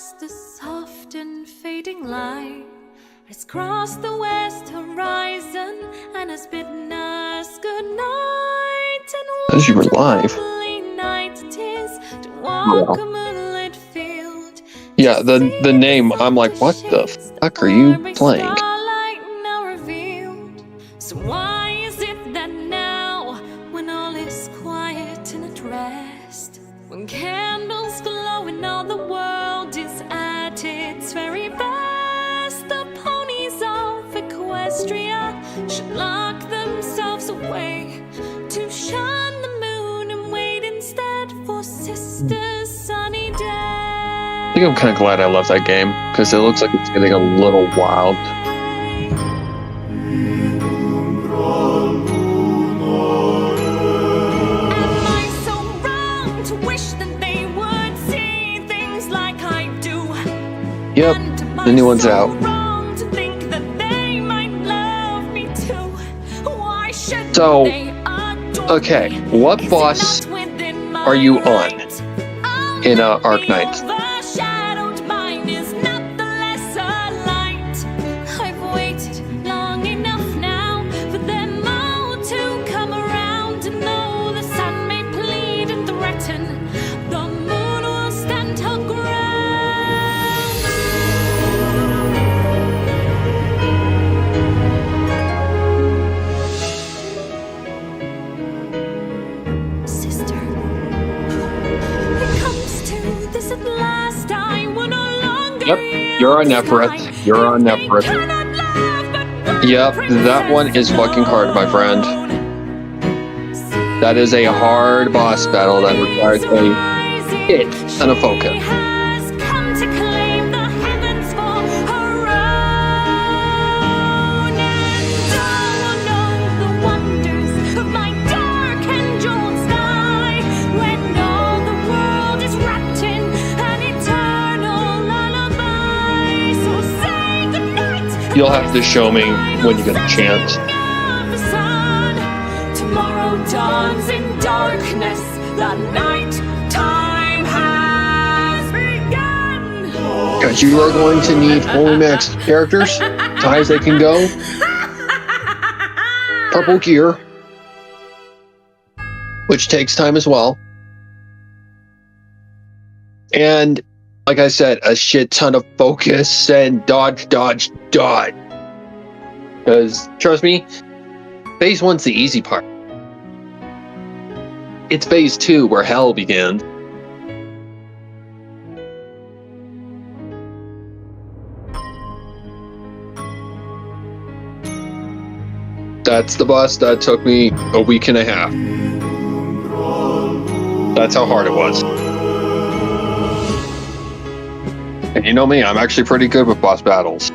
just a soft and fading light has crossed the west horizon and has bidden us good night. And As you were live. night it is to walk a moonlit field. Yeah, the name, I'm like, what the fuck are you playing? So why is it that now, when all is quiet and at rest, when candles glow and all the world is at its very best, the ponies of Equestria should lock themselves away to shun the moon and wait instead for Sister Sunny Day? I think I'm kind of glad I left that game, because it looks like it's getting a little wild. Yep, the new one's out. So, okay, what boss are you on in Arc Knight? Yep, you're on Nefereth. You're on Nefereth. Yep, that one is fucking hard, my friend. That is a hard boss battle that requires a hit and a focus. You'll have to show me when you get a chance. Tomorrow dawns in darkness. The night time has begun. Because you are going to need fully maxed characters, as high as they can go. Purple gear, which takes time as well. And like I said, a shit ton of focus and dodge. Because, trust me, phase 1's the easy part. It's phase 2 where hell begins. That's the boss that took me a week and a half. That's how hard it was. And you know me, I'm actually pretty good with boss battles.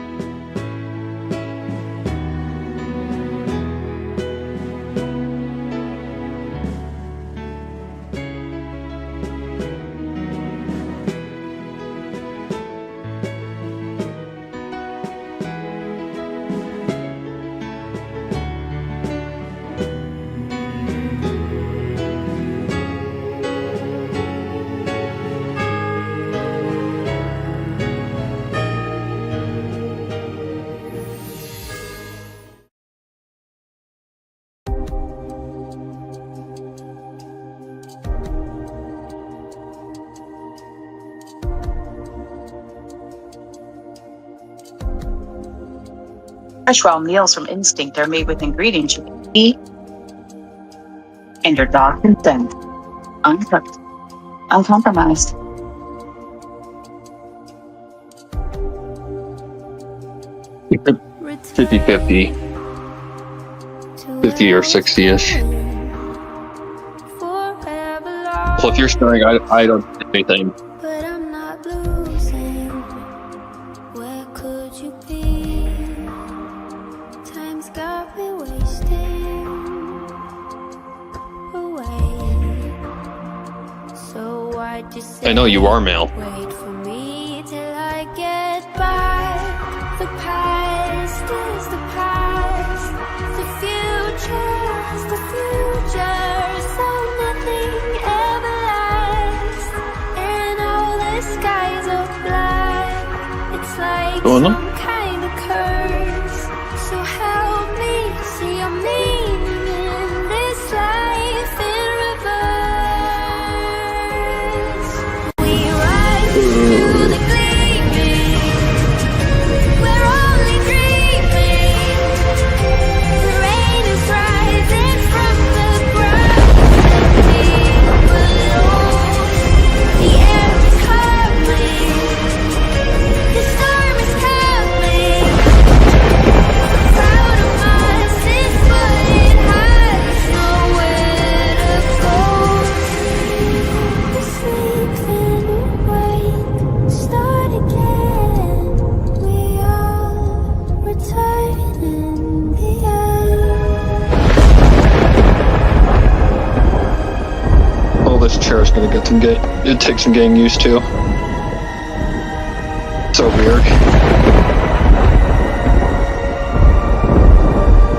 Fresh raw meals from instinct are made with ingredients you can eat, and your dog consent. Uncooked, uncompromised. Keep it 50-50. 50 or 60-ish. So if you're staring, I don't see anything. But I'm not losing. Where could you be? Time's got me wasting away. So why'd you say I know you are male. wait for me till I get back? The past is the past. The future's the future. So nothing ever lasts. And all the skies are black. like Go on then. some kind of curse. So help me see your meaning in this life in reverse. We ride through the gleaming. We're only dreaming. The rain is rising from the ground deep below. The air is coming. The storm is coming. Proud of us is but it has nowhere to go. The sleep then awake, start again. We all return in the end. Oh, this chair is gonna get some it takes some getting used to. So weird.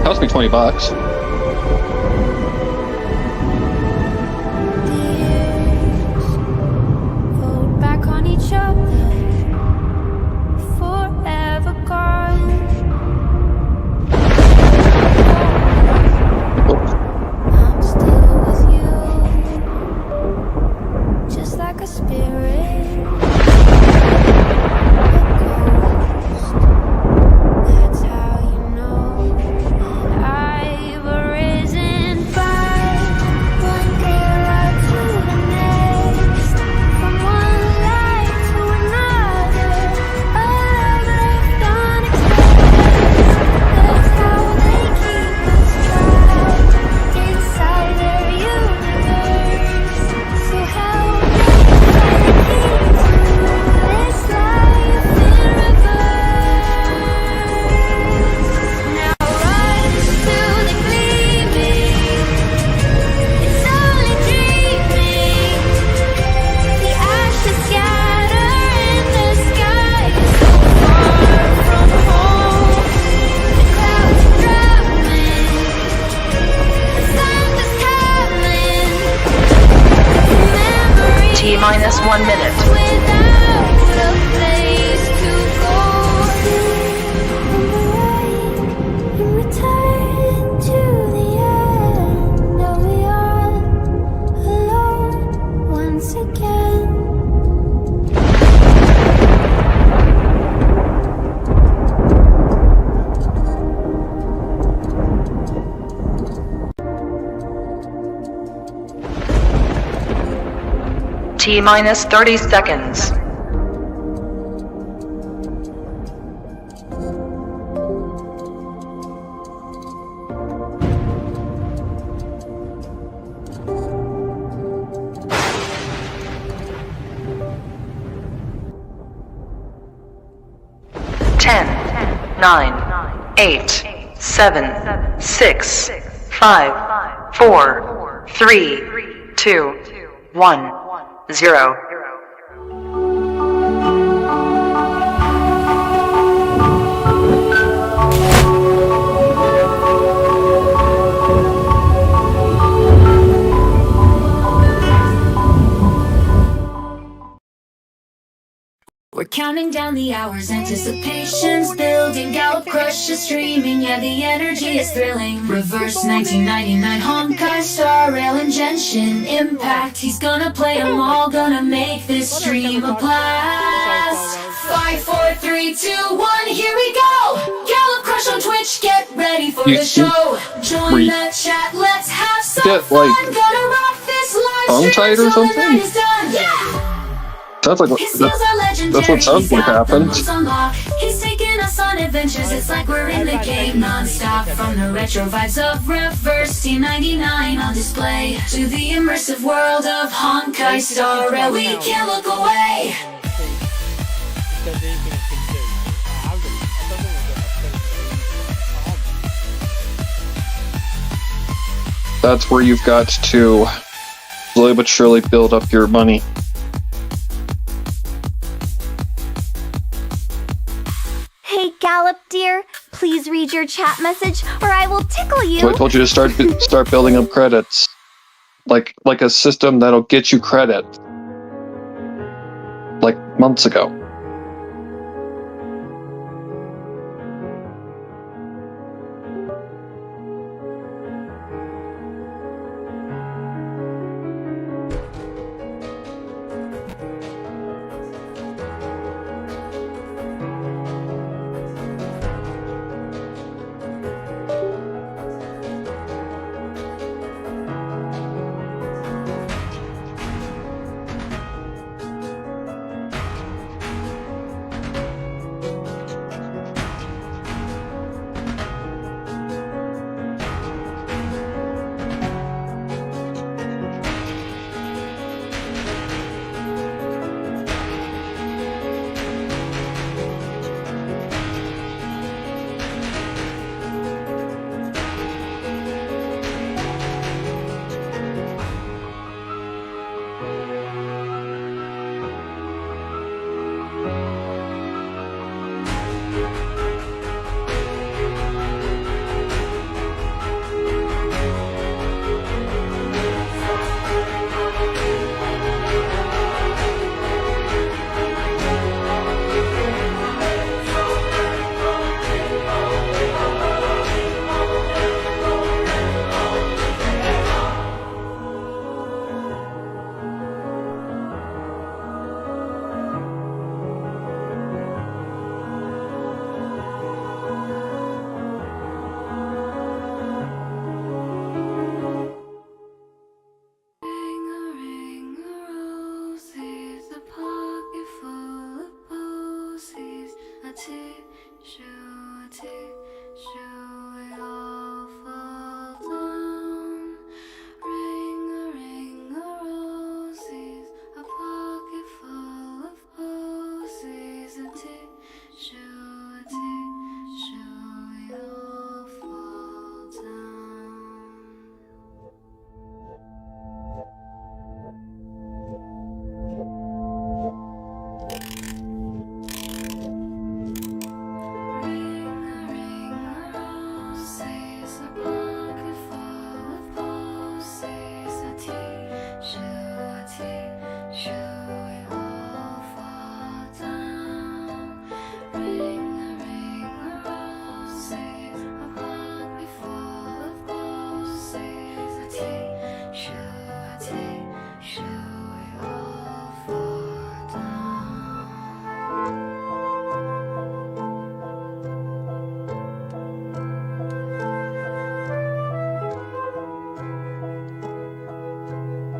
Cost me $20. Hold back on each other, forever gone. I'm still with you, just like a spirit. That's how you know that I've arisen by one girl to the next, from one life to another, a love left unexpressed. That's how they keep us trapped inside their universe. So help me find the key to this life in reverse. Now rise to the gleaming. It's only dreaming. The ashes scatter in the sky, so far from home. The clouds are drumming. The thunder's coming. Memories T-minus 1 minute. without a place to go. And return to the end. Now we are alone once again. T-minus 30 seconds. 10, 9, 8, 7, 6, 5, 4, 3, 2, 1, 0. We're counting down the hours, anticipation's building, Gallop Crush is streaming, yeah the energy is thrilling. Reverse 1999, Honkai Star Rail and Genshin Impact, he's gonna play them all, gonna make this stream a blast. 5, 4, 3, 2, 1, here we go! Gallop Crush on Twitch, get ready for the show. Join the chat, let's have some fun, gonna rock this live stream tongue-tied or until the something? night is done, yeah! Sounds like that's what sounds like happened. He's taking us on adventures, it's like we're in the game non-stop. From the retro vibes of Reverse T99 on display to the immersive world of Honkai Star Rail, we can't look away. That's where you've got to slowly but surely build up your money. Hey Gallop dear, please read your chat message or I will tickle you. So I told you to start building up credits. Like a system that'll get you credit. Like months ago.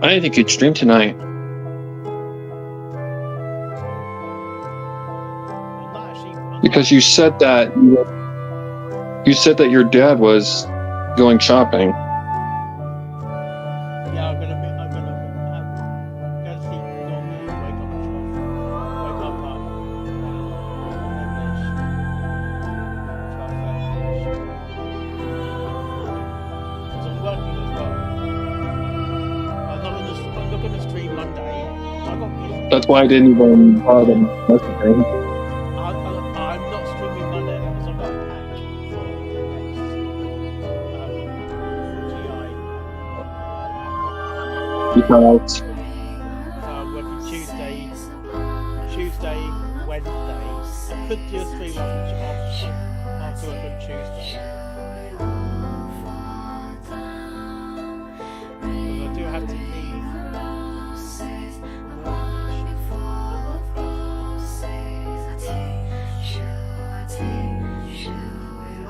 I didn't think you'd stream tonight. Because you said that your dad was going shopping. Yeah, I'm gonna sleep normally, wake up because I'm working as well. I'm not gonna stream Monday. That's why I didn't even bother messaging. I'm not streaming Monday because I've got a patch for the next GI. Because So I'm working Tuesday, Wednesday. I could do a stream after work on Tuesday. But I do have to leave.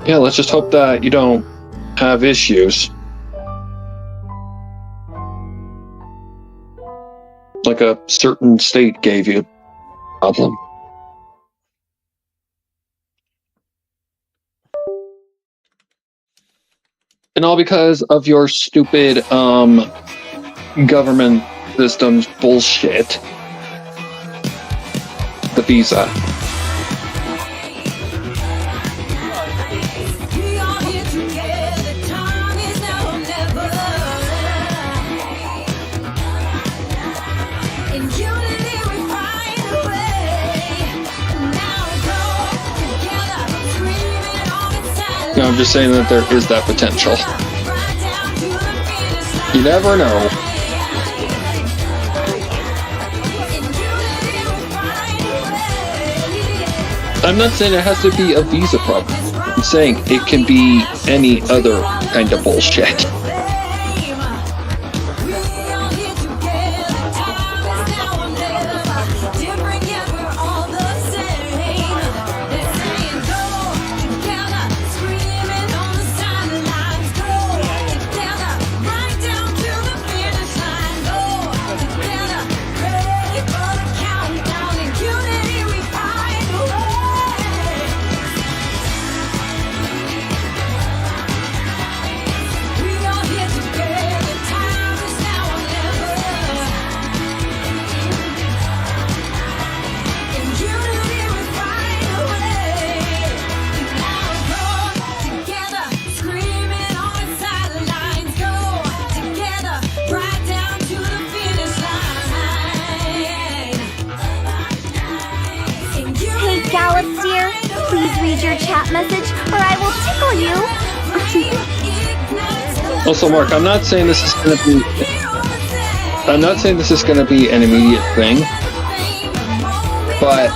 yeah, let's just hope that you don't have issues. Like a certain state gave you a problem. And all because of your stupid government systems bullshit. The visa. We are here together, time is now or never. In unity we find a way. Now go together, screaming on the silence. No, I'm just saying that there is that potential. Right down to the finish line. You never know. In unity we find a way. I'm not saying it has to be a visa problem. I'm saying it can be any other kind of bullshit. Hey, Gallop dear, please read your chat message or I will tickle you. Also, Mark, I'm not saying this is going to be an immediate thing, but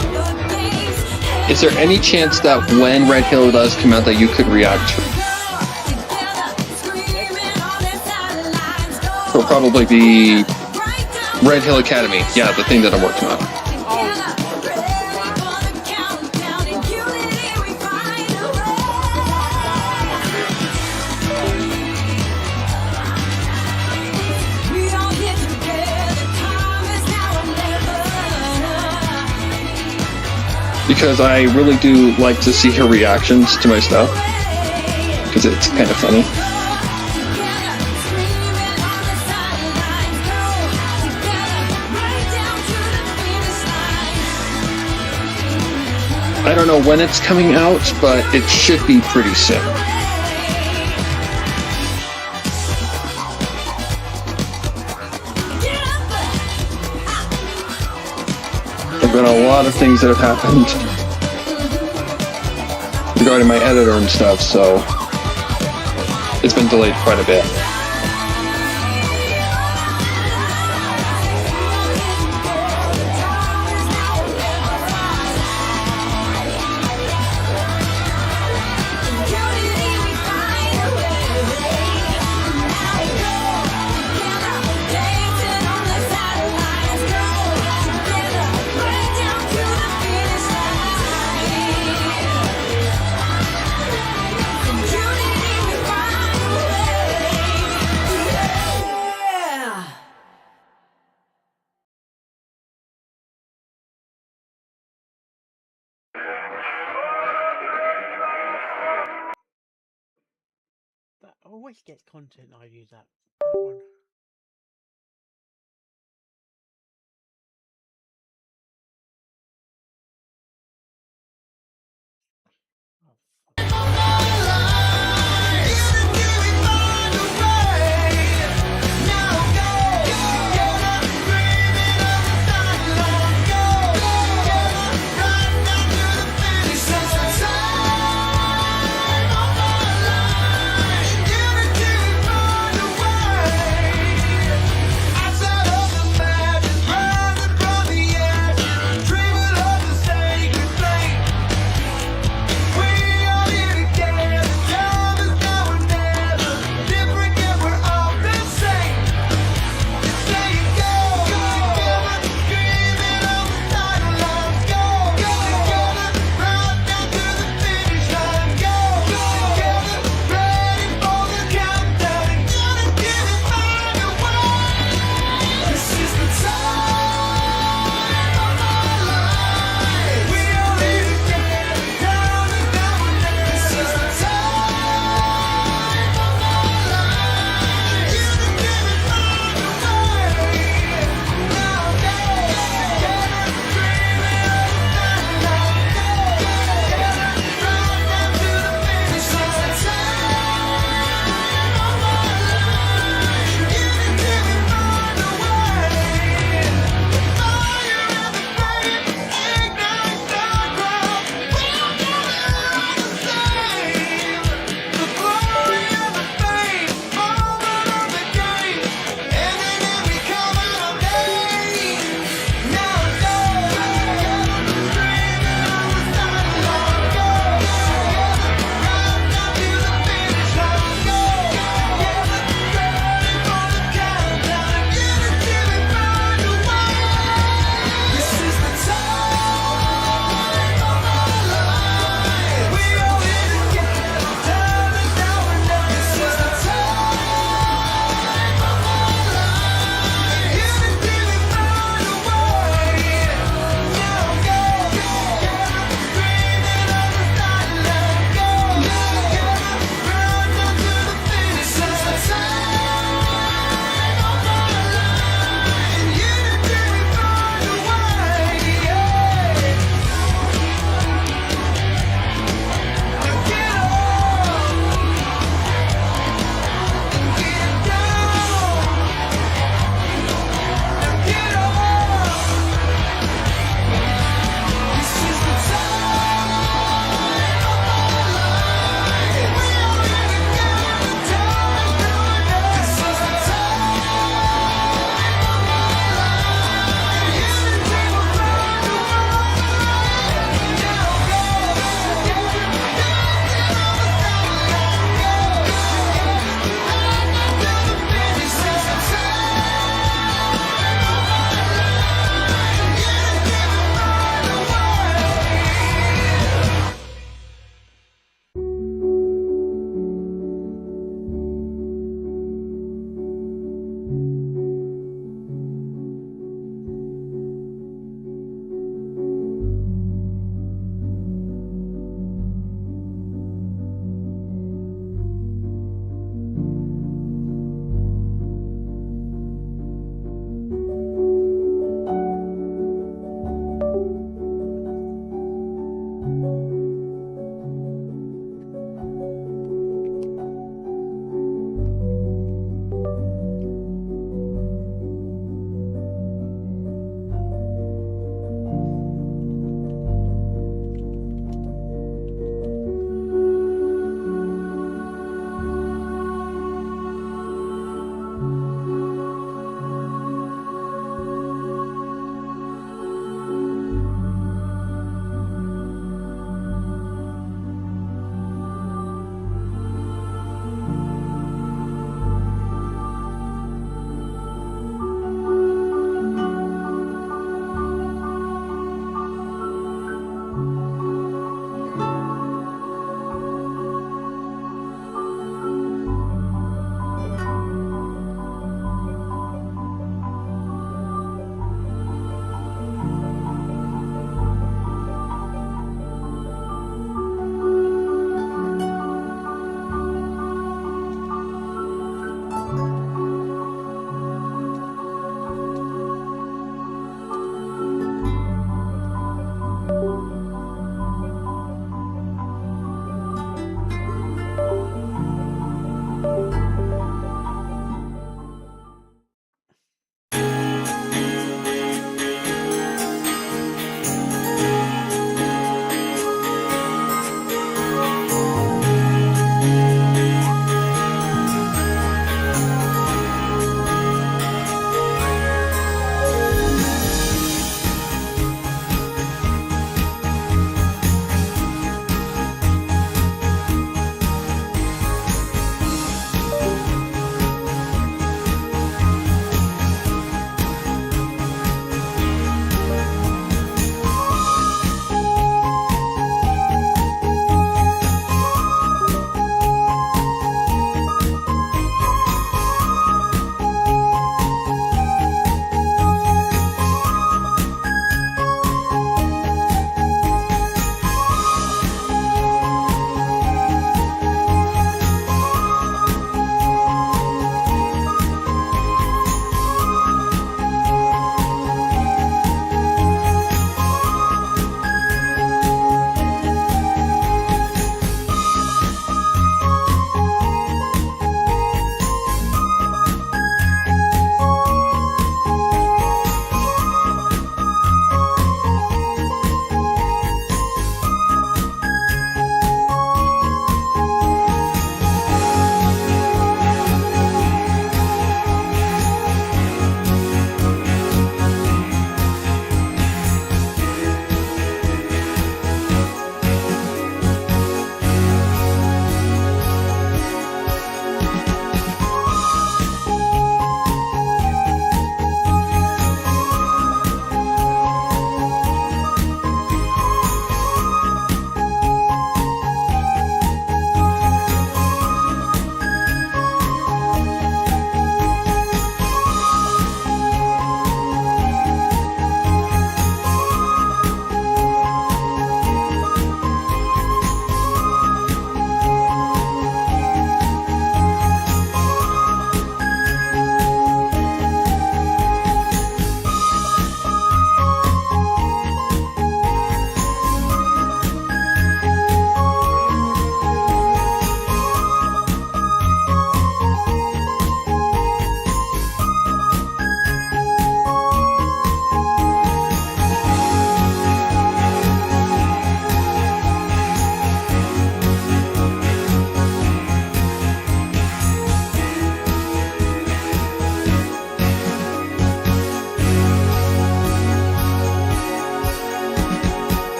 is there any chance that when Red Hill does come out that you could react to it? It'll probably be Red Hill Academy. Yeah, the thing that I'm working on. because I really do like to see her reactions to my stuff, because it's kind of funny. I don't know when it's coming out, but it should be pretty soon. There have been a lot of things that have happened regarding my editor and stuff, so it's been delayed quite a bit. That always gets content IDs that one.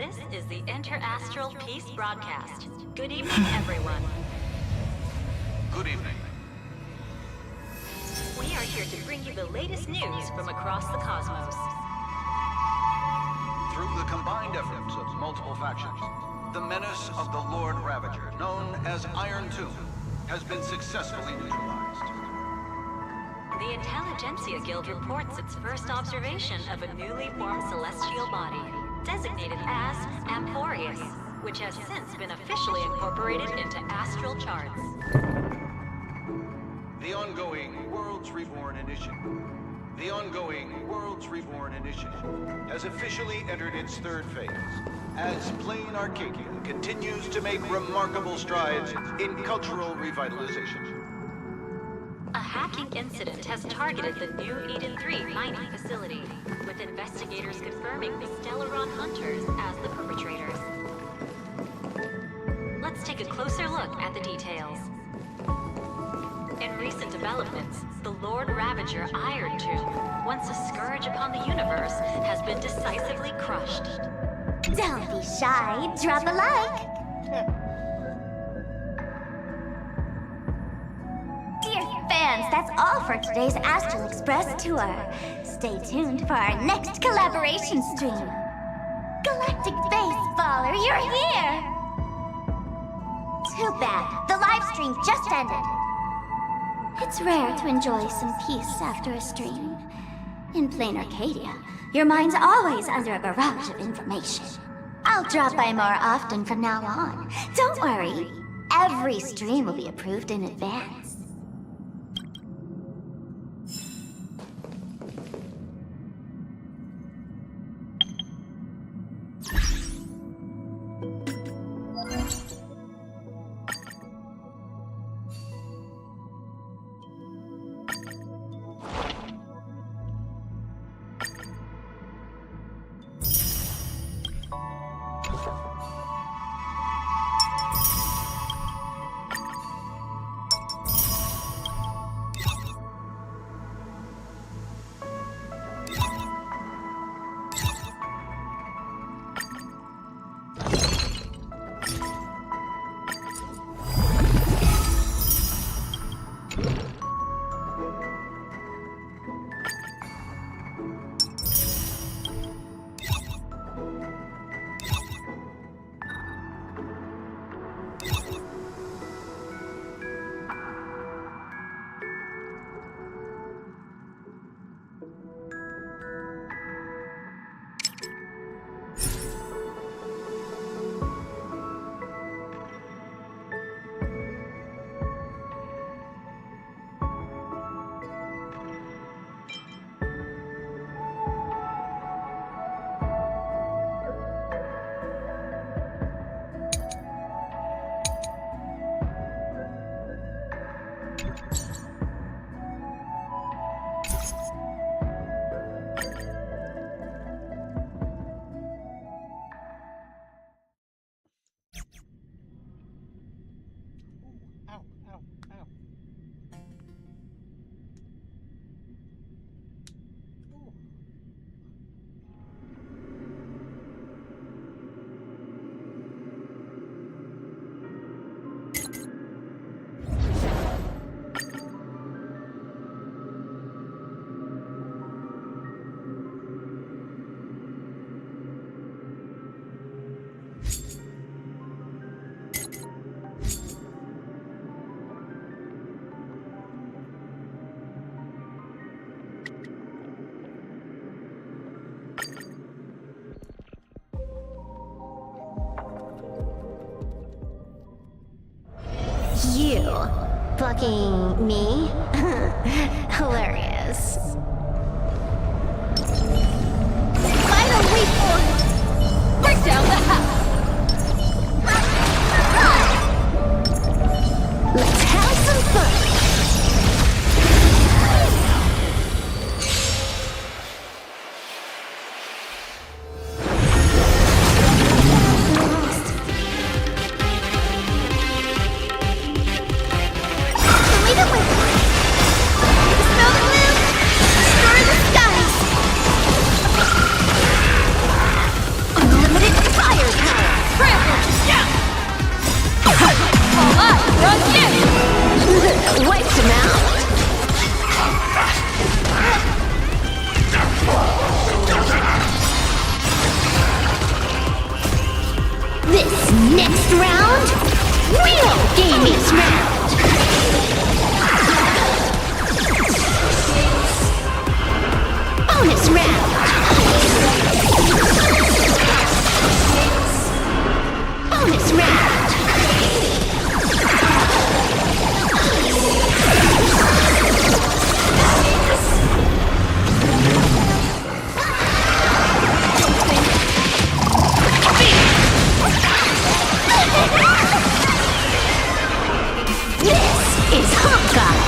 This is the Inter-Astral Peace Broadcast. Good evening, everyone. Good evening. We are here to bring you the latest news from across the cosmos. Through the combined efforts of multiple factions, the menace of the Lord Ravager, known as Iron Tomb, has been successfully neutralized. The Intelligentsia Guild reports its first observation of a newly formed celestial body, designated as Amporius, which has since been officially incorporated into astral charts. The ongoing Worlds Reborn Initiative. The ongoing Worlds Reborn Initiative has officially entered its third phase, as Plain Arcadia continues to make remarkable strides in cultural revitalization. A hacking incident has targeted the new Eden 3 mining facility, with investigators confirming the Stellaron Hunters as the perpetrators. Let's take a closer look at the details. In recent developments, the Lord Ravager Iron Tomb, once a scourge upon the universe, has been decisively crushed. Don't be shy, drop a like. Dear fans, that's all for today's Astral Express tour. Stay tuned for our next collaboration stream. Galactic Baseballer, you're here! Too bad, the live stream just ended. It's rare to enjoy some peace after a stream. In Plain Arcadia, your mind's always under a barrage of information. I'll drop by more often from now on. Don't worry, every stream will be approved in advance. Ow, ow, ow. Ooh. You fucking me? Hilarious. Final waypoint! Break down the house! Let's have some fun! Smell the glue? Next round, real gamers round. Bonus round. Bonus round. This is Hawkeye.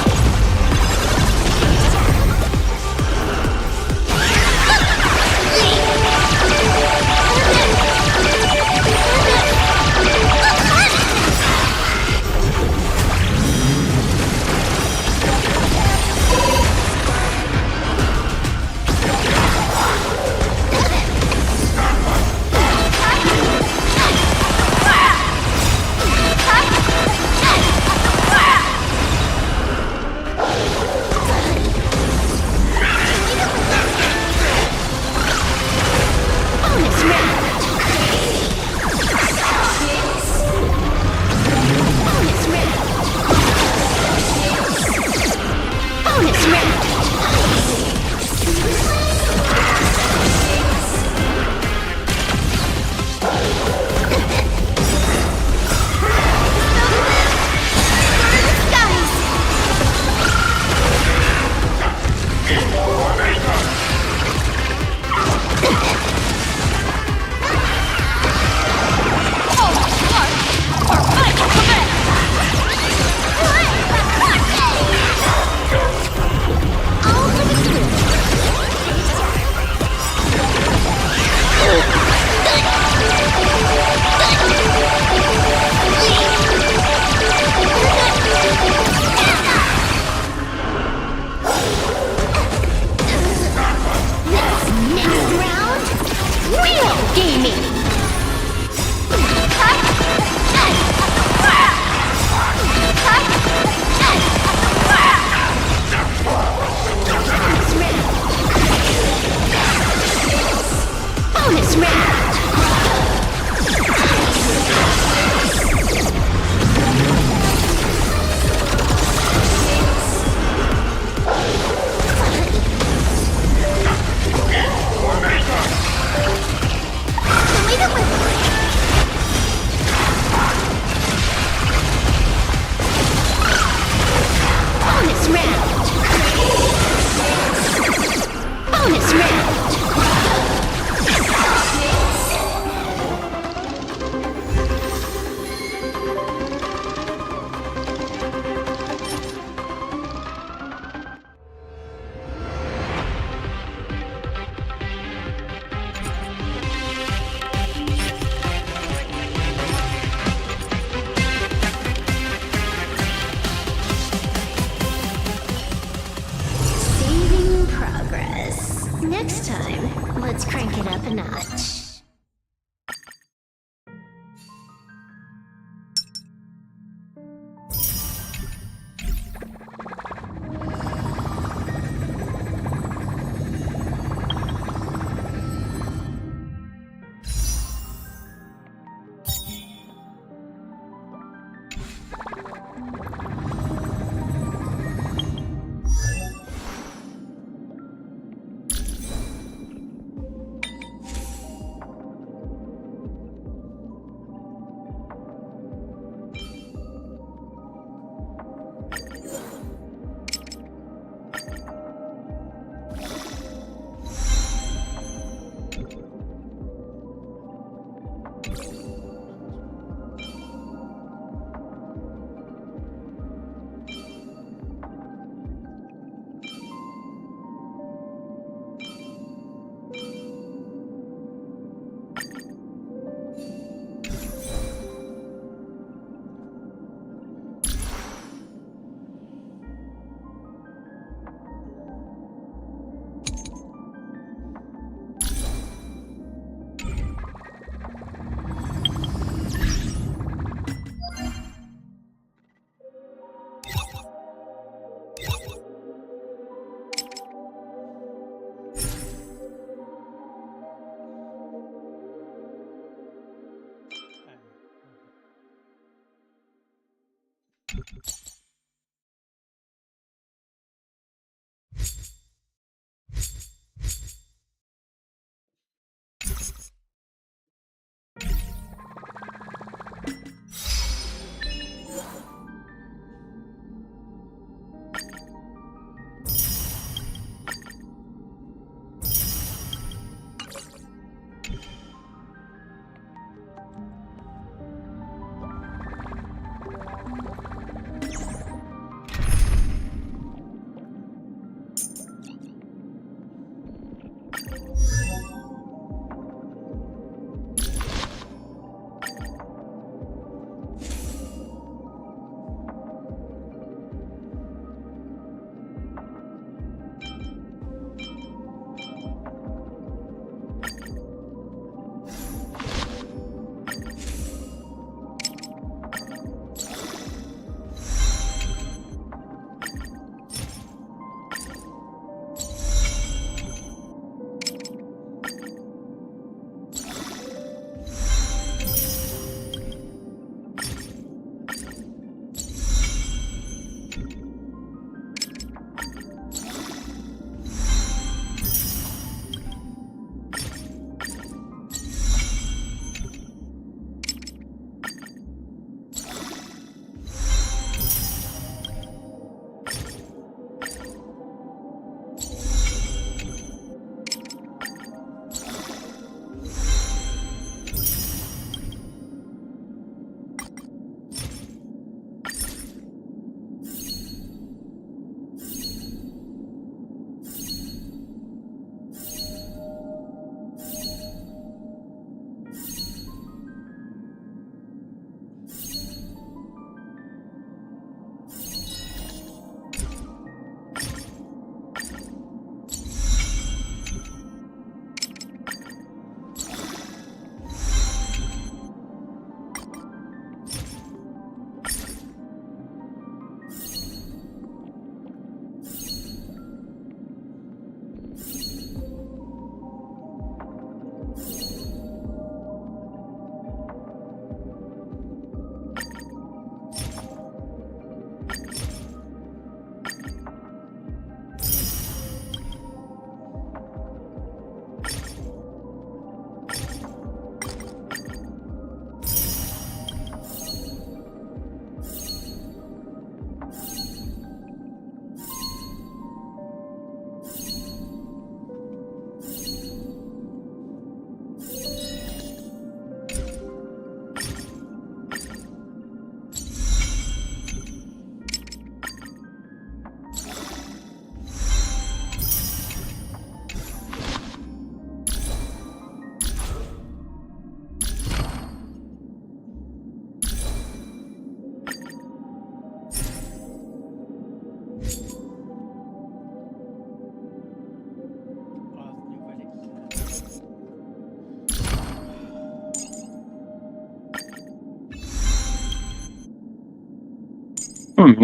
Next time, let's crank it up a notch.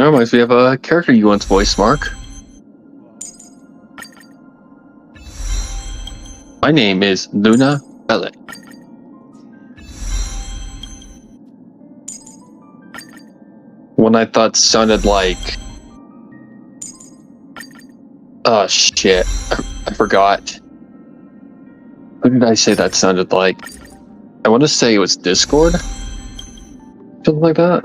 That reminds me of a character you once voiced, Mark. My name is Luna Bellet. One I thought sounded like... Oh shit, I forgot. Who did I say that sounded like? I want to say it was Discord? Something like that?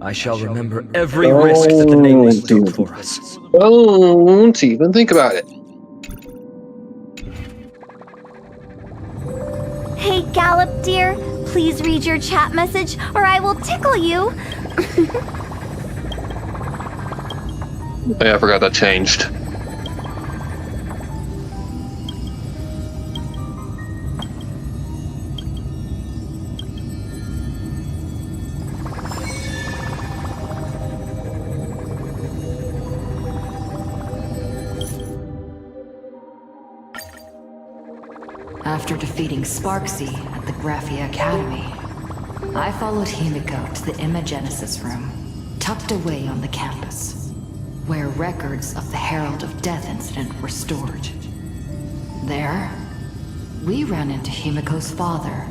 I shall remember every risk that the Nameless took for us. Don't even think about it. Hey, Gallop, dear. Please read your chat message, or I will tickle you. Yeah, I forgot that changed. After defeating Sparksy at the Graphia Academy, I followed Himiko to the Imagenesis room, tucked away on the campus, where records of the Herald of Death incident were stored. There, we ran into Himiko's father,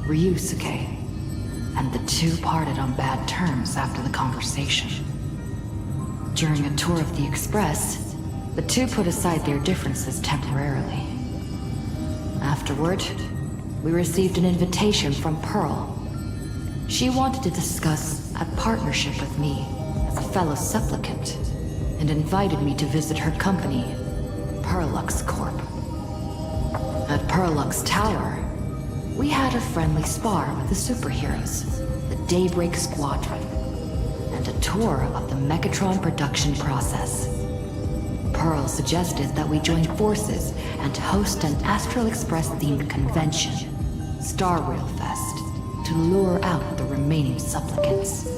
Ryusuke, and the two parted on bad terms after the conversation. During a tour of the Express, the two put aside their differences temporarily. Afterward, we received an invitation from Pearl. She wanted to discuss a partnership with me as a fellow supplicant, and invited me to visit her company, Perlux Corp. At Perlux Tower, we had a friendly spar with the superheroes, the Daybreak Squadron, and a tour of the Mechatron production process. Pearl suggested that we join forces and host an Astral Express-themed convention, Star Rail Fest, to lure out the remaining supplicants.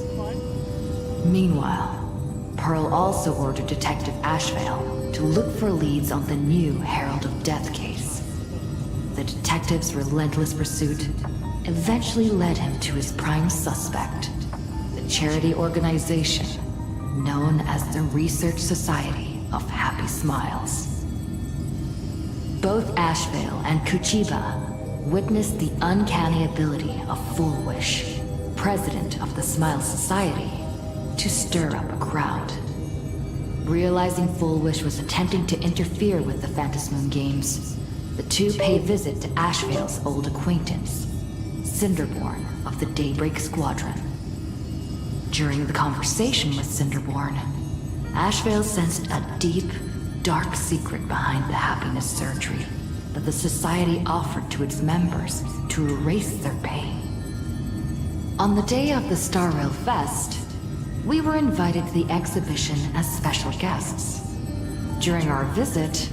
Meanwhile, Pearl also ordered Detective Ashvale to look for leads on the new Herald of Death case. The detective's relentless pursuit eventually led him to his prime suspect, the charity organization known as the Research Society of Happy Smiles. Both Ashvale and Kuchiba witnessed the uncanny ability of Fullwish, president of the Smile Society, to stir up a crowd. Realizing Fullwish was attempting to interfere with the Phantasmoon Games, the two pay visit to Ashvale's old acquaintance, Cinderborn of the Daybreak Squadron. During the conversation with Cinderborn, Ashvale sensed a deep, dark secret behind the happiness surgery that the Society offered to its members to erase their pain. On the day of the Star Rail Fest, we were invited to the exhibition as special guests. During our visit,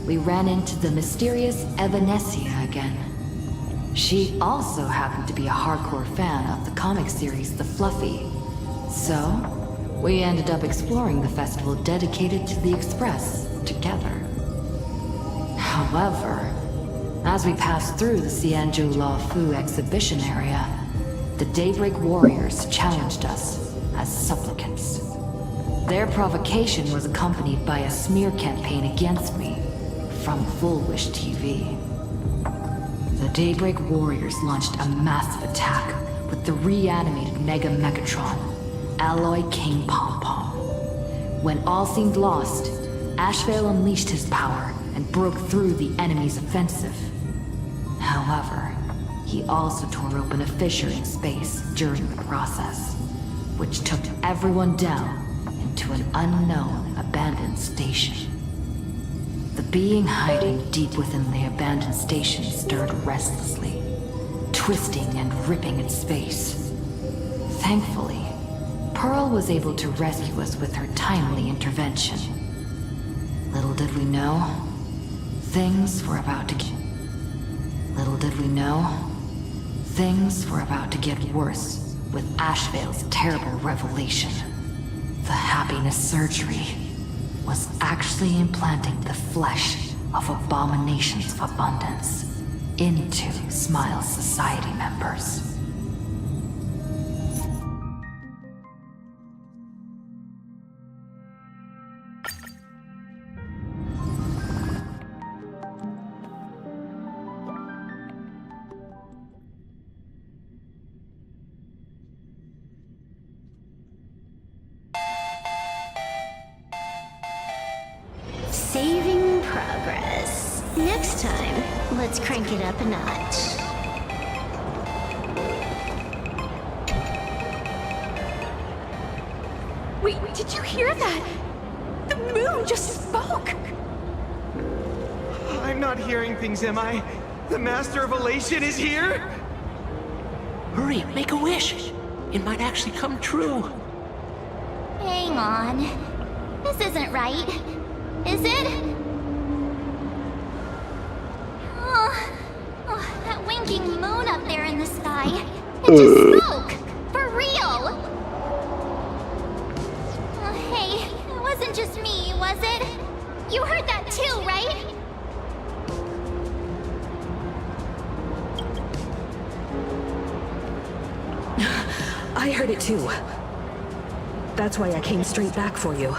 we ran into the mysterious Evanescia again. She also happened to be a hardcore fan of the comic series The Fluffy. So, we ended up exploring the festival dedicated to the Express together. However, as we passed through the Xianzhou Law Fu exhibition area, the Daybreak Warriors challenged us as supplicants. Their provocation was accompanied by a smear campaign against me from Fullwish TV. The Daybreak Warriors launched a massive attack with the reanimated Mega Mechatron, Alloy King Pom Pom. When all seemed lost, Ashvale unleashed his power and broke through the enemy's offensive. However, he also tore open a fissure in space during the process, which took everyone down into an unknown abandoned station. The being hiding deep within the abandoned station stirred restlessly, twisting and ripping in space. Thankfully, Pearl was able to rescue us with her timely intervention. Little did we know, things were about to get... Little did we know, things were about to get worse with Ashvale's terrible revelation. The happiness surgery was actually implanting the flesh of abominations of abundance into Smile Society members. Saving progress. Next time, let's crank it up a notch. Wait, did you hear that? The moon just spoke! I'm not hearing things, am I? The Master of Elation is here? Hurry, make a wish. It might actually come true. Hang on. This isn't right. Is it? Oh, that winking moon up there in the sky. It just spoke! For real! Oh, hey, it wasn't just me, was it? You heard that too, right? I heard it too. That's why I came straight back for you.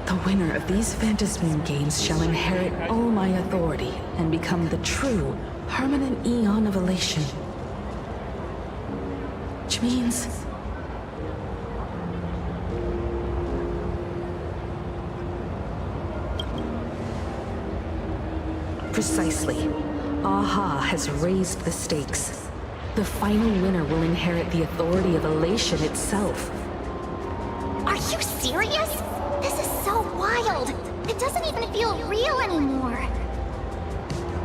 The winner of these Phantasmoon Games shall inherit all my authority and become the true, permanent Eon of Elation. Which means... Precisely. Aha has raised the stakes. The final winner will inherit the authority of Elation itself. Are you serious? This is so wild. It doesn't even feel real anymore.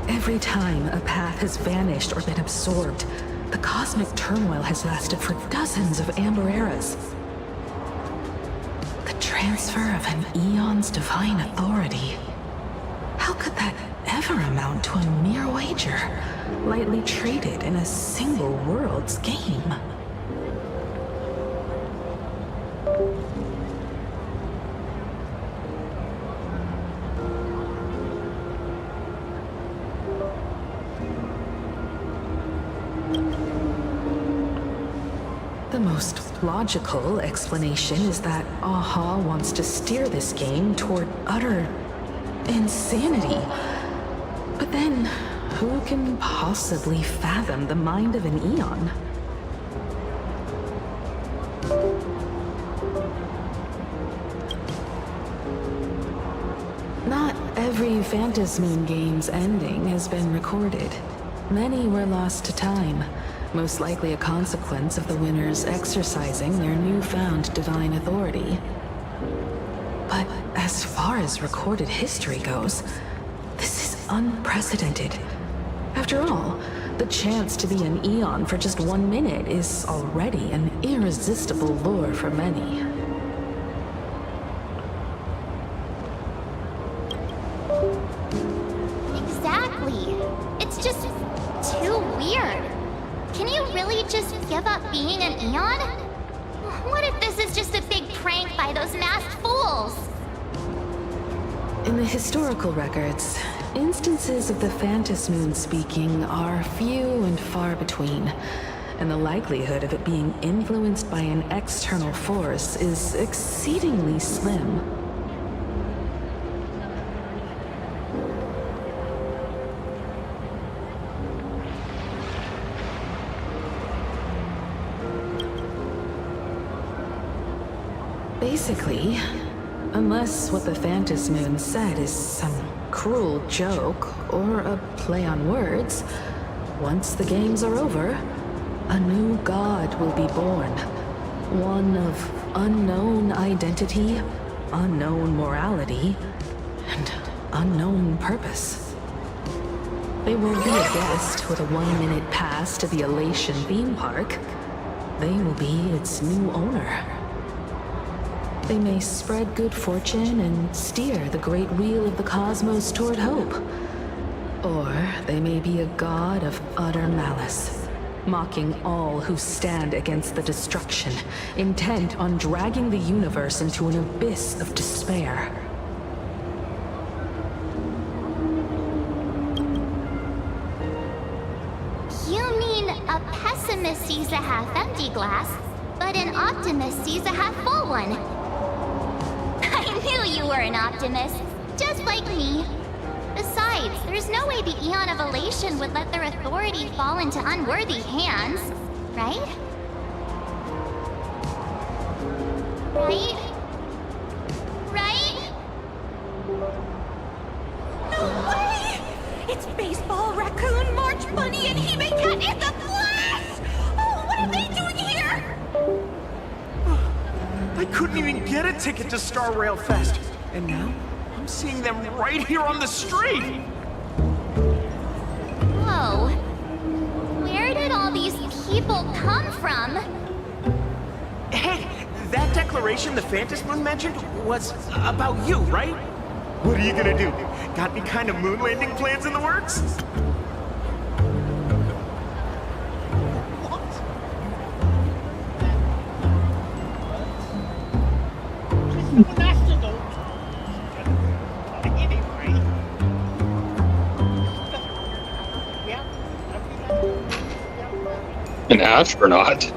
Every time a path has vanished or been absorbed, the cosmic turmoil has lasted for dozens of amber eras. The transfer of an eon's divine authority. How could that ever amount to a mere wager, lightly traded in a single world's game? The most logical explanation is that Aha wants to steer this game toward utter insanity. But then, who can possibly fathom the mind of an Eon? Not every Phantasmoon game's ending has been recorded. Many were lost to time, most likely a consequence of the winners exercising their newfound divine authority. But as far as recorded history goes, this is unprecedented. After all, the chance to be an Eon for just 1 minute is already an irresistible lure for many. Exactly. It's just too weird. Can you really just give up being an Eon? What if this is just a big prank by those masked fools? In the historical records, instances of the Phantasmoon speaking are few and far between, and the likelihood of it being influenced by an external force is exceedingly slim. Basically, unless what the Phantasmoon said is some cruel joke or a play on words, once the games are over, a new god will be born. One of unknown identity, unknown morality, and unknown purpose. They won't be a guest with a 1-minute pass to the Elation theme park. They will be its new owner. They may spread good fortune and steer the great wheel of the cosmos toward hope. Or they may be a god of utter malice, mocking all who stand against the destruction, intent on dragging the universe into an abyss of despair. You mean a pessimist sees a half-empty glass, but an optimist sees a half-full one. I knew you were an optimist, just like me. Besides, there's no way the Eon of Elation would let their authority fall into unworthy hands, right? Right? Right? No way! It's Baseball, Raccoon, March Bunny, and Hime Cat in the flesh! Oh, what are they doing here? I couldn't even get a ticket to Star Rail Fest, and now I'm seeing them right here on the street! Whoa. Where did all these people come from? Hey, that declaration the Phantasmoon mentioned was about you, right? What are you gonna do? Got any kind of moon landing plans in the works? An astronaut?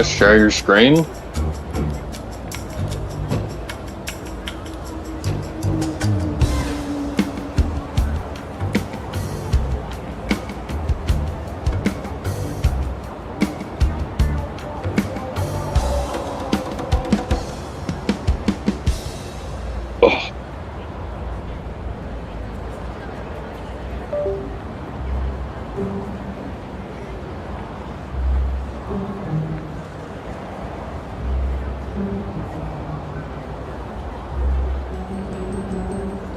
Share your screen? Oh.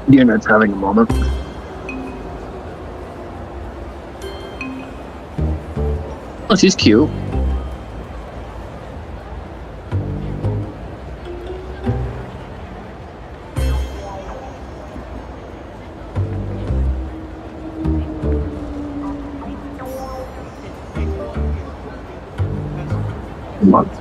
Unit's having a moment. Oh, she's cute. Month.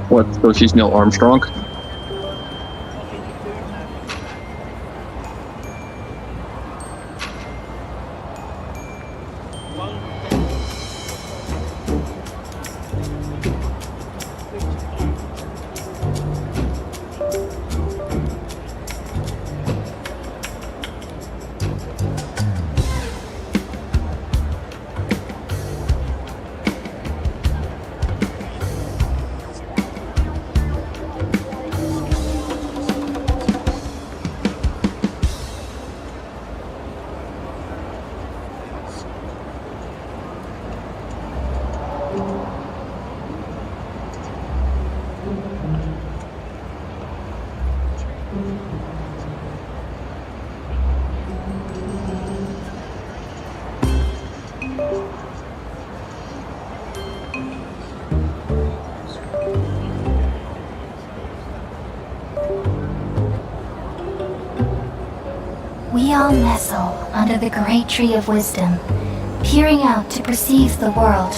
What? So she's Neil Armstrong? We all nestle under the great tree of wisdom, peering out to perceive the world.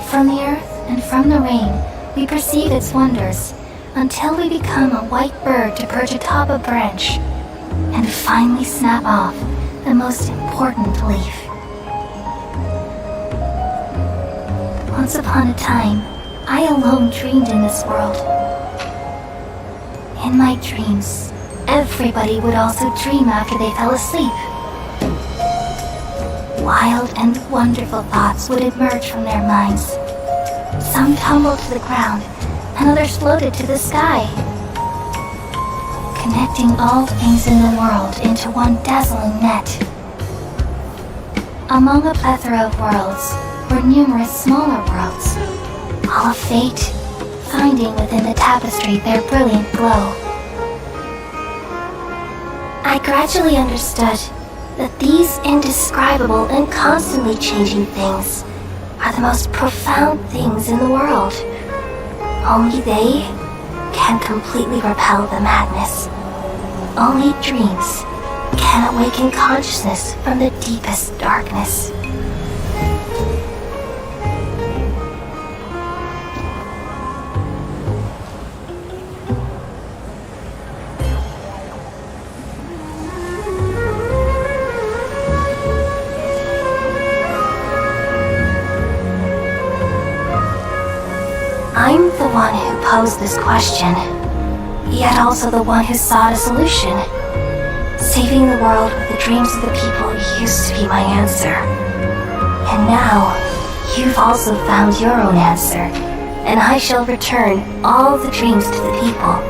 From the earth and from the rain, we perceive its wonders, until we become a white bird to perch atop a branch, and finally snap off the most important leaf. Once upon a time, I alone dreamed in this world. In my dreams, everybody would also dream after they fell asleep. Wild and wonderful thoughts would emerge from their minds. Some tumbled to the ground, and others floated to the sky, connecting all things in the world into one dazzling net. Among a plethora of worlds were numerous smaller worlds, all of fate, finding within the tapestry their brilliant glow. I gradually understood that these indescribable and constantly changing things are the most profound things in the world. Only they can completely repel the madness. Only dreams can awaken consciousness from the deepest darkness. I'm the one who posed this question, yet also the one who sought a solution. Saving the world with the dreams of the people used to be my answer. And now, you've also found your own answer, and I shall return all the dreams to the people.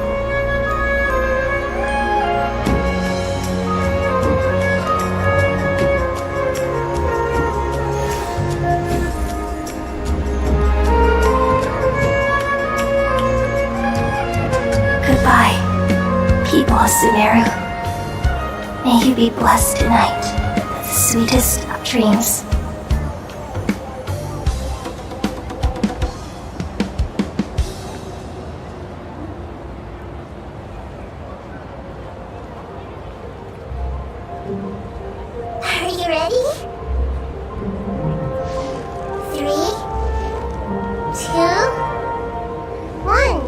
Goodbye, people of Sumeru. May you be blessed tonight with the sweetest of dreams. Are you ready? 3, 2, 1.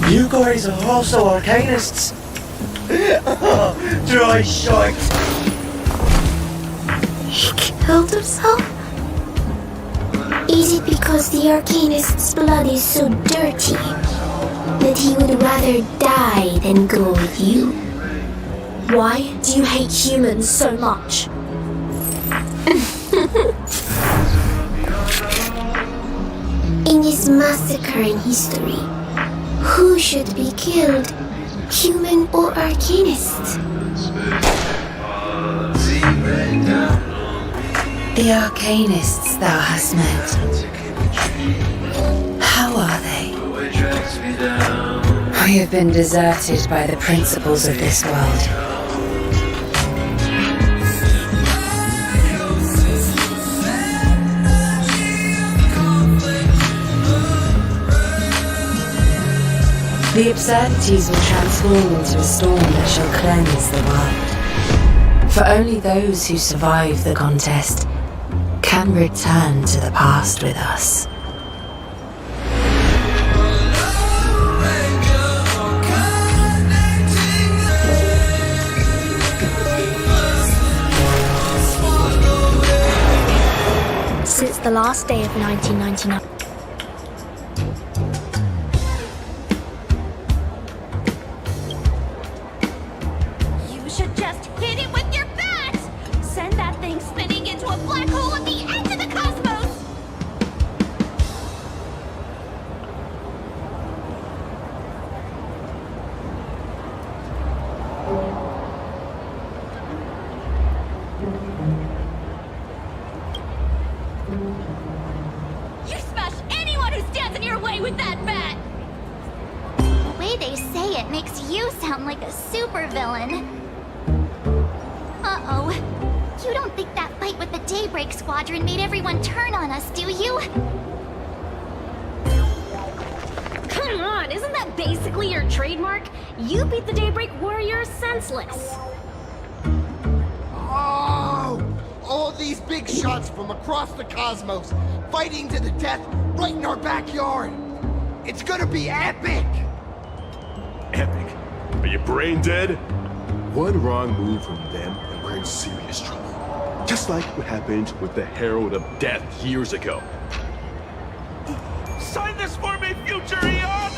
You guys are also arcanists. Dry shite. He killed himself? Is it because the Arcanist's blood is so dirty that he would rather die than go with you? Why do you hate humans so much? In this massacre in history, who should be killed? Human or Arcanist? The Arcanists thou hast met. How are they? We have been deserted by the principles of this world. The absurdities will transform into a storm that shall cleanse the world. For only those who survive the contest can return to the past with us. Since the last day of 1999. You should just hit it with your bat! Send that thing spinning into a black hole at the end of the cosmos! You smash anyone who stands in your way with that bat! The way they say it makes you sound like a supervillain. Uh-oh. You don't think that fight with the Daybreak Squadron made everyone turn on us, do you? Come on, isn't that basically your trademark? You beat the Daybreak Warriors senseless. Oh! All these big shots from across the cosmos, fighting to the death right in our backyard. It's gonna be epic! Epic? Are you brain dead? One wrong move from them and we're in serious trouble. Just like what happened with the Herald of Death years ago. Sign this for me, future Eon!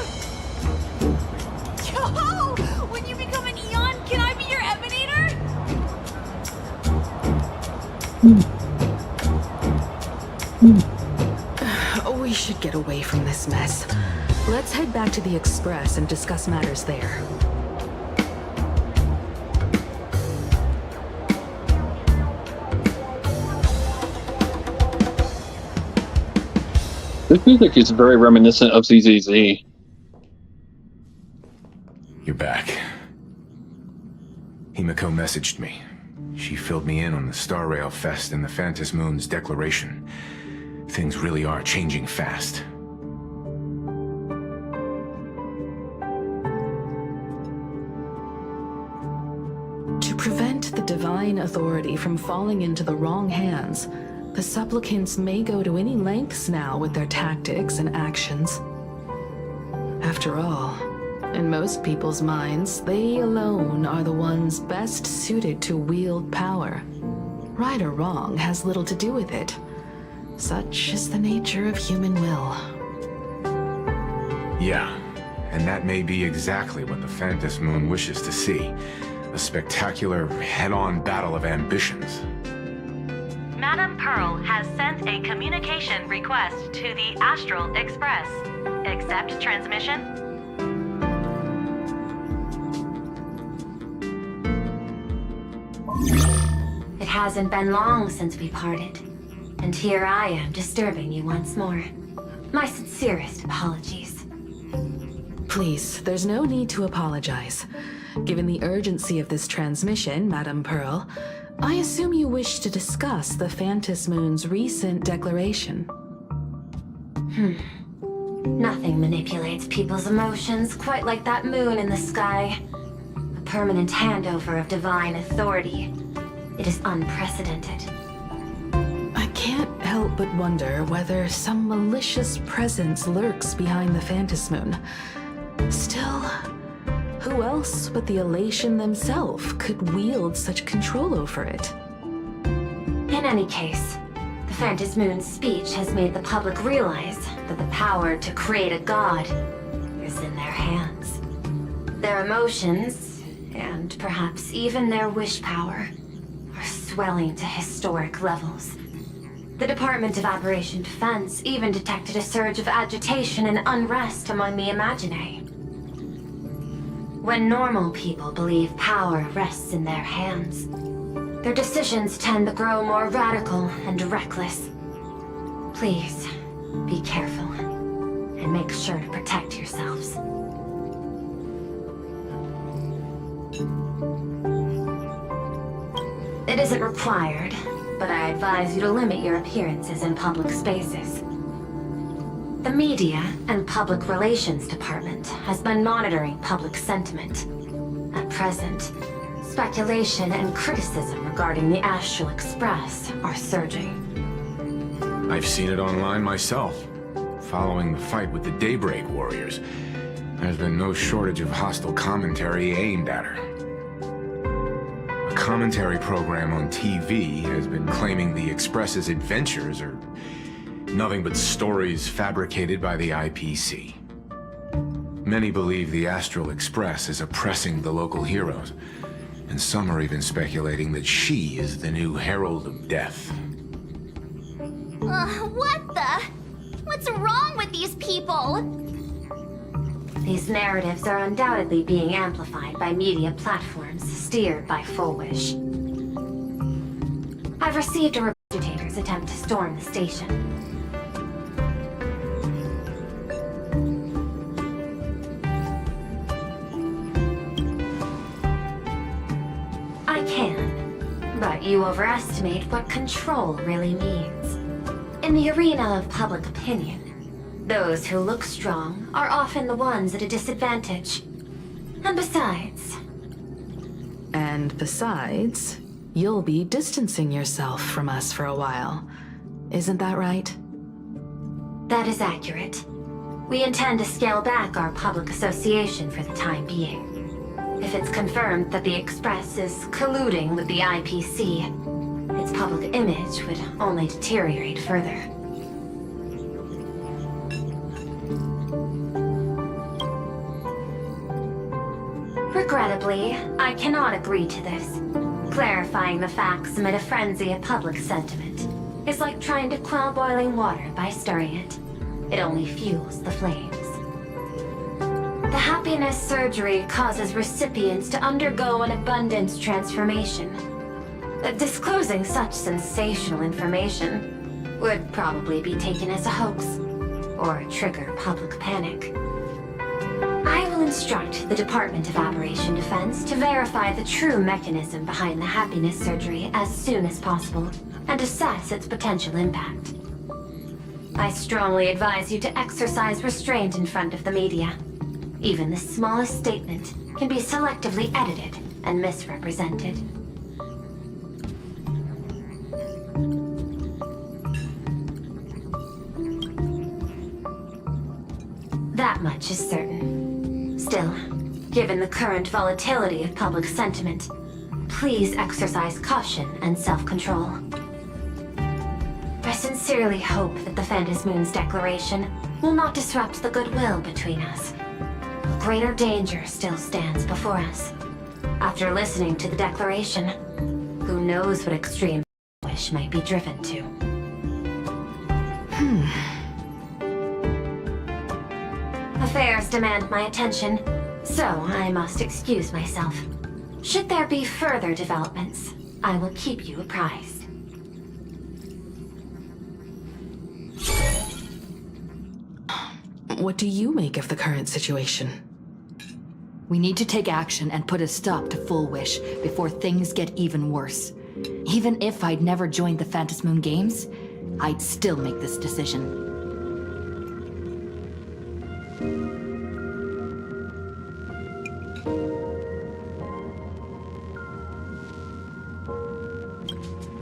Yo! When you become an Eon, can I be your Emanator? We should get away from this mess. Let's head back to the Express and discuss matters there. This music is very reminiscent of ZZZ. You're back. Himiko messaged me. She filled me in on the Star Rail Fest and the Phantom Moon's declaration. Things really are changing fast. To prevent the Divine Authority from falling into the wrong hands, the supplicants may go to any lengths now with their tactics and actions. After all, in most people's minds, they alone are the ones best suited to wield power. Right or wrong has little to do with it. Such is the nature of human will. Yeah, and that may be exactly what the Phantom Moon wishes to see. A spectacular, head-on battle of ambitions. Madame Pearl has sent a communication request to the Astral Express. Accept transmission? It hasn't been long since we parted, and here I am disturbing you once more. My sincerest apologies. Please, there's no need to apologize. Given the urgency of this transmission, Madame Pearl, I assume you wish to discuss the Phantom Moon's recent declaration. Nothing manipulates people's emotions quite like that moon in the sky. A permanent handover of divine authority. It is unprecedented. I can't help but wonder whether some malicious presence lurks behind the Phantom Moon. Still, who else but the Elation themselves could wield such control over it? In any case, the Phantom Moon's speech has made the public realize that the power to create a god is in their hands. Their emotions, and perhaps even their wish power, are swelling to historic levels. The Department of Aberration Defense even detected a surge of agitation and unrest among the Imaginae. When normal people believe power rests in their hands, their decisions tend to grow more radical and reckless. Please, be careful, and make sure to protect yourselves. It isn't required, but I advise you to limit your appearances in public spaces. The Media and Public Relations Department has been monitoring public sentiment. At present, speculation and criticism regarding the Astral Express are surging. I've seen it online myself. Following the fight with the Daybreak Warriors, there's been no shortage of hostile commentary aimed at her. A commentary program on TV has been claiming the Express's adventures are nothing but stories fabricated by the IPC. Many believe the Astral Express is oppressing the local heroes, and some are even speculating that she is the new Herald of Death. What the? What's wrong with these people? These narratives are undoubtedly being amplified by media platforms steered by Full Wish. I've received a report of agitators attempt to storm the station. I can, but you overestimate what control really means. In the arena of public opinion, those who look strong are often the ones at a disadvantage. And besides... And besides, you'll be distancing yourself from us for a while. Isn't that right? That is accurate. We intend to scale back our public association for the time being. If it's confirmed that the Express is colluding with the IPC, its public image would only deteriorate further. Regrettably, I cannot agree to this. Clarifying the facts amid a frenzy of public sentiment is like trying to quell boiling water by stirring it. It only fuels the flames. The happiness surgery causes recipients to undergo an abundance transformation. Disclosing such sensational information would probably be taken as a hoax, or trigger public panic. I will instruct the Department of Aberration Defense to verify the true mechanism behind the happiness surgery as soon as possible, and assess its potential impact. I strongly advise you to exercise restraint in front of the media. Even the smallest statement can be selectively edited and misrepresented. That much is certain. Still, given the current volatility of public sentiment, please exercise caution and self-control. I sincerely hope that the Phantom Moon's declaration will not disrupt the goodwill between us. A greater danger still stands before us. After listening to the declaration, who knows what extreme wish might be driven to. Affairs demand my attention, so I must excuse myself. Should there be further developments, I will keep you apprised. What do you make of the current situation? We need to take action and put a stop to Full Wish before things get even worse. Even if I'd never joined the Phantom Moon Games, I'd still make this decision.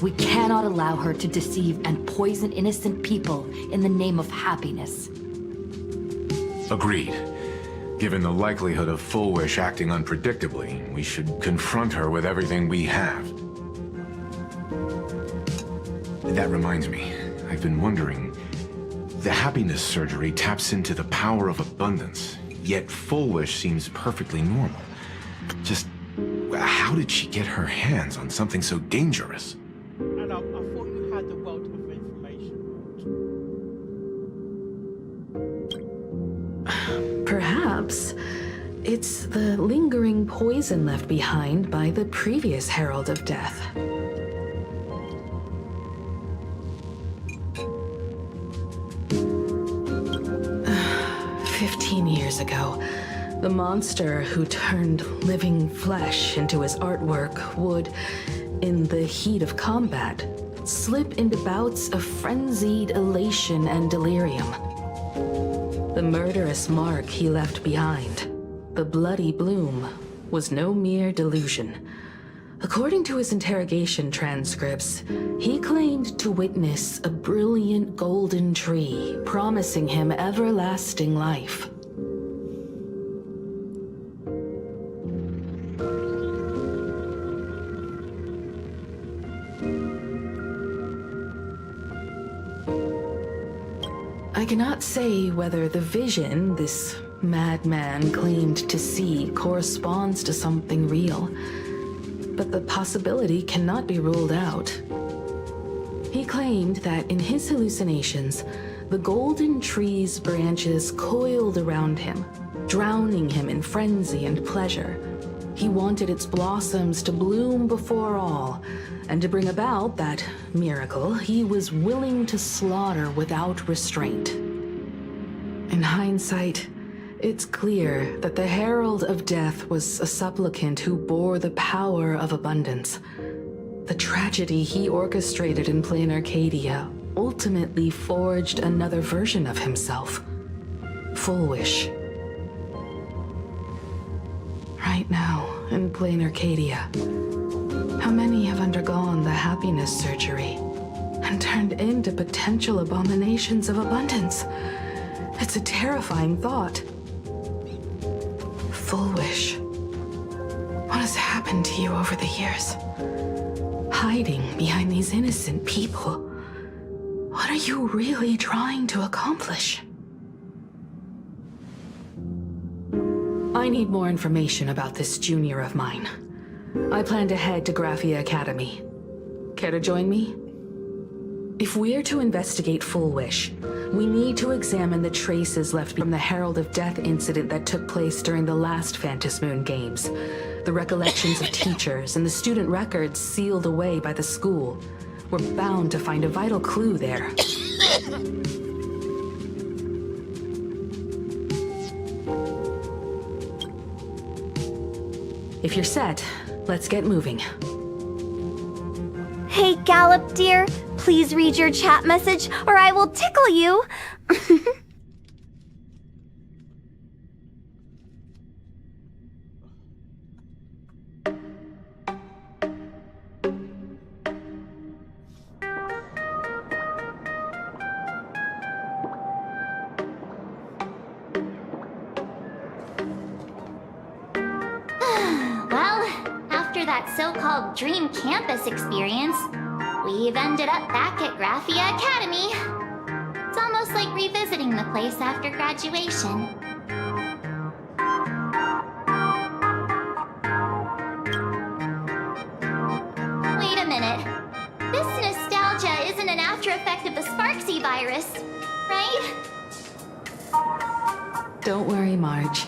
We cannot allow her to deceive and poison innocent people in the name of happiness. Agreed. Given the likelihood of Full Wish acting unpredictably, we should confront her with everything we have. That reminds me, I've been wondering, the happiness surgery taps into the power of abundance, yet Full Wish seems perfectly normal. Just, how did she get her hands on something so dangerous? And I thought you had the wealth of information. Perhaps it's the lingering poison left behind by the previous Herald of Death. Years ago, the monster who turned living flesh into his artwork would, in the heat of combat, slip into bouts of frenzied elation and delirium. The murderous mark he left behind, the bloody bloom, was no mere delusion. According to his interrogation transcripts, he claimed to witness a brilliant golden tree promising him everlasting life. I cannot say whether the vision this madman claimed to see corresponds to something real, but the possibility cannot be ruled out. He claimed that in his hallucinations, the golden tree's branches coiled around him, drowning him in frenzy and pleasure. He wanted its blossoms to bloom before all, and to bring about that miracle, he was willing to slaughter without restraint. In hindsight, it's clear that the Herald of Death was a supplicant who bore the power of abundance. The tragedy he orchestrated in plain Arcadia ultimately forged another version of himself. Full Wish. Right now, in plain Arcadia, how many have undergone the happiness surgery and turned into potential abominations of abundance? It's a terrifying thought. Full Wish. What has happened to you over the years? Hiding behind these innocent people. What are you really trying to accomplish? I need more information about this junior of mine. I plan to head to Graphia Academy. Care to join me? If we're to investigate Full Wish, we need to examine the traces left from the Herald of Death incident that took place during the last Phantasmoon Games. The recollections of teachers and the student records sealed away by the school. We're bound to find a vital clue there. If you're set, let's get moving. Hey, Gallop dear, please read your chat message or I will tickle you. That so-called dream campus experience, we've ended up back at Graphia Academy. It's almost like revisiting the place after graduation. Wait a minute. This nostalgia isn't an after effect of the Sparksy virus, right? Don't worry, Marge.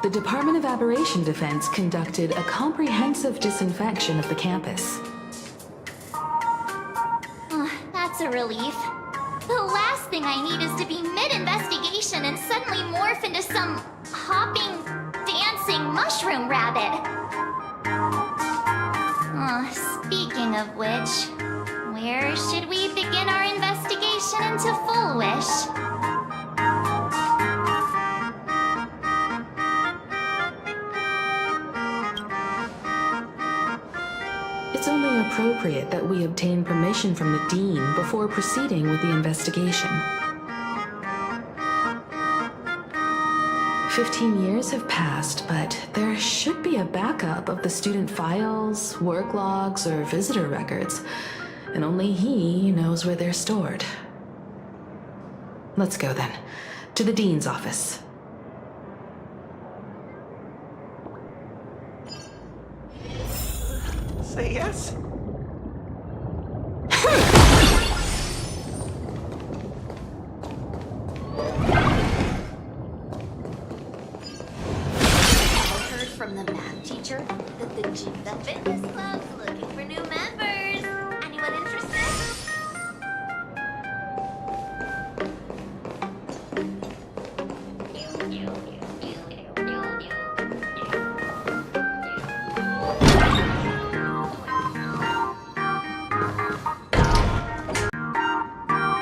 The Department of Aberration Defense conducted a comprehensive disinfection of the campus. Oh, that's a relief. The last thing I need is to be mid-investigation and suddenly morph into some hopping, dancing mushroom rabbit. Speaking of which, where should we begin our investigation into Full Wish? It's only appropriate that we obtain permission from the Dean before proceeding with the investigation. 15 years have passed, but there should be a backup of the student files, work logs, or visitor records. And only he knows where they're stored. Let's go then. To the dean's office. Say yes? Heard from the math teacher that the fitness club's looking for new members. Anyone interested?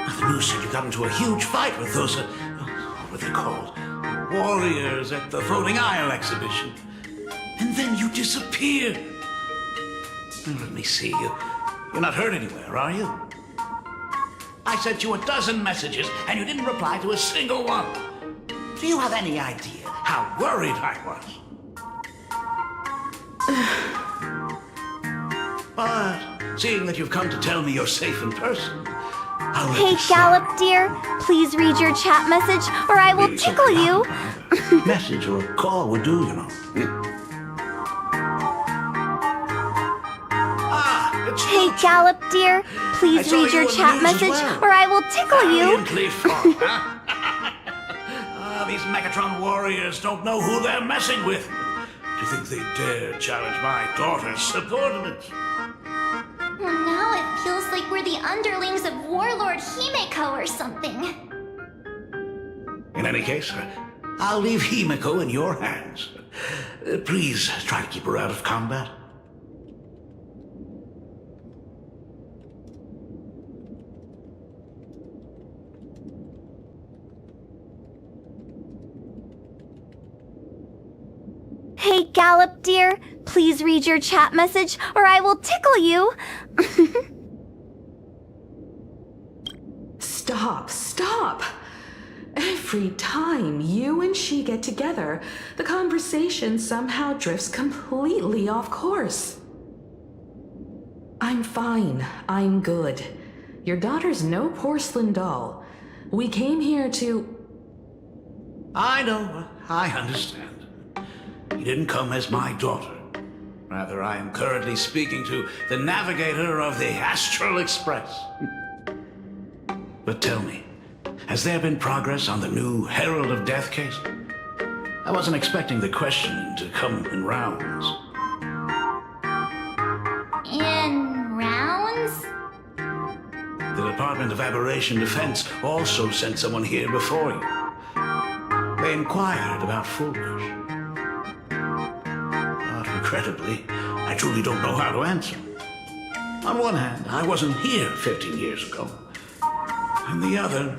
The news said you got into a huge fight with those, what were they called? Warriors at the Floating Isle exhibition. And then you disappeared. Now, let me see you. You're not hurt anywhere, are you? I sent you a dozen messages, and you didn't reply to a single one. Do you have any idea how worried I was? But seeing that you've come to tell me you're safe in person, I'll let Hey, you slide. Gallop, dear, please read your chat message or I will tickle you. Message or a call would do, you know. Hey, Gallop, dear, please read your chat message or I will tickle you. Valiantly fought, huh? These Megatron warriors don't know who they're messing with. Do you think they dare challenge my daughter's subordinates? Well, now it feels like we're the underlings of Warlord Himeko or something. In any case, I'll leave Himeko in your hands. Please try to keep her out of combat. Hey, Gallop, dear, please read your chat message or I will tickle you. Stop. Every time you and she get together, the conversation somehow drifts completely off course. I'm fine. I'm good. Your daughter's no porcelain doll. We came here to... I know. I understand. You didn't come as my daughter. Rather, I am currently speaking to the navigator of the Astral Express. But tell me, has there been progress on the new Herald of Death case? I wasn't expecting the questioning to come in rounds. In rounds? The Department of Aberration Defense also sent someone here before you. They inquired about Fulgers. But regrettably, I truly don't know how to answer. On one hand, I wasn't here 15 years ago. On the other,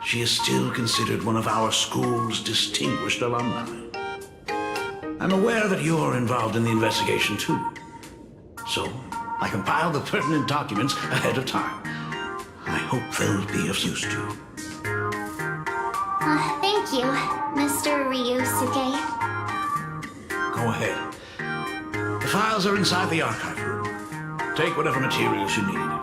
she is still considered one of our school's distinguished alumni. I'm aware that you're involved in the investigation too. So, I compiled the pertinent documents ahead of time. I hope they'll be of use to you. Thank you, Mr. Ryusuke. Go ahead. The files are inside the archive room. Take whatever materials you need.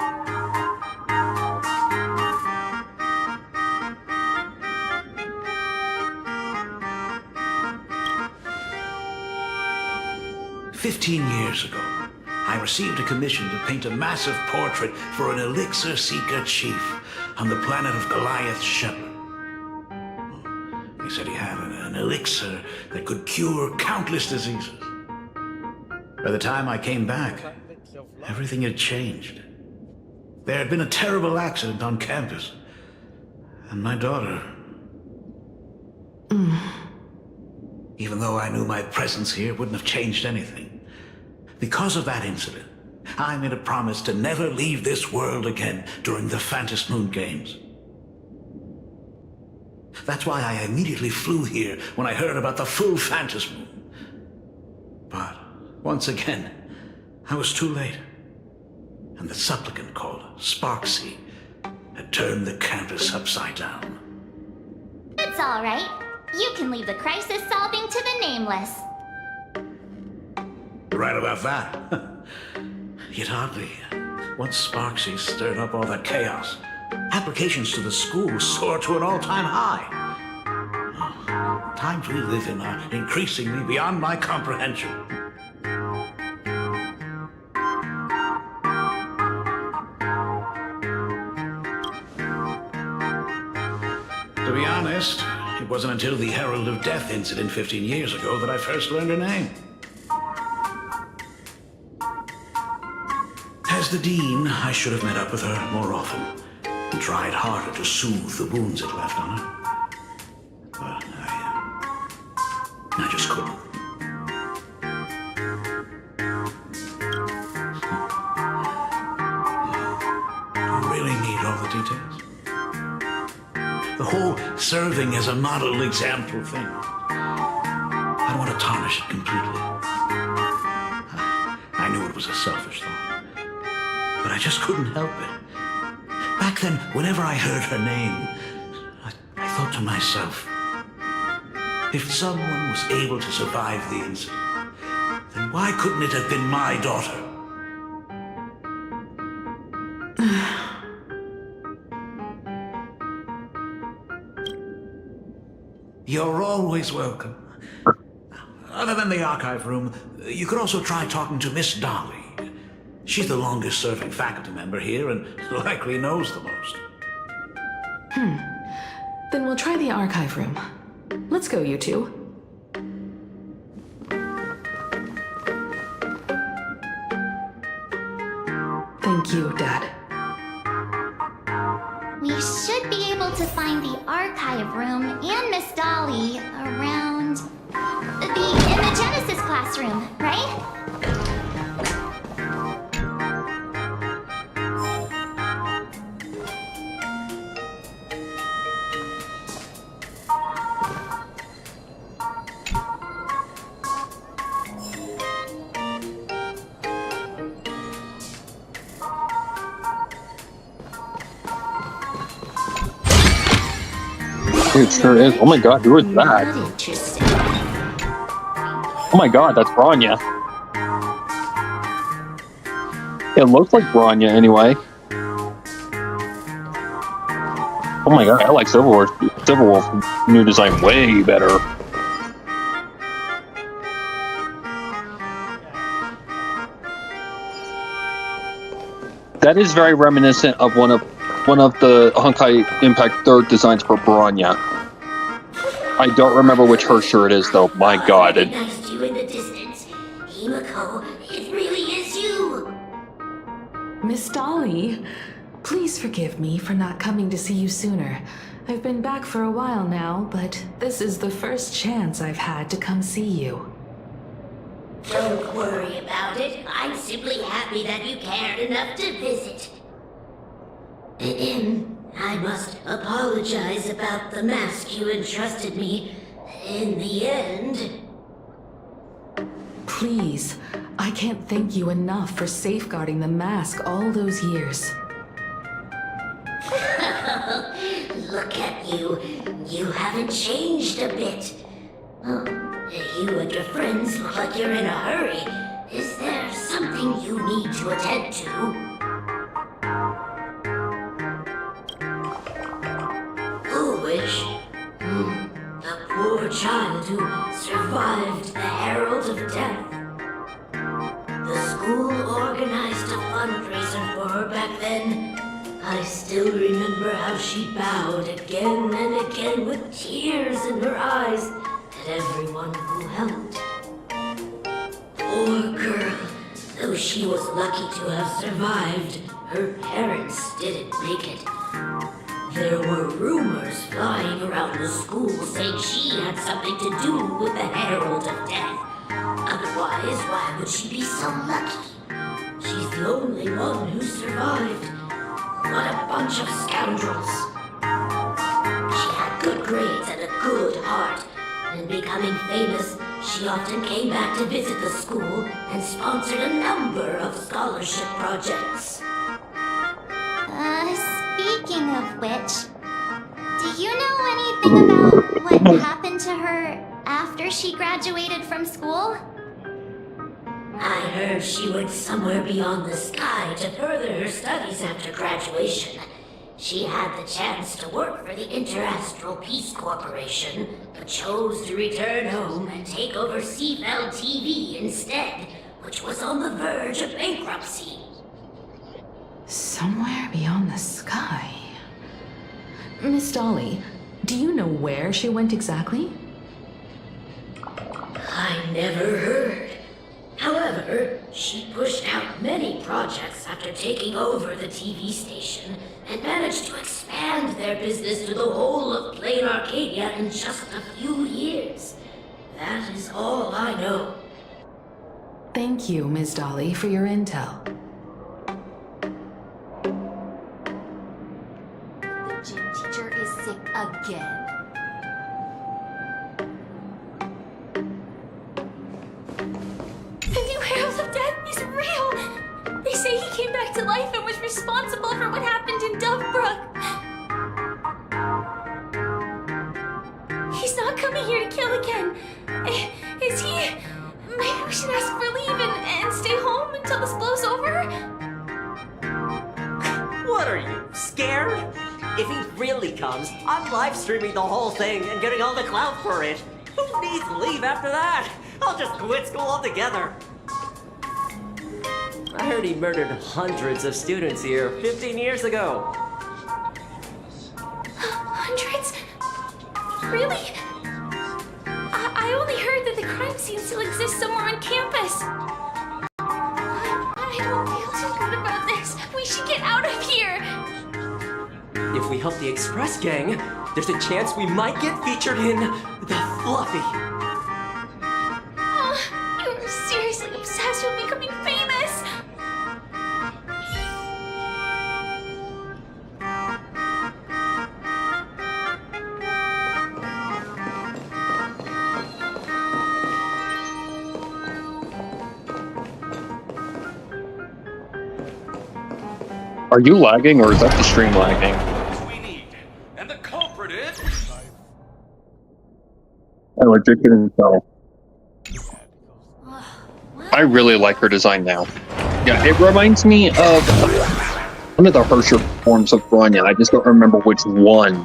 15 years ago, I received a commission to paint a massive portrait for an elixir seeker chief on the planet of Goliath Shepherd. He said he had an elixir that could cure countless diseases. By the time I came back, everything had changed. There had been a terrible accident on campus, and my daughter... Even though I knew my presence here wouldn't have changed anything. Because of that incident, I made a promise to never leave this world again during the Phantom Moon Games. That's why I immediately flew here when I heard about the full Phantom Moon. But once again, I was too late. And the supplicant called Sparksy had turned the campus upside down. It's all right. You can leave the crisis solving to the nameless. Right about that. Yet hardly. Once Sparksy stirred up all that chaos, applications to the school soared to an all-time high. Times we live in are increasingly beyond my comprehension. To be honest, it wasn't until the Herald of Death incident 15 years ago that I first learned her name. As the Dean, I should have met up with her more often and tried harder to soothe the wounds it left on her. But I just couldn't. Do you really need all the details? The whole serving as a model example thing. I don't want to tarnish it completely. I knew it was a selfish thought, but I just couldn't help it. Back then, whenever I heard her name, I thought to myself, if someone was able to survive the incident, then why couldn't it have been my daughter? You're always welcome. Other than the archive room, you could also try talking to Miss Dolly. She's the longest-serving faculty member here and likely knows the most. Then we'll try the archive room. Let's go, you two. Thank you, Dad. We should be able to find the archive room and Miss Dolly around in the Genesis classroom, right? It sure is. Oh my god, who is that? Oh my god, that's Bronya. It looks like Bronya anyway. Oh my god, I like Civil Wolf new design way better. That is very reminiscent of one of the Honkai Impact 3rd designs for Bronya. I don't remember which her shirt is though. My god. I recognized you in the distance. Himiko, it really is you! Miss Dolly, please forgive me for not coming to see you sooner. I've been back for a while now, but this is the first chance I've had to come see you. Don't worry about it. I'm simply happy that you cared enough to visit. I must apologize about the mask you entrusted me. In the end... Please, I can't thank you enough for safeguarding the mask all those years. Look at you. You haven't changed a bit. You and your friends look like you're in a hurry. Is there something you need to attend to? Foolish. The poor child who survived the Herald of Death. The school organized a fundraiser for her back then. I still remember how she bowed again and again with tears in her eyes at everyone who helped. Poor girl. Though she was lucky to have survived, her parents didn't make it. There were rumors flying around the school saying she had something to do with the Herald of Death. Otherwise, why would she be so lucky? She's the only one who survived. What a bunch of scoundrels. She had good grades and a good heart. And becoming famous, she often came back to visit the school and sponsored a number of scholarship projects. Speaking of which, do you know something about what happened to her after she graduated from school? I heard she went somewhere beyond the sky to further her studies after graduation. She had the chance to work for the Interastral Peace Corporation, but chose to return home and take over Seafell TV instead, which was on the verge of bankruptcy. Somewhere beyond the sky. Miss Dolly, do you know where she went exactly? I never heard. However, she pushed out many projects after taking over the TV station and managed to expand their business to the whole of Plain Arcadia in just a few years. That is all I know. Thank you, Ms. Dolly, for your intel. The gym teacher is sick again. The new Herald of Death is real! They say he came back to life and was responsible for what happened in Dovebrook. He's not coming here to kill again. Is he? Maybe we should ask for leave and stay home until this blows over? What are you, scared? If he really comes, I'm live streaming the whole thing and getting all the clout for it. Who needs leave after that? I'll just quit school altogether. I heard he murdered hundreds of students here 15 years ago. Hundreds? Really? I only heard that the crime scene still exists somewhere on campus. I don't feel too good about this. We should get out of here. If we help the Express Gang, there's a chance we might get featured in The Fluffy. Oh, you're seriously obsessed with becoming famous. Are you lagging, or is that the stream lagging? And the culprit is... I legit couldn't tell. I really like her design now. Yeah, it reminds me of one of the harsher forms of Bronya. I just don't remember which one.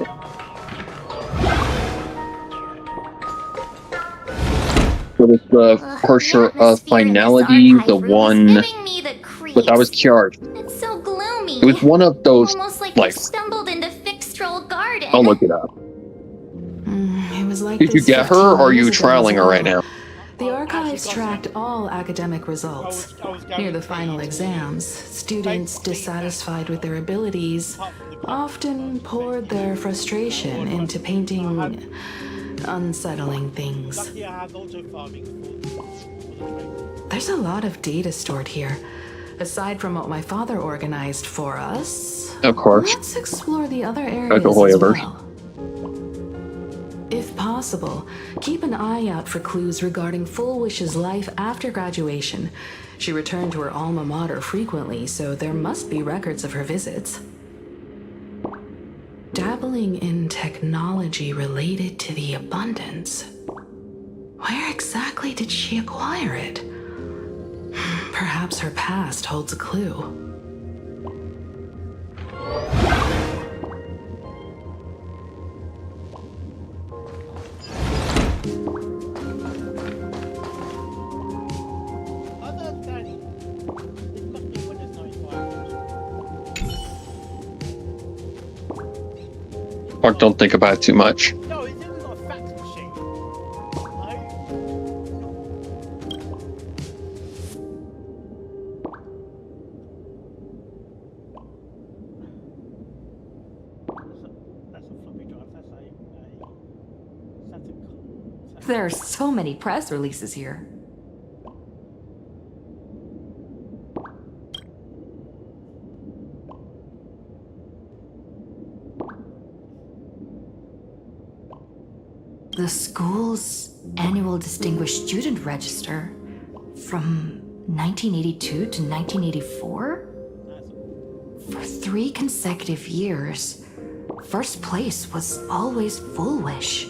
But it's the harsher of finality, the one that was cured. It's so gloomy. It was one of those, Almost like like, we stumbled into Fixtroll Garden. I'll look it up. It was like Did you this get her, 15 or are you years ago trialing as her right well. now? The archives tracked all academic results. Near the final exams, students dissatisfied with their abilities often poured their frustration into painting unsettling things. There's a lot of data stored here. Aside from what my father organized for us, Of course. let's explore the other Like areas the as Hoyavers. well. If possible, keep an eye out for clues regarding Full Wish's life after graduation. She returned to her alma mater frequently, so there must be records of her visits. Dabbling in technology related to the abundance. Where exactly did she acquire it? Perhaps her past holds a clue. Or don't think about it too much. No, it's even got a fax machine. That's a floppy drive. There are so many press releases here. The school's annual Distinguished Student Register from 1982 to 1984? For 3 consecutive years, First place was always foolish.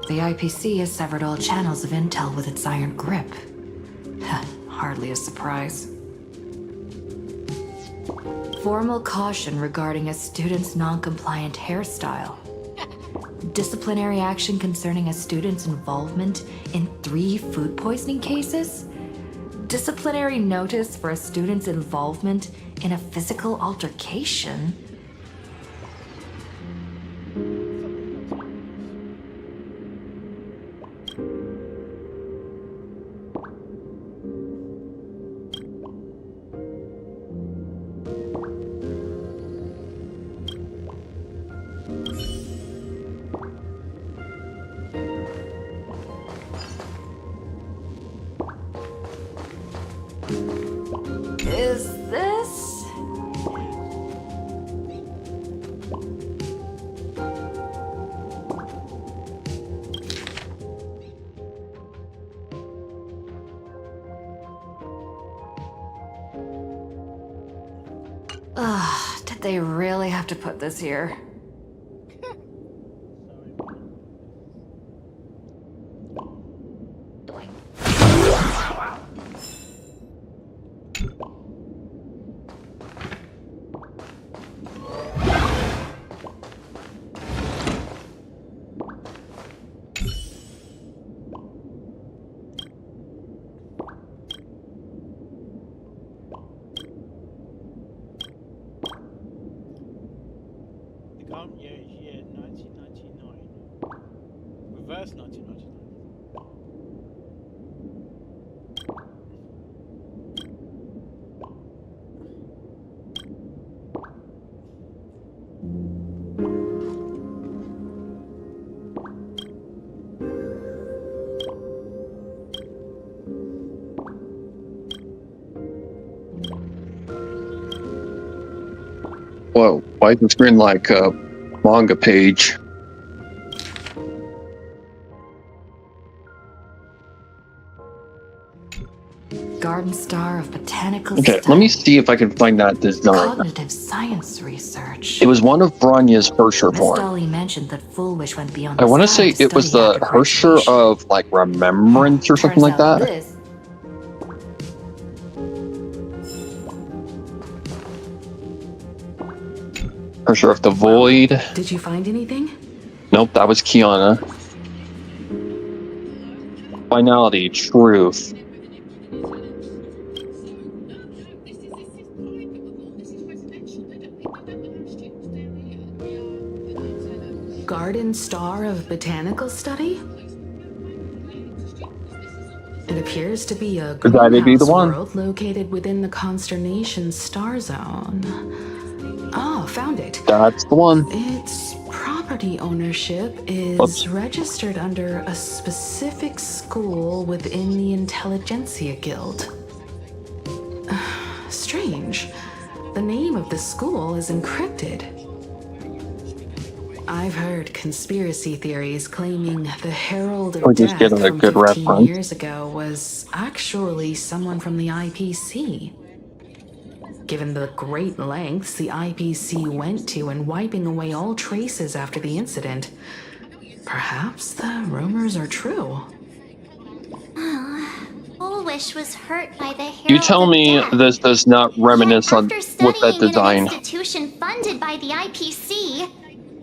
The IPC has severed all channels of intel with its iron grip. Hardly a surprise. Formal caution regarding a student's non-compliant hairstyle. Disciplinary action concerning a student's involvement in 3 food poisoning cases. Disciplinary notice for a student's involvement in a physical altercation. Is this? Ugh, did they really have to put this here? Yeah, 1999. Reverse 1999. Whoa, why is the screen like a manga page? Garden Star of Botanical Okay, Study. let me see if I can find that design. Cognitive science research. It was one of Bronya's Hersher Miss form. Dolly mentioned that Foolish went beyond I want to the say sky it was study the after Hersher of like Remembrance or something like Turns out that. this Hersher of the Void. Did you find anything? Nope, that was Kiana. Finality, truth. Garden Star of Botanical Study? It appears to be a Could that be the greenhouse one? world located within the Consternation Star Zone. Oh, found it. That's the one. Its property ownership is Whoops. registered under a specific school within the Intelligentsia Guild. Strange. The name of the school is encrypted. I've heard conspiracy theories claiming the Herald of We're just Death getting a from good 15 reference. years ago was actually someone from the IPC. Given the great lengths the IPC went to in wiping away all traces after the incident, perhaps the rumors are true. Foolish was hurt by the Herald You tell of me Death. this does not reminisce on After with that studying in design. an institution funded by the IPC,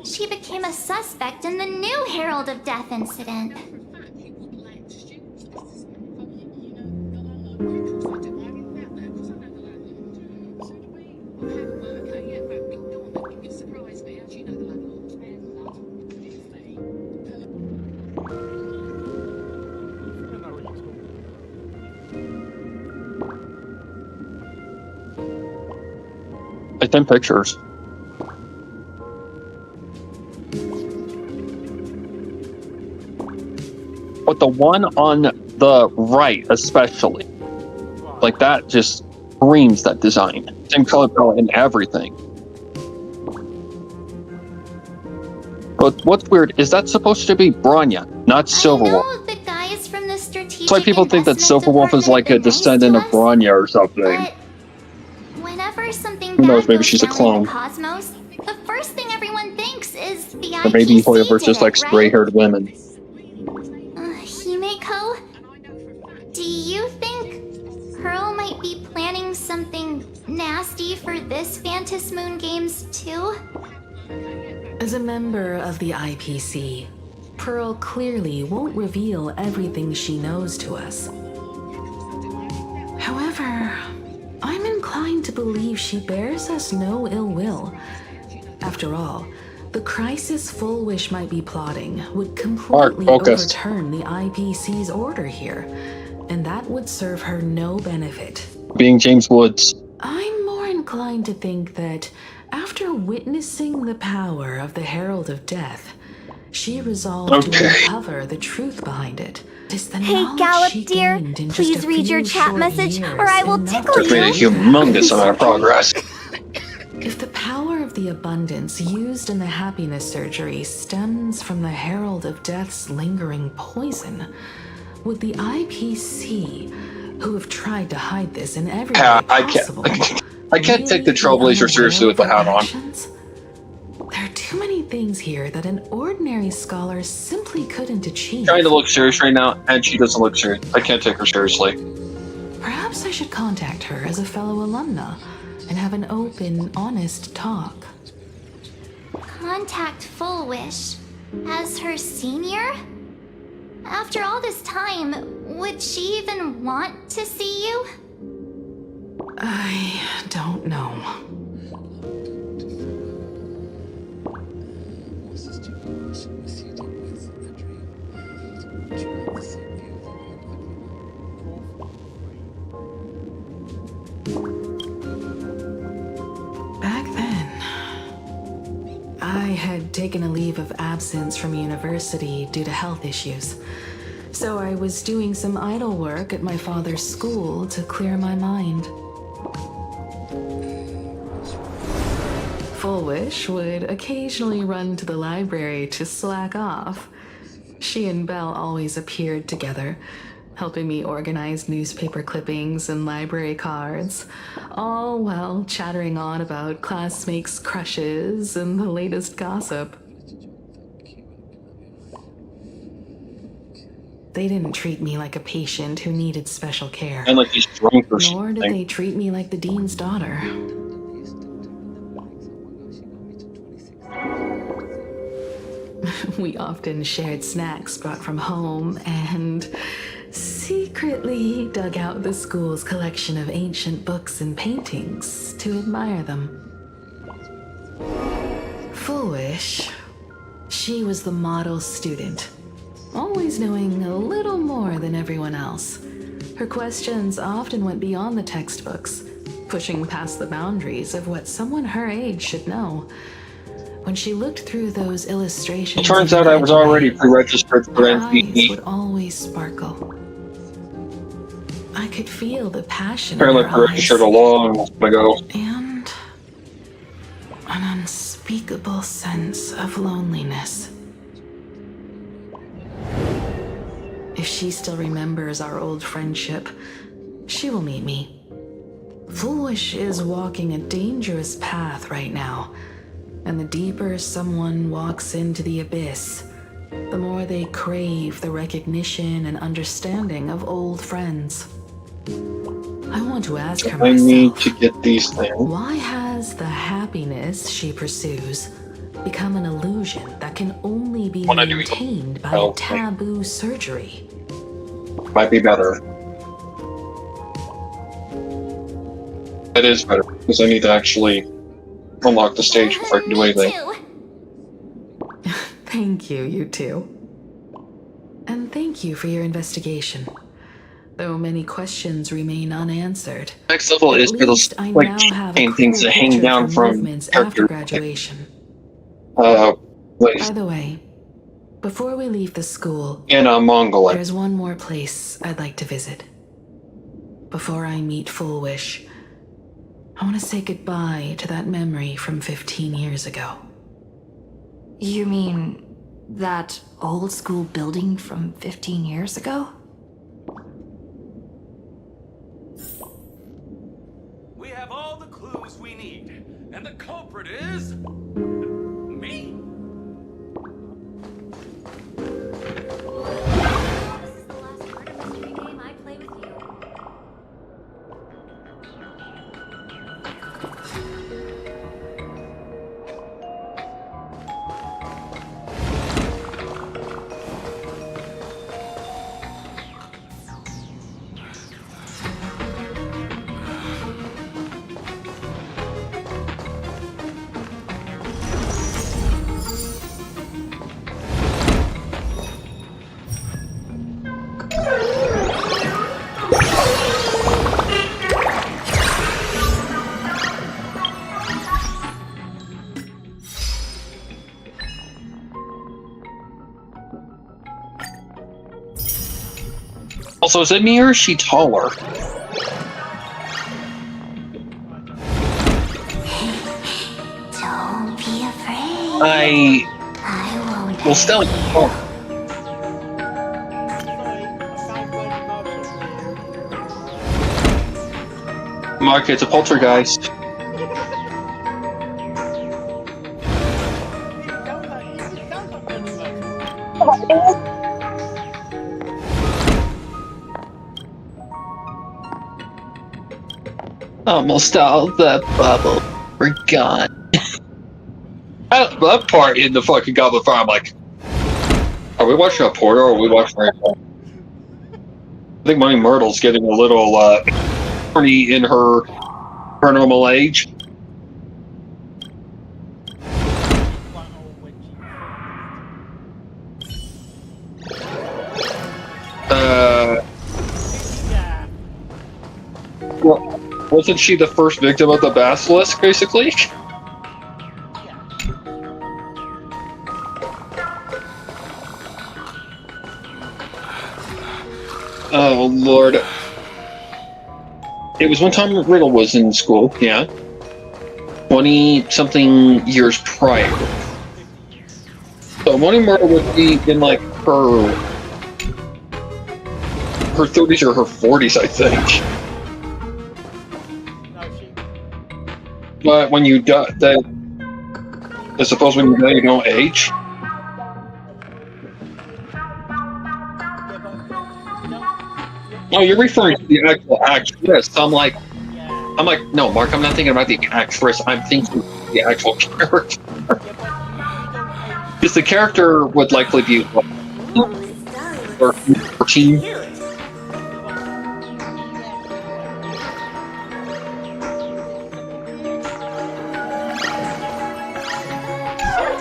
she became a suspect in the new Herald of Death incident. I sent pictures. But the one on the right, especially, like that just screams that design. Same color palette and everything. But what's weird is that supposed to be Bronya, not Silverwolf. The guys from the Strategic That's why people think that Silverwolf is like a descendant of Bronya or something. But whenever something Who knows, bad maybe goes she's a down clone. in the cosmos, the first thing everyone thinks is the Or maybe IPC Hoyoverse just did likes it, right? gray-haired women. Himeko, do you think Pearl might be planning something nasty for this Phantom Moon Games too? As a member of the IPC, Pearl clearly won't reveal everything she knows to us. However, I'm inclined to believe she bears us no ill will. After all, the crisis Full Wish might be plotting would completely overturn the IPC's order here, and that would serve her no benefit. Being James Woods. I'm more inclined to think that after witnessing the power of the Herald of Death, she resolved to uncover the truth behind it. Hey, Gallop, dear, please read your chat message or I will tickle It's made a you. humongous amount of progress. If the power of the abundance used in the happiness surgery stems from the Herald of Death's lingering poison, would the IPC, who have tried to hide this in every way possible, I can't take the Trailblazer seriously with the hat on. There are too many things here that an ordinary scholar simply couldn't achieve. Trying to look serious right now, and she doesn't look serious. I can't take her seriously. Perhaps I should contact her as a fellow alumna and have an open, honest talk. Contact Full Wish as her senior? After all this time, would she even want to see you? I don't know. Back then, I had taken a leave of absence from university due to health issues. So I was doing some idle work at my father's school to clear my mind. Full Wish would occasionally run to the library to slack off. She and Belle always appeared together, helping me organize newspaper clippings and library cards, all while chattering on about classmates' crushes and the latest gossip. They didn't treat me like a patient who needed special care. And like he's drunk or Nor did they treat me like the dean's daughter. We often shared snacks brought from home and secretly dug out the school's collection of ancient books and paintings to admire them. Full Wish, she was the model student, always knowing a little more than everyone else. Her questions often went beyond the textbooks, pushing past the boundaries of what someone her age should know. When she looked through those illustrations, It turns out I was already pre-registered for her eyes NCE. would always sparkle. I could feel the passion Apparently in her eyes pre-registered a long time ago. and an unspeakable sense of loneliness. If she still remembers our old friendship, she will meet me. Full Wish is walking a dangerous path right now, and the deeper someone walks into the abyss, the more they crave the recognition and understanding of old friends. I want to ask her I myself, need to get these things. why has the happiness she pursues become an illusion that can only be When I do maintained by a health, taboo surgery? Might be better. It is better, because I need to actually unlock the stage before I can do anything. Thank you, you two. And thank you for your investigation. Though many questions remain unanswered, Next level at is for those least I like now have a chain things clear that hang picture down of her from movements after character. graduation. Like By the way, before we leave the school, in Mongolia. there's one more place I'd like to visit. Before I meet Full Wish, I want to say goodbye to that memory from 15 years ago. You mean that old school building from 15 years ago? and the culprit is me. This is the last murder mystery game I play with you. Also, is it me or is she taller? Don't be afraid. I won't. will still. Mark, it's a poltergeist. Almost all the bubble. We're gone. That part in the fucking Goblet of Fire, I'm like, are we watching a portal or are we watching I think Money Myrtle's getting a little horny in her normal age. Well, wasn't she the first victim of the basilisk, basically? Oh, Lord. It was one time Riddle was in school, yeah. 20-something years prior. So Money Myrtle would be in, like, her 30s or her 40s, I think. But when you die, I suppose when you die, you don't age. No, you're referring to the actual actress. I'm like, no, Mark, I'm not thinking about the actress. I'm thinking the actual character. Because the character would likely be or 14.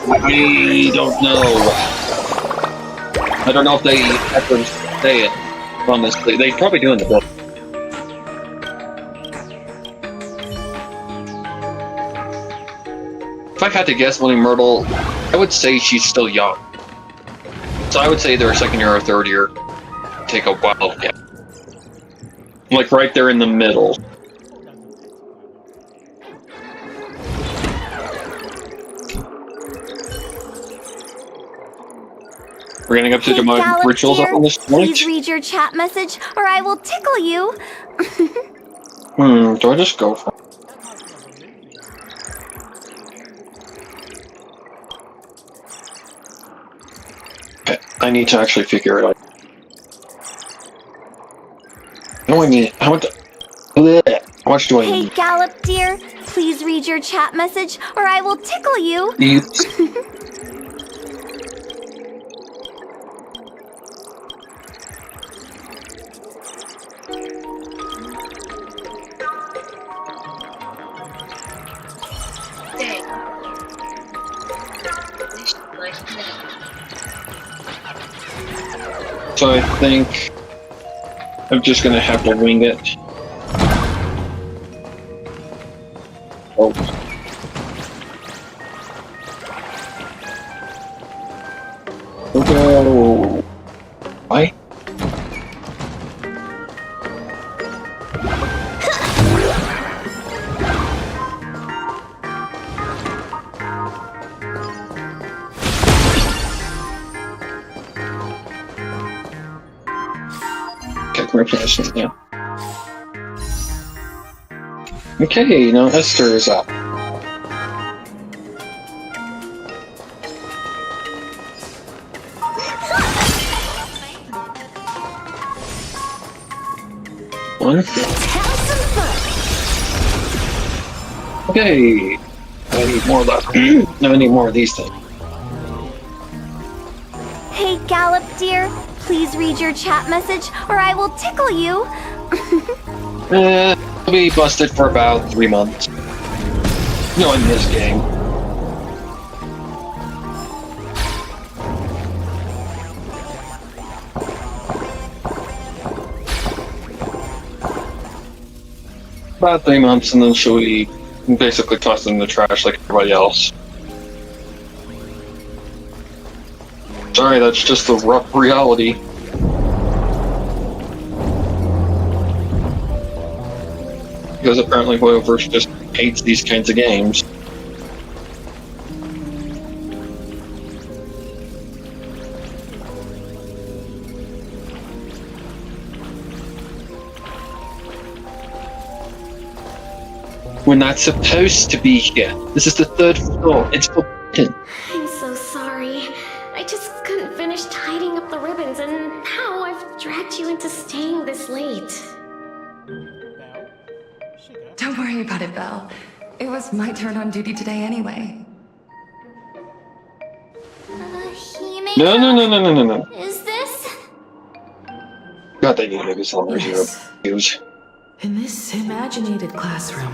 I don't know. I don't know if they ever say it, honestly. They probably do in the book. If I had to guess Money Myrtle, I would say she's still young. So I would say they're second year or third year. Take a while, yeah. Like right there in the middle. We're getting up to demonic rituals up on this point. Please read your chat message, or I will tickle you. Do I just go for it? Okay, I need to actually figure it out. No, I mean, how much do I Hey, need? Gallop, dear, please read your chat message, or I will tickle you. So I think I'm just gonna have to wing it. Oh. Oh. Why? Replacement, yeah. Okay, now Esther is up. one. Okay. I need more of that. No, I need more of these things. Hey, Gallop, dear. Please read your chat message, or I will tickle you. I'll be busted for about 3 months. Knowing this game. About 3 months, and then she'll be basically tossed in the trash like everybody else. Sorry, that's just the rough reality. Because apparently whoever just hates these kinds of games. We're not supposed to be here. This is the 3rd floor. It's forbidden. I'm so sorry. I just couldn't finish tidying up the ribbons, and now I've dragged you into staying this late. Don't worry about it, Belle. It was my turn on duty today anyway. No. Is this? God, they need to be some use. In this imaginated classroom,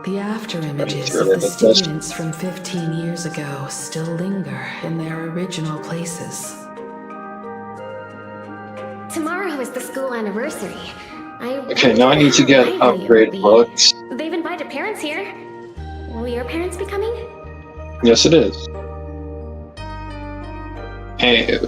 the after images of the students from 15 years ago still linger in their original places. Tomorrow is the school anniversary. Okay, now I need to get upgrade books. They've invited parents here. Will your parents be coming? Yes, it is. Hey.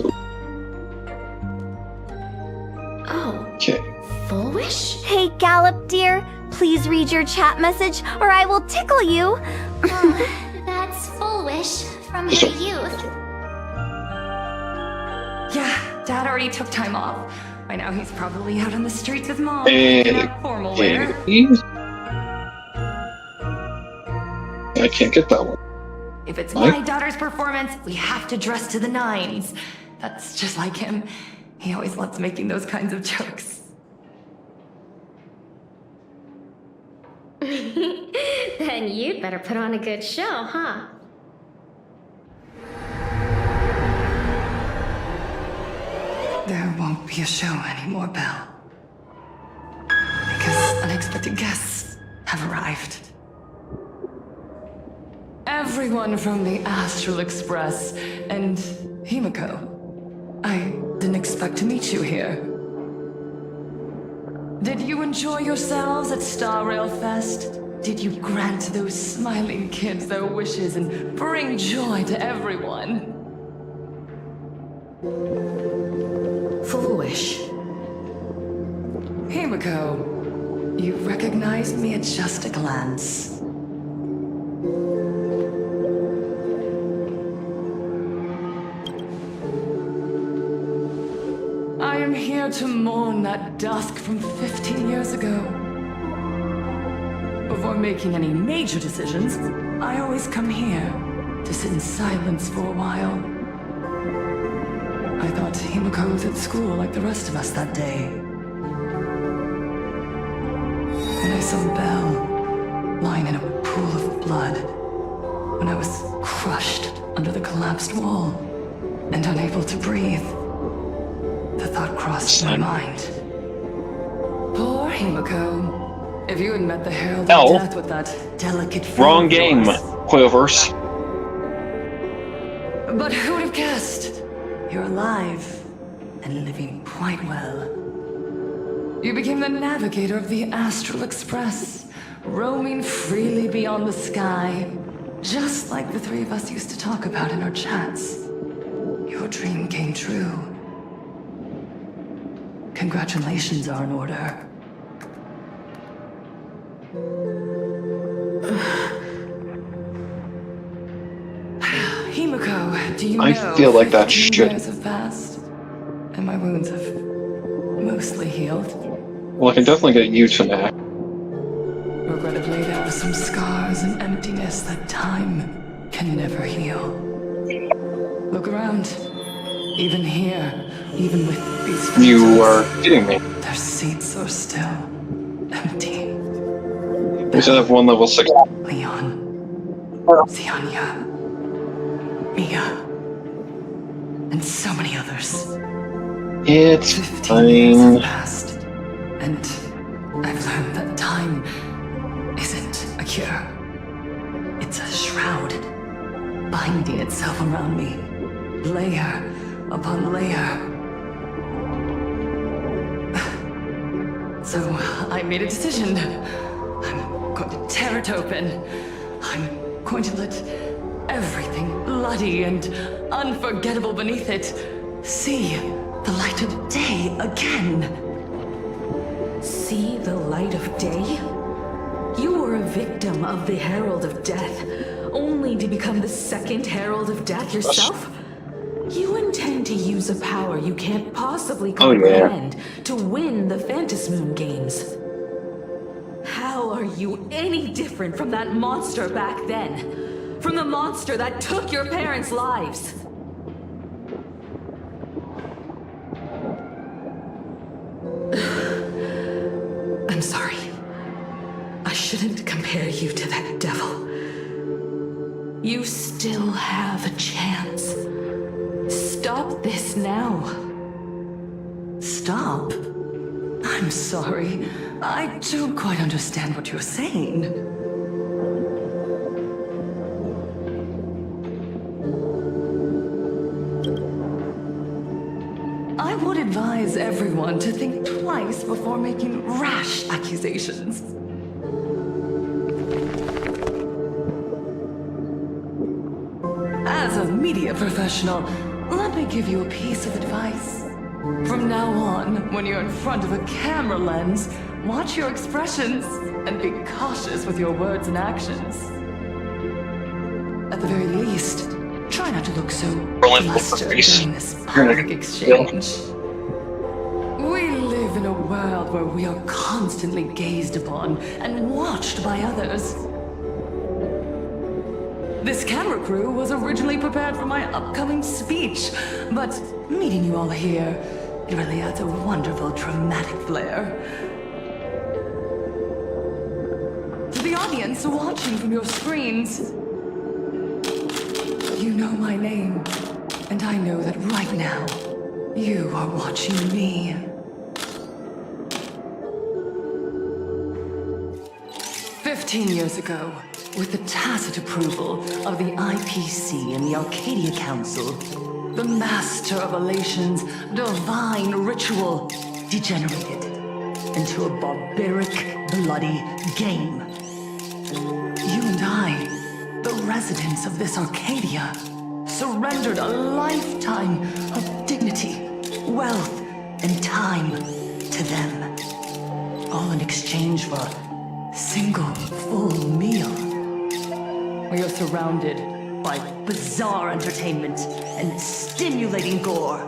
Oh. Okay. Full wish? Hey, Gallop, dear. Please read your chat message, or I will tickle you. That's Full Wish from her youth. Yeah, Dad already took time off. By now he's probably out on the streets with Mom. Formal wear. I can't get that one. If it's my daughter's performance, we have to dress to the nines. That's just like him. He always loves making those kinds of jokes. Then you'd better put on a good show, huh? There won't be a show anymore, Belle. Because unexpected guests have arrived. Everyone from the Astral Express and Himiko. I didn't expect to meet you here. Did you enjoy yourselves at Star Rail Fest? Did you grant those smiling kids their wishes and bring joy to everyone? Full wish. Himiko, you recognized me at just a glance. I am here to mourn that dusk from 15 years ago. Before making any major decisions, I always come here to sit in silence for a while. I thought Himiko was at school like the rest of us that day. When I saw Belle lying in a pool of blood, when I was crushed under the collapsed wall and unable to breathe, the thought crossed my mind. Poor Himiko. If you had met the Herald of Death with that delicate wrong game, Quiverse. But who would have guessed? You're alive and living quite well. You became the navigator of the Astral Express, roaming freely beyond the sky, just like the three of us used to talk about in our chats. Your dream came true. Congratulations are in order. Himiko, do you know I feel like that 15 should. years have passed, and my wounds have mostly healed. Well, I can definitely get you to that. Regrettably, there are some scars and emptiness that time can never heal. Look around. Even here, even with these You are kidding me. their seats are still empty. We should have one level 6. Leon, Ziania, Mia, and so many others. It's 15 years fine. have passed, and I've learned that time isn't a cure. It's a shroud, binding itself around me, layer upon layer. So I made a decision. I'm going to tear it open. I'm going to let everything bloody and unforgettable beneath it see the light of day again. See the light of day? You were a victim of the Herald of Death, only to become the second Herald of Death yourself? You intend to use a power you can't possibly comprehend to win the Phantasmoon Games. How are you any different from that monster back then? From the monster that took your parents' lives? I'm sorry. I shouldn't compare you to that devil. You still have a chance. Stop this now. Stop? I'm sorry. I don't quite understand what you're saying. I would advise everyone to think twice before making rash accusations. As a media professional, let me give you a piece of advice. From now on, when you're in front of a camera lens, watch your expressions and be cautious with your words and actions. At the very least, try not to look so flustered during this public exchange. We live in a world where we are constantly gazed upon and watched by others. This camera crew was originally prepared for my upcoming speech, but meeting you all here, it really adds a wonderful dramatic flair. To the audience watching from your screens, you know my name, and I know that right now, you are watching me. "15 years ago, with the tacit approval of the IPC and the Arcadia Council, the Master of Elation's divine ritual degenerated into a barbaric, bloody game. You and I, the residents of this Arcadia, surrendered a lifetime of dignity, wealth, and time to them, all in exchange for a single full meal. We are surrounded by bizarre entertainment and stimulating gore.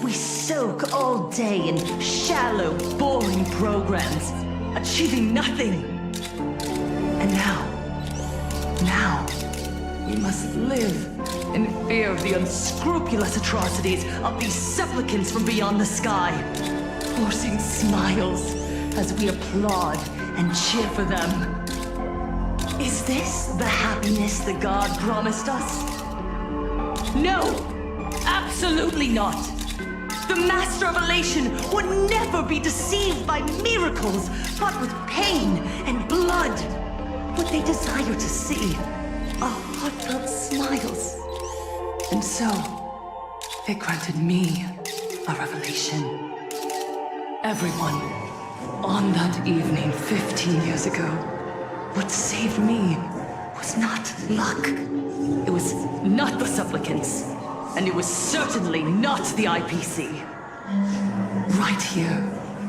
We soak all day in shallow, boring programs, achieving nothing. And now, we must live in fear of the unscrupulous atrocities of these supplicants from beyond the sky, forcing smiles as we applaud and cheer for them. Is this the happiness that God promised us? No! Absolutely not! The Master of Elation would never be deceived by miracles, but with pain and blood. What they desire to see are heartfelt smiles. And so, they granted me a revelation. Everyone, on that evening 15 years ago, what saved me was not luck. It was not the supplicants, and it was certainly not the IPC. Right here,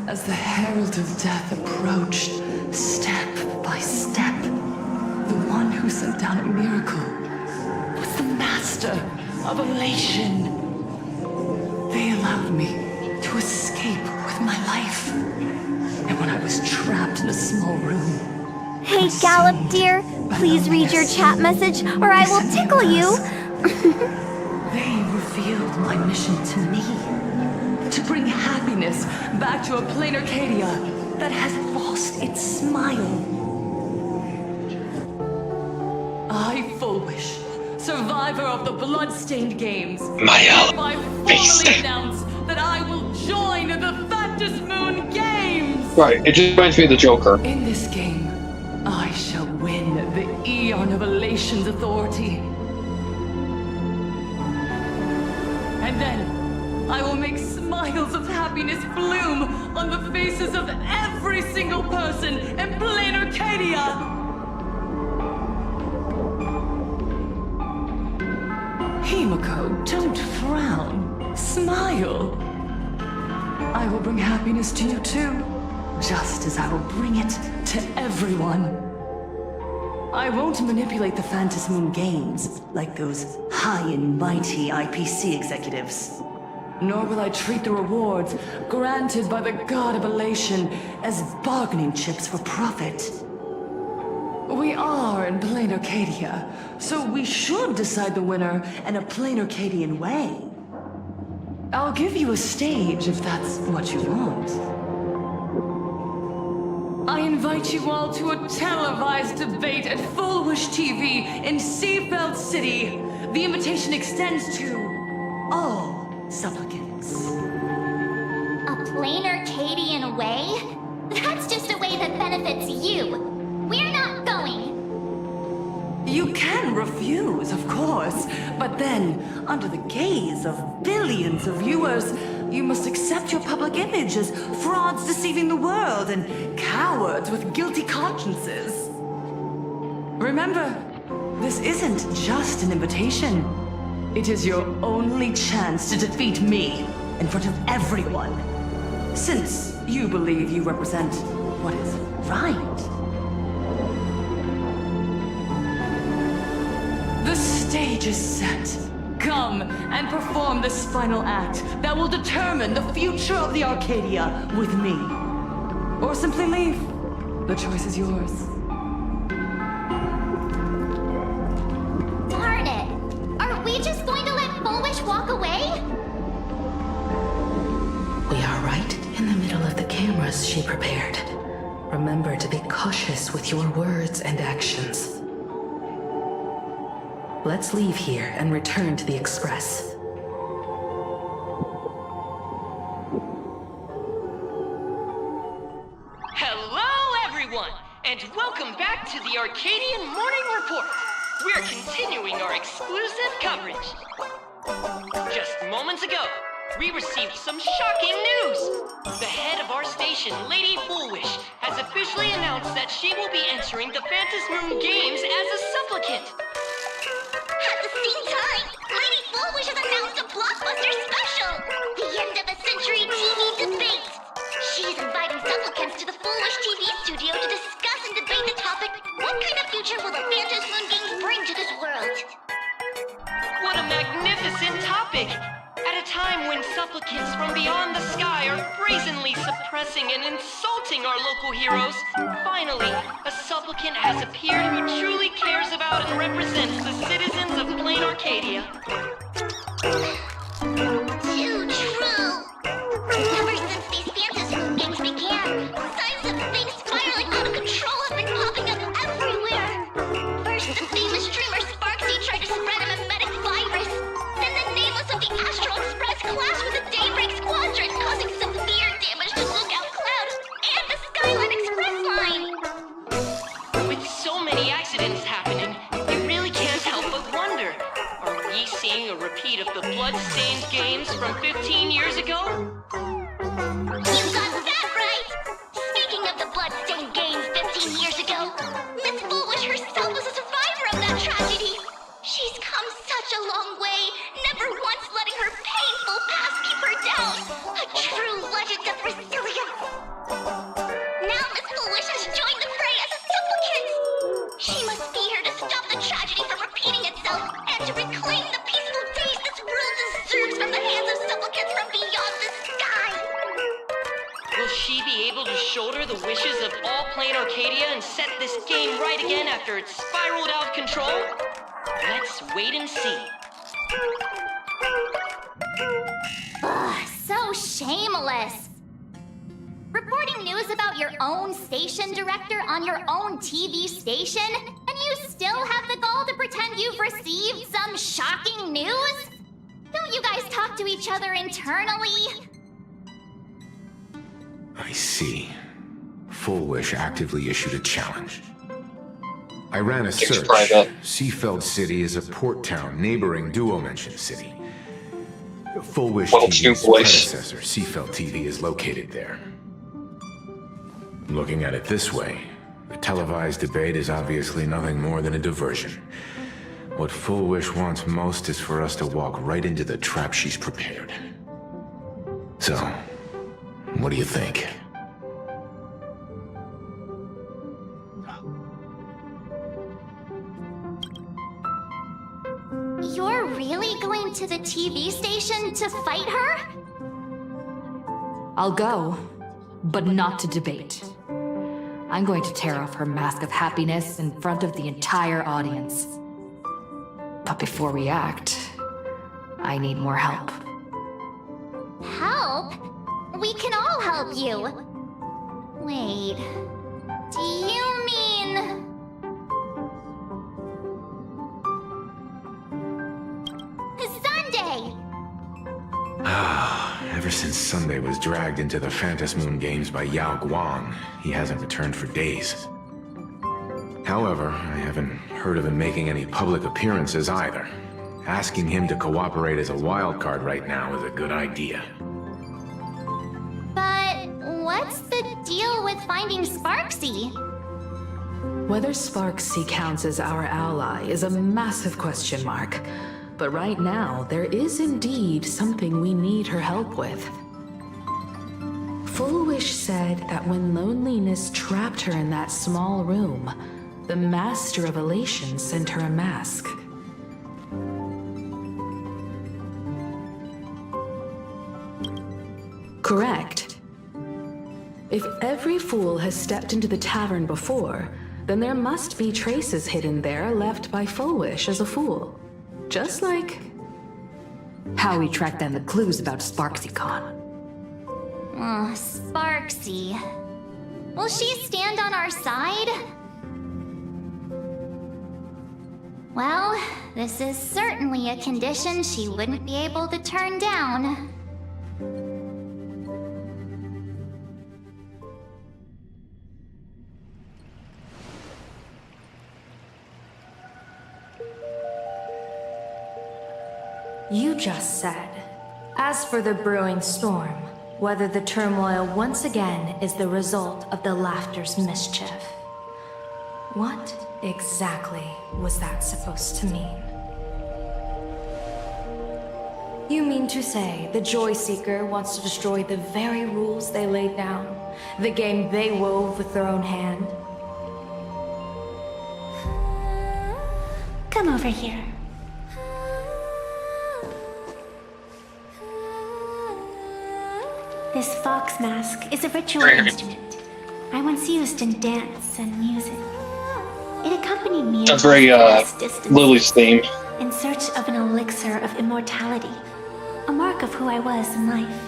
as the Herald of Death approached, step by step, the one who sent down a miracle was the Master of Elation. They allowed me to escape with my life. And when I was trapped in a small room... Hey, Gallop, dear. Please read your chat message, or I will tickle you. They revealed my mission to me. To bring happiness back to a plain Arcadia that has lost its smile. I, Fullwish, survivor of the Bloodstained Games, hereby formally announce that I will join the Fantasy Moon Games! Right, it just reminds me of the Joker. In this game, I shall win the Eon of Elation's authority. And then, I will make smiles of happiness bloom on the faces of every single person in plain Arcadia! Himiko, don't frown. Smile. I will bring happiness to you too, just as I will bring it to everyone. I won't manipulate the Fantasy Moon Games like those high and mighty IPC executives. Nor will I treat the rewards granted by the God of Elation as bargaining chips for profit. We are in plain Arcadia, so we should decide the winner in a plain Arcadian way. I'll give you a stage if that's what you want. I invite you all to a televised debate at Fullwish TV in Seafeld City. The invitation extends to all supplicants. A plain Arcadian way? That's just a way that benefits you. We're not going. You can refuse, of course, but then, under the gaze of billions of viewers, you must accept your public image as frauds deceiving the world and cowards with guilty consciences. Remember, this isn't just an invitation. It is your only chance to defeat me in front of everyone, since you believe you represent what is right. The stage is set. Come and perform this final act that will determine the future of the Arcadia with me. Or simply leave. The choice is yours. Darn it! Are we just going to let Fullwish walk away? We are right in the middle of the cameras she prepared. Remember to be cautious with your words and actions. Let's leave here and return to the Express. Hello, everyone, and welcome back to the Arcadian Morning Report. We're continuing our exclusive coverage. Just moments ago, we received some shocking news. The head of our station, Lady Fullwish, has officially announced that she will be entering the Fantasy Moon Games as a supplicant. At the same time, Lady Fullwish has announced a blockbuster special! The end of a century TV debate! She's inviting supplicants to the Fullwish TV studio to discuss and debate the topic, what kind of future will the Fantasy Moon Games bring to this world? What a magnificent topic! At a time when supplicants from beyond the sky are brazenly suppressing and insulting our local heroes, finally, a supplicant has appeared who truly cares about and represents the citizens of plain Arcadia. Too true! Ever since these Fantasy Moon Games began, signs of things spiraling out of control have been popping up everywhere! First, the famous streamer Sparksy tried to spread a mimetic virus. Then the nameless of the Astral Express clashed with the Daybreak Squadron, causing severe damage to Lookout Cloud and the Skyline Express line! With so many accidents happening, you really can't help but wonder, are we seeing a repeat of the Bloodstained Games from 15 years ago? You got that right! Speaking of the Bloodstained Games 15 years ago, Miss Fullwish herself was a survivor of that tragedy! She's come such a long way, never once letting her painful past keep her down! A true legend of resilience! Now Miss Fullwish has joined the fray as a supplicant! She must be here to stop the tragedy from repeating itself and to reclaim the peaceful days this world deserves from the hands of supplicants from beyond the sky! Will she be able to shoulder the wishes of all plain Arcadia and set this game right again after it's spiraled out of control? Let's wait and see. Ugh, so shameless. Reporting news about your own station director on your own TV station, and you still have the gall to pretend you've received some shocking news? Don't you guys talk to each other internally? I see. Full Wish actively issued a challenge. I ran a search. Seafeld City is a port town neighboring Duo Mention City. Full Wish TV's predecessor, Seafeld TV, is located there. Looking at it this way, the televised debate is obviously nothing more than a diversion. What Full Wish wants most is for us to walk right into the trap she's prepared. So, what do you think? You're really going to the TV station to fight her? I'll go, but not to debate. I'm going to tear off her mask of happiness in front of the entire audience. But before we act, I need more help. Help? We can all help you. Wait, do you mean... Sunday! Ever since Sunday was dragged into the Phantom Moon Games by Yao Guang, he hasn't returned for days. However, I haven't heard of him making any public appearances either. Asking him to cooperate as a wildcard right now is a good idea. But what's the deal with finding Sparksy? Whether Sparksy counts as our ally is a massive question mark. But right now, there is indeed something we need her help with. Full Wish said that when loneliness trapped her in that small room, the Master of Elation sent her a mask. Correct. If every fool has stepped into the tavern before, then there must be traces hidden there left by Full Wish as a fool. Just like how we tracked down the clues about SparksyCon. Sparksy. Will she stand on our side? Well, this is certainly a condition she wouldn't be able to turn down. You just said, as for the brewing storm, whether the turmoil once again is the result of the Laughter's mischief. What exactly was that supposed to mean? You mean to say the Joy Seeker wants to destroy the very rules they laid down, the game they wove with their own hand? Come over here. This fox mask is a ritual instrument I once used in dance and music. It accompanied me That's very Lily's theme. in search of an elixir of immortality, a mark of who I was in life.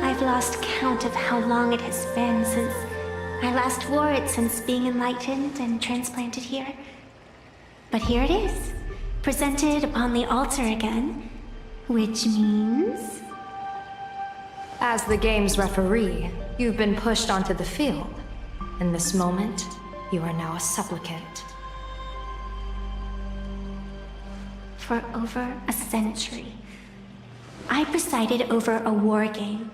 I've lost count of how long it has been since I last wore it since being enlightened and transplanted here. But here it is, presented upon the altar again, which means... As the game's referee, you've been pushed onto the field. In this moment, you are now a supplicant. For over a century, I presided over a war game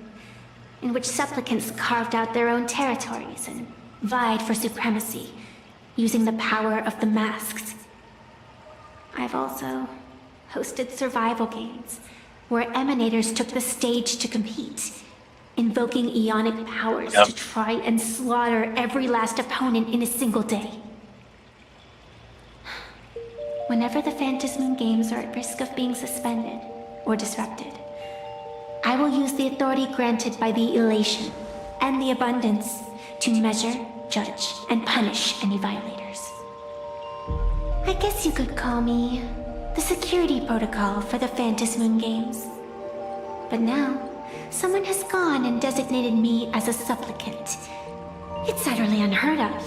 in which supplicants carved out their own territories and vied for supremacy, using the power of the masks. I've also hosted survival games where emanators took the stage to compete, invoking eonic powers to try and slaughter every last opponent in a single day. Whenever the Phantasm Games are at risk of being suspended or disrupted, I will use the authority granted by the elation and the abundance to measure, judge, and punish any violators. I guess you could call me the security protocol for the Phantom Moon Games. But now, someone has gone and designated me as a supplicant. It's utterly unheard of.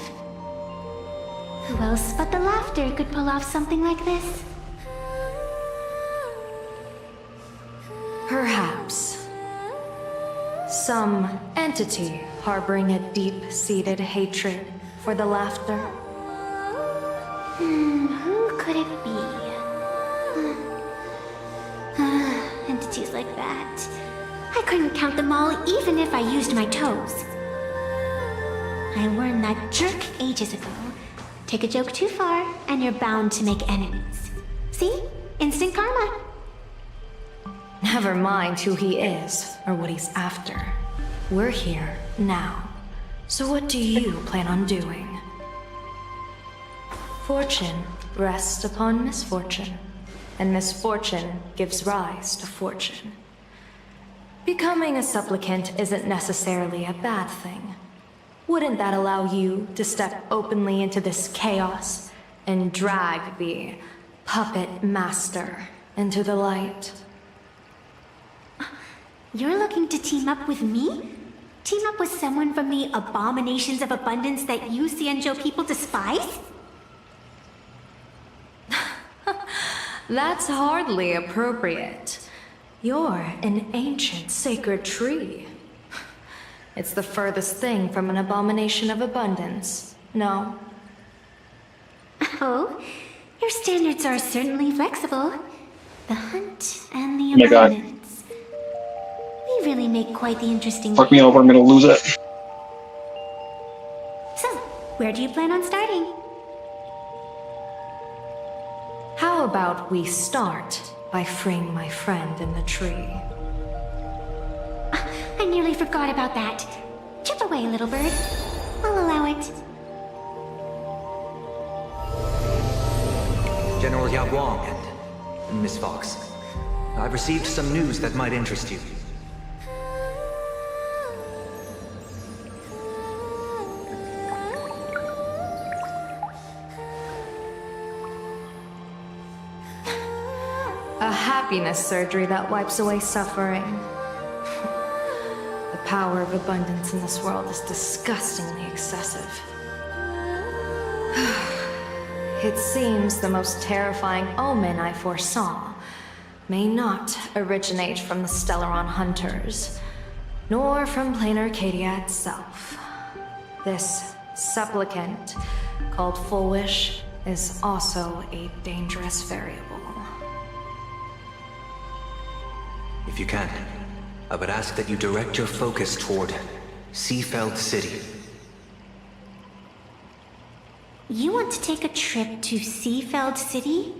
Who else but the Laughter could pull off something like this? Perhaps. Some entity harboring a deep-seated hatred for the Laughter. Who could it be? Entities like that. I couldn't count them all even if I used my toes. I warned that jerk ages ago. Take a joke too far, and you're bound to make enemies. See? Instant karma. Never mind who he is or what he's after. We're here now. So what do you plan on doing? Fortune rests upon misfortune, and misfortune gives rise to fortune. Becoming a supplicant isn't necessarily a bad thing. Wouldn't that allow you to step openly into this chaos and drag the puppet master into the light? You're looking to team up with me? Team up with someone from the abominations of abundance that you Xianzhou people despise? That's hardly appropriate. You're an ancient sacred tree. It's the furthest thing from an abomination of abundance, no? Oh, your standards are certainly flexible. The hunt and the Oh my God. abundance. We really make quite the interesting Fuck me over, I'm gonna lose it. So, where do you plan on starting? How about we start by freeing my friend in the tree? I nearly forgot about that. Chip away, little bird. I'll allow it. General Yao Guang and Miss Fox, I've received some news that might interest you. A happiness surgery that wipes away suffering. The power of abundance in this world is disgustingly excessive. It seems the most terrifying omen I foresaw may not originate from the Stellaron hunters, nor from plain Arcadia itself. This supplicant, called Full Wish, is also a dangerous variable. If you can, I would ask that you direct your focus toward Seafeld City. You want to take a trip to Seafeld City?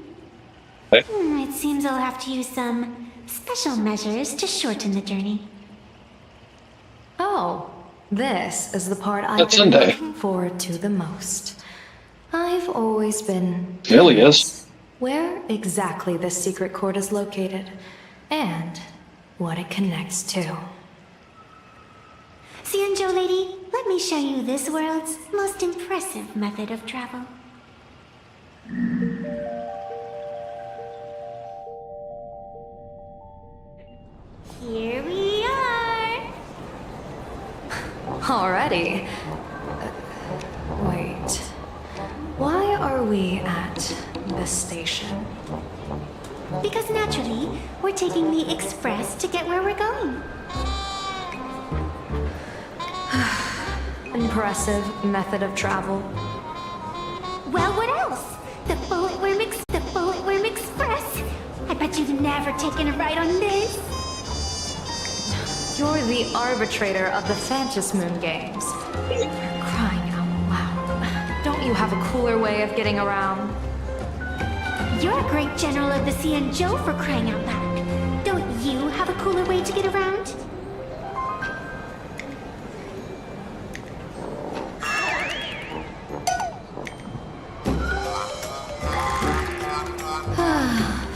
Hey. It seems I'll have to use some special measures to shorten the journey. Oh, this is the part I've That's been Sunday. looking forward to the most. I've always been Really is. where exactly this secret court is located, and what it connects to. Xianzhou lady, let me show you this world's most impressive method of travel. Here we are! Already? Wait. Why are we at this station? Because naturally, we're taking the express to get where we're going. Impressive method of travel. Well, what else? The Bulletworm Express! I bet you've never taken a ride on this! You're the arbitrator of the Phantom Moon Games. For crying out loud. Don't you have a cooler way of getting around? You're a great general of the Xianzhou for crying out loud. Don't you have a cooler way to get around?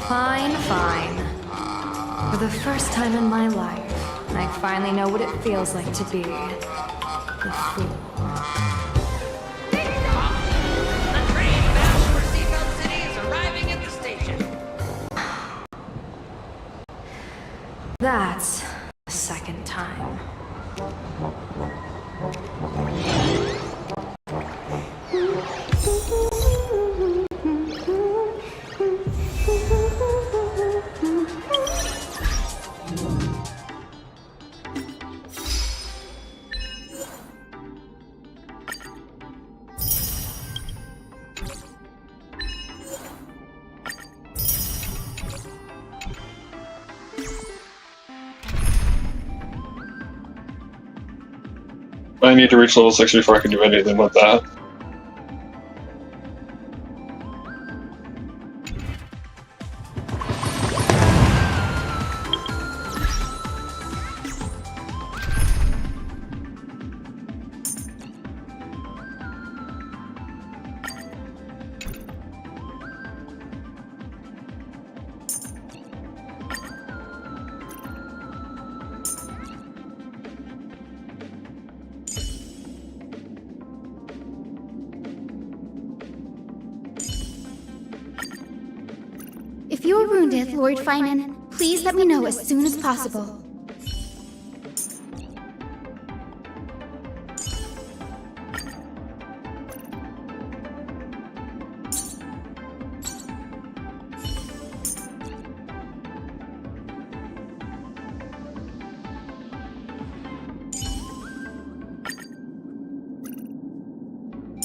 Fine, fine. For the first time in my life, I finally know what it feels like to be the fool. The train bound for Seafeld City is arriving at the station. That's the second time. I need to reach level 6 before I can do anything with that. If you are wounded, Lord Finan, please let me know as soon as possible.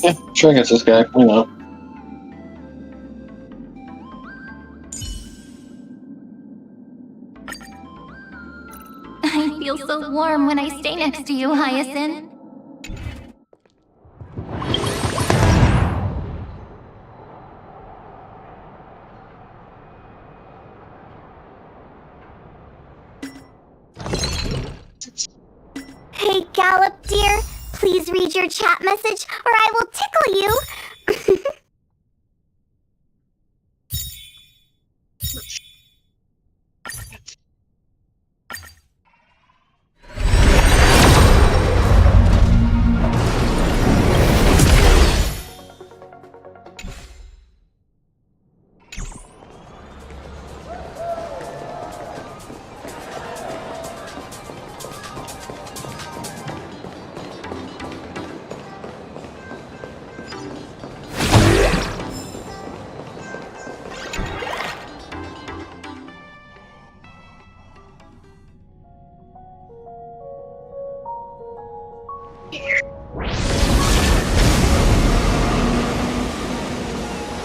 Yeah, sure against this guy. Why not? I feel so warm when I stay next to you, Hyacinth. Hey, Gallop, dear. Please read your chat message, or I will tickle you.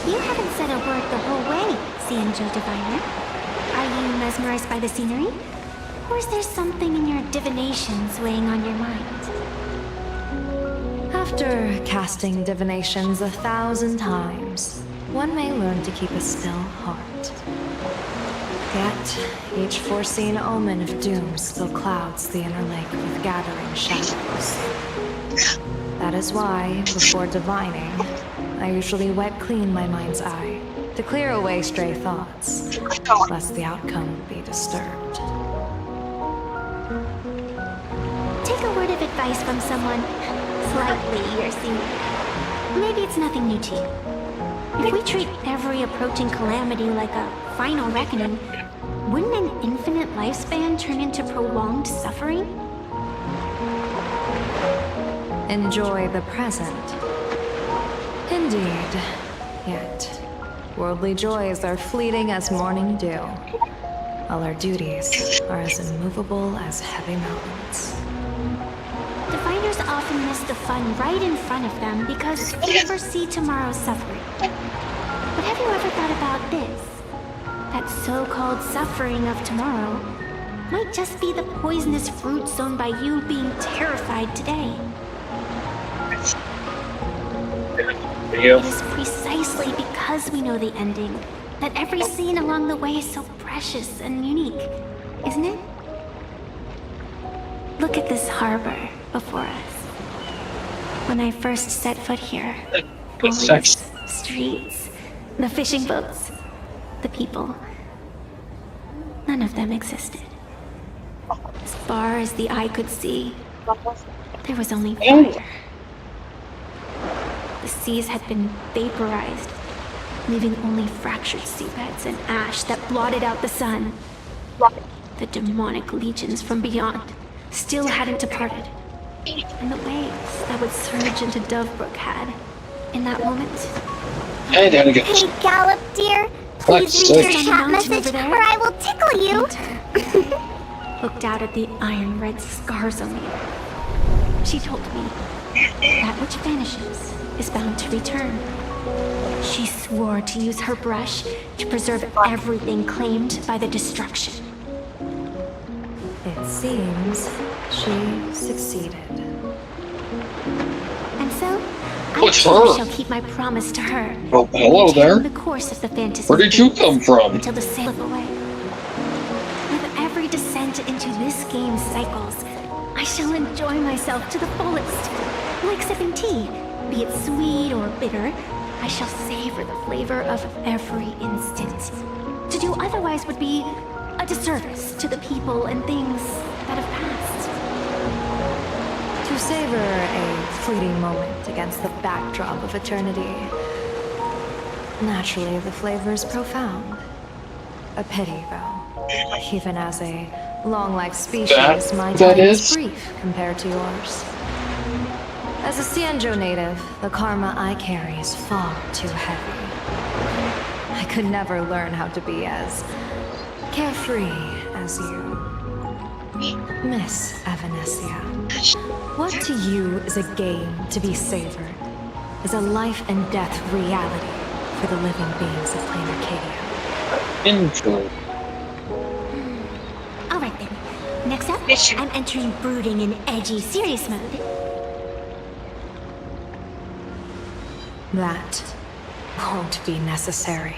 You haven't said a word the whole way, Cianjo Diviner. Are you mesmerized by the scenery? Or is there something in your divinations weighing on your mind? After casting divinations 1,000 times, one may learn to keep a still heart. Yet, each foreseen omen of doom still clouds the inner lake with gathering shadows. That is why, before divining, I usually wet clean my mind's eye to clear away stray thoughts, lest the outcome be disturbed. Take a word of advice from someone slightly your senior. Maybe it's nothing new to you. If we treat every approaching calamity like a final reckoning, wouldn't an infinite lifespan turn into prolonged suffering? Enjoy the present. Indeed. Yet, worldly joys are fleeting as morning dew, while our duties are as immovable as heavy mountains. Diviners often miss the fun right in front of them because they never see tomorrow's suffering. But have you ever thought about this? That so-called suffering of tomorrow might just be the poisonous fruit sown by you being terrified today. It is precisely because we know the ending that every scene along the way is so precious and unique, isn't it? Look at this harbor before us. When I first set foot here, police, streets, the fishing boats, the people, none of them existed. As far as the eye could see, there was only fire. The seas had been vaporized, leaving only fractured seabeds and ash that blotted out the sun. The demonic legions from beyond still hadn't departed. And the waves that would surge into Dovebrook had, in that moment. Hey, Danny. Hey, Gallop, dear. Please read your chat message, or I will tickle you. Looked out at the iron red scars on me. She told me that which vanishes is bound to return. She swore to use her brush to preserve everything claimed by the destruction. It seems she succeeded. And so, What's I her? shall keep my promise to her. Oh, hello there. The course of the fantasy. Where did you come from? Until the sail away. With every descent into this game's cycles, I shall enjoy myself to the fullest. Like sipping tea, be it sweet or bitter, I shall savor the flavor of every instant. To do otherwise would be a disservice to the people and things that have passed. To savor a fleeting moment against the backdrop of eternity. Naturally, the flavor is profound. A pity, though. Even as a long-life species, my time is brief compared to yours. As a Cienjo native, the karma I carry is far too heavy. I could never learn how to be as carefree as you. Miss Evanesia, what to you is a game to be savored, is a life and death reality for the living beings of Plain Arcadia. Intro. Alright then. Next up, I'm entering brooding and edgy serious mode. That won't be necessary.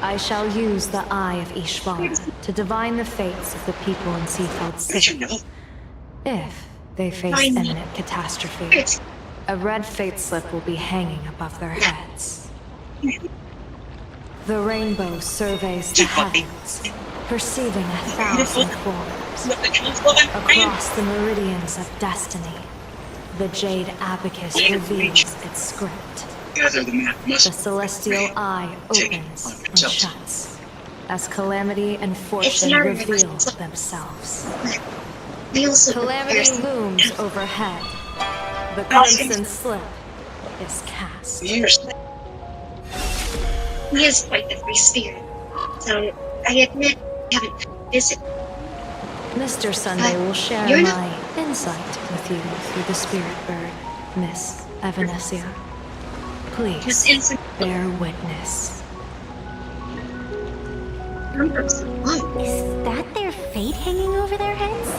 I shall use the Eye of Ishvara to divine the fates of the people in Seafeld City. If they face imminent catastrophe, a red fate slip will be hanging above their heads. The rainbow surveys the heavens, perceiving 1,000 forms. Across the meridians of destiny, the Jade Abacus reveals its script. The celestial eye opens and shuts as calamity and fortune reveal themselves. Calamity looms overhead. The crimson slip is cast. He is quite the free spirit, so I admit I haven't visited. Mr. Sunday will share my insight with you through the spirit bird, Miss Evanesia. Please, bear witness. Is that their fate hanging over their heads?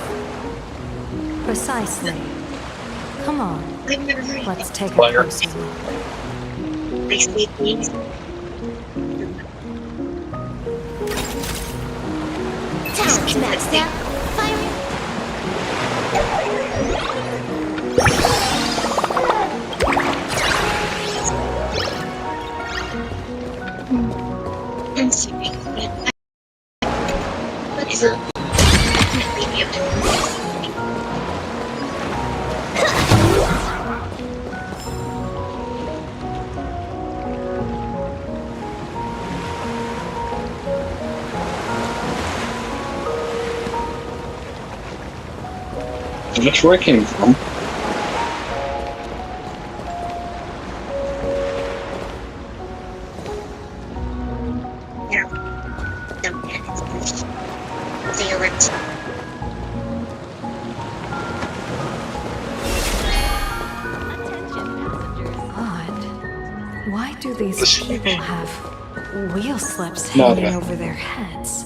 Precisely. Come on, let's take a closer look. Talent maxed out. Firing. I'm sleeping, but is it definitely be able to That's where I came from. Odd. Why do these people have wheel slips hanging over their heads?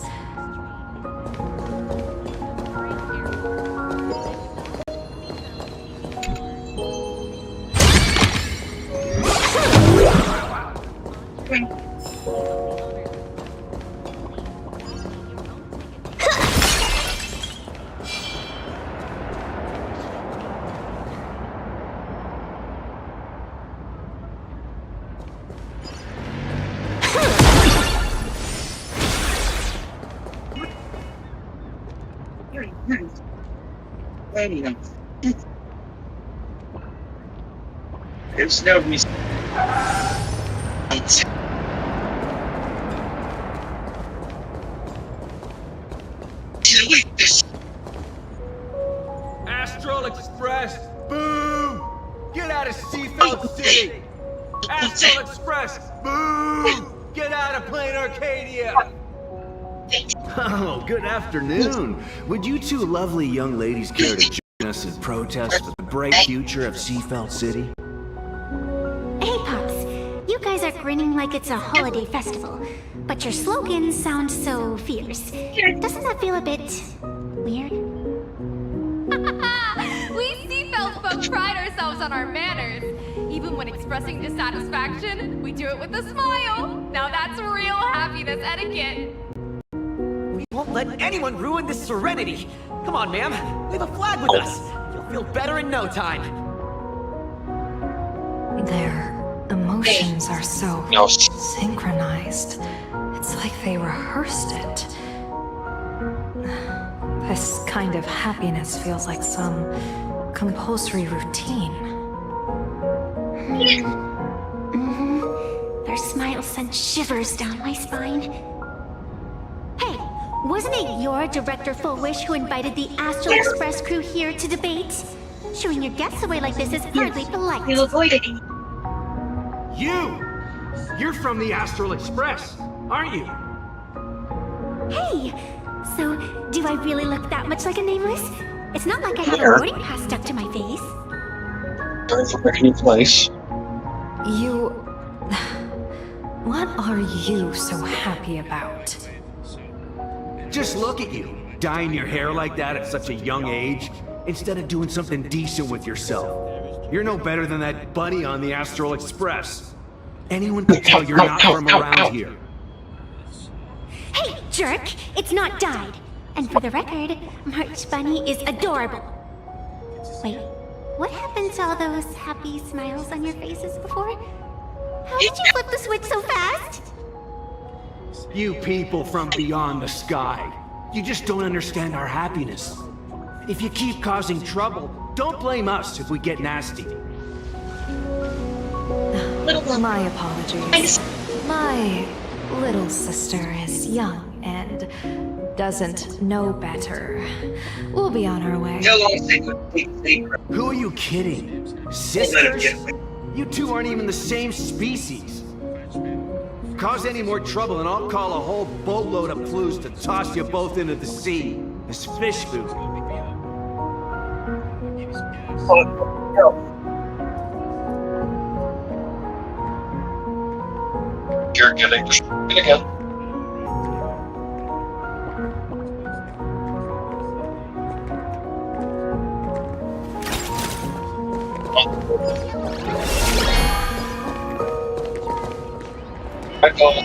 There's no reason. City! Astral Express! Boom! Get out of Plain Arcadia! Oh, good afternoon. Would you two lovely young ladies care to join us in protest for the bright future of Seafeld City? Hey, Pops. You guys are grinning like it's a holiday festival, but your slogans sound so fierce. Doesn't that feel a bit weird? We Seafeld folk pride ourselves on our manners. Even when expressing dissatisfaction, we do it with a smile. Now that's real happiness etiquette. We won't let anyone ruin this serenity. Come on, ma'am. Wave a flag with us. You'll feel better in no time. Their emotions are so synchronized. It's like they rehearsed it. This kind of happiness feels like some compulsory routine. Their smile sent shivers down my spine. Hey, wasn't it your Director Fullwish who invited the Astral Express crew here to debate? Showing your guests away like this is hardly polite. You avoided me. You're from the Astral Express, aren't you? Hey! So, do I really look that much like a nameless? It's not like I have a boarding pass stuck to my face. Sorry for making you place. You... What are you so happy about? Just look at you, dyeing your hair like that at such a young age, instead of doing something decent with yourself. You're no better than that bunny on the Astral Express. Anyone can tell you're not from around here. Hey, jerk! It's not dyed! And for the record, March Bunny is adorable. Wait, what happened to all those happy smiles on your faces before? How did you flip the switch so fast? You people from beyond the sky, you just don't understand our happiness. If you keep causing trouble, don't blame us if we get nasty. My apologies. My little sister is young and doesn't know better. We'll be on our way. Who are you kidding? Sisters? You two aren't even the same species. Cause any more trouble and I'll call a whole boatload of Plues to toss you both into the sea as fish food. You're getting destroyed again. Back on.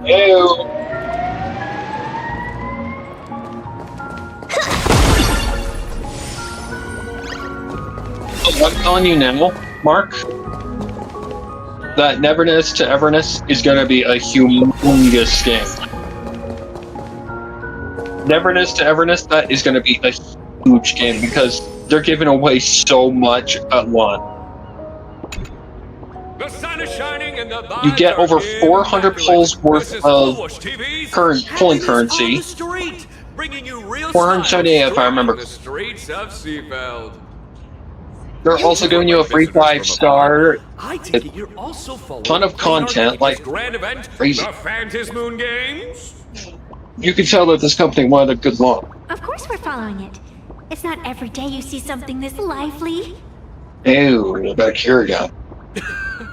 Ew. I'm telling you now, Mark, that Neverness to Everness is going to be a humongous game. Neverness to Everness, that is going to be a huge game because they're giving away so much at once. The sun is shining and the You get over 400 pulls worth of pulling currency. 478 if I remember. The streets of Seafeld. They're also giving you a free 5-star, I take it you're also following ton of content, like grand event, crazy. the Phantasmoon Games. You can tell that this company wanted a good launch. Of course we're following it. It's not every day you see something this lively. Ew, back here again.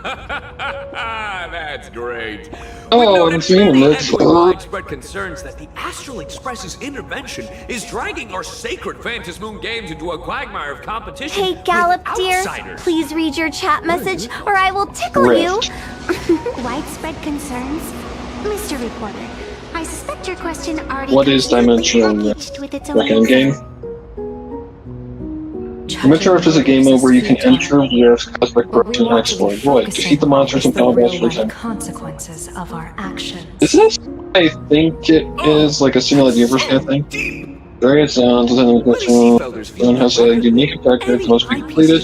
That's great. Oh, I'm seeing this. Widespread concerns that the Astral Express's intervention is dragging our sacred Phantasmoon Games into a quagmire of competition. Hey, Gallop, with dear, outsiders. please read your chat message or I will tickle you. Widespread concerns? Mr. Reporter, I suspect your question already What is Dimension with its own Reckoning game? Dimension Rift is a game mode where you can enter various cosmic corruption and explore void. Defeat the monsters and combos for example. Consequences of our actions. Is this? I think it is like a simulated universe kind of thing. Various sounds within the glitch has a unique effect that must be completed.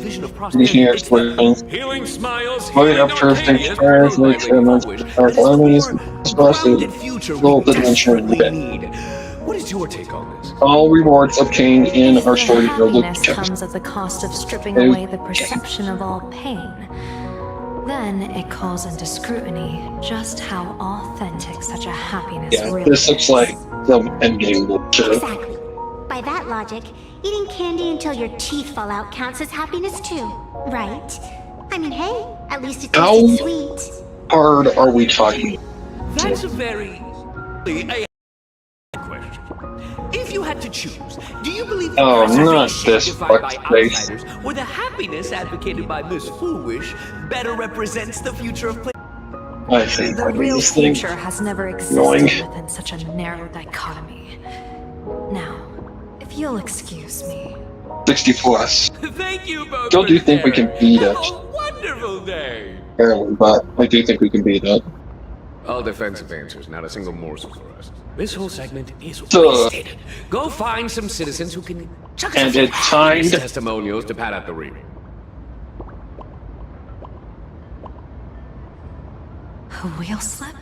Conditioning explosions. Healing smiles Body here in up turf Arcadia takes is fires, preferred by makes Lady elements, Funwish, powerful and enemies, it's the plus the grounded future we roll dimension desperately bit. need. What is your take on this? All rewards obtained in our The story happiness comes at the cost of stripping away the perception of all pain. Then it calls into scrutiny just how authentic such a happiness Yeah, really this looks is. like some endgame bullshit. Exactly. By that logic, eating candy until your teeth fall out counts as happiness too, right? I mean, hey, at least it How tasted sweet. hard are we talking? That's a very question. If you had to choose, do you believe the Oh, not preservation this defined by fuckface. outsiders or the happiness advocated by Miss Foolish better represents the future of play? I think The real this thing future has never annoying. existed within such a narrow dichotomy. Now, if you'll excuse me. 60 plus. Thank you both. Still do think we can beat it. Have a wonderful day. Apparently, but I do think we can beat it. All defensive answers, not a single morsel for us. This whole segment is Duh. wasted. Go find some citizens who can chuck us And a few it's happiness timed. testimonials to pad out the reading. A wheel slip?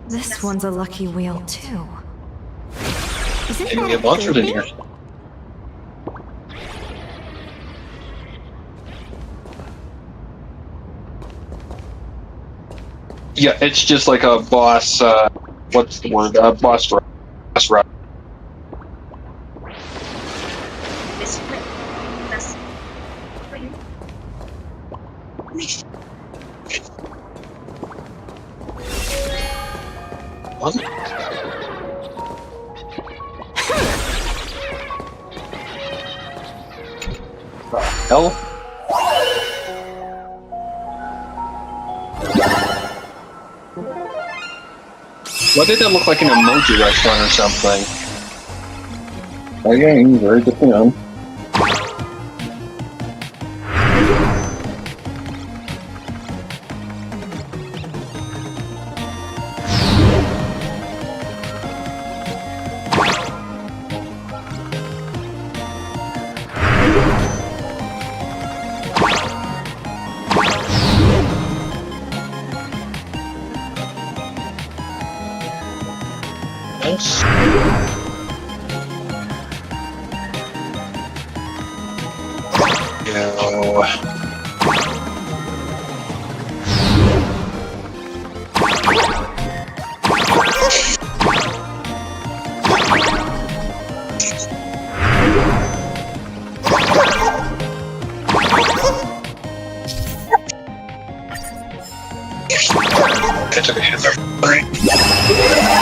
This one's a lucky wheel, too. Isn't Maybe that get monstered in thing? here. Yeah, it's just like a boss, what's the word? Boss rush. Boss rush. This way. That's What? The hell? Why did that look like an emoji restaurant or something? Okay, very good to know. Yes. Go. I took a hit there. Alright.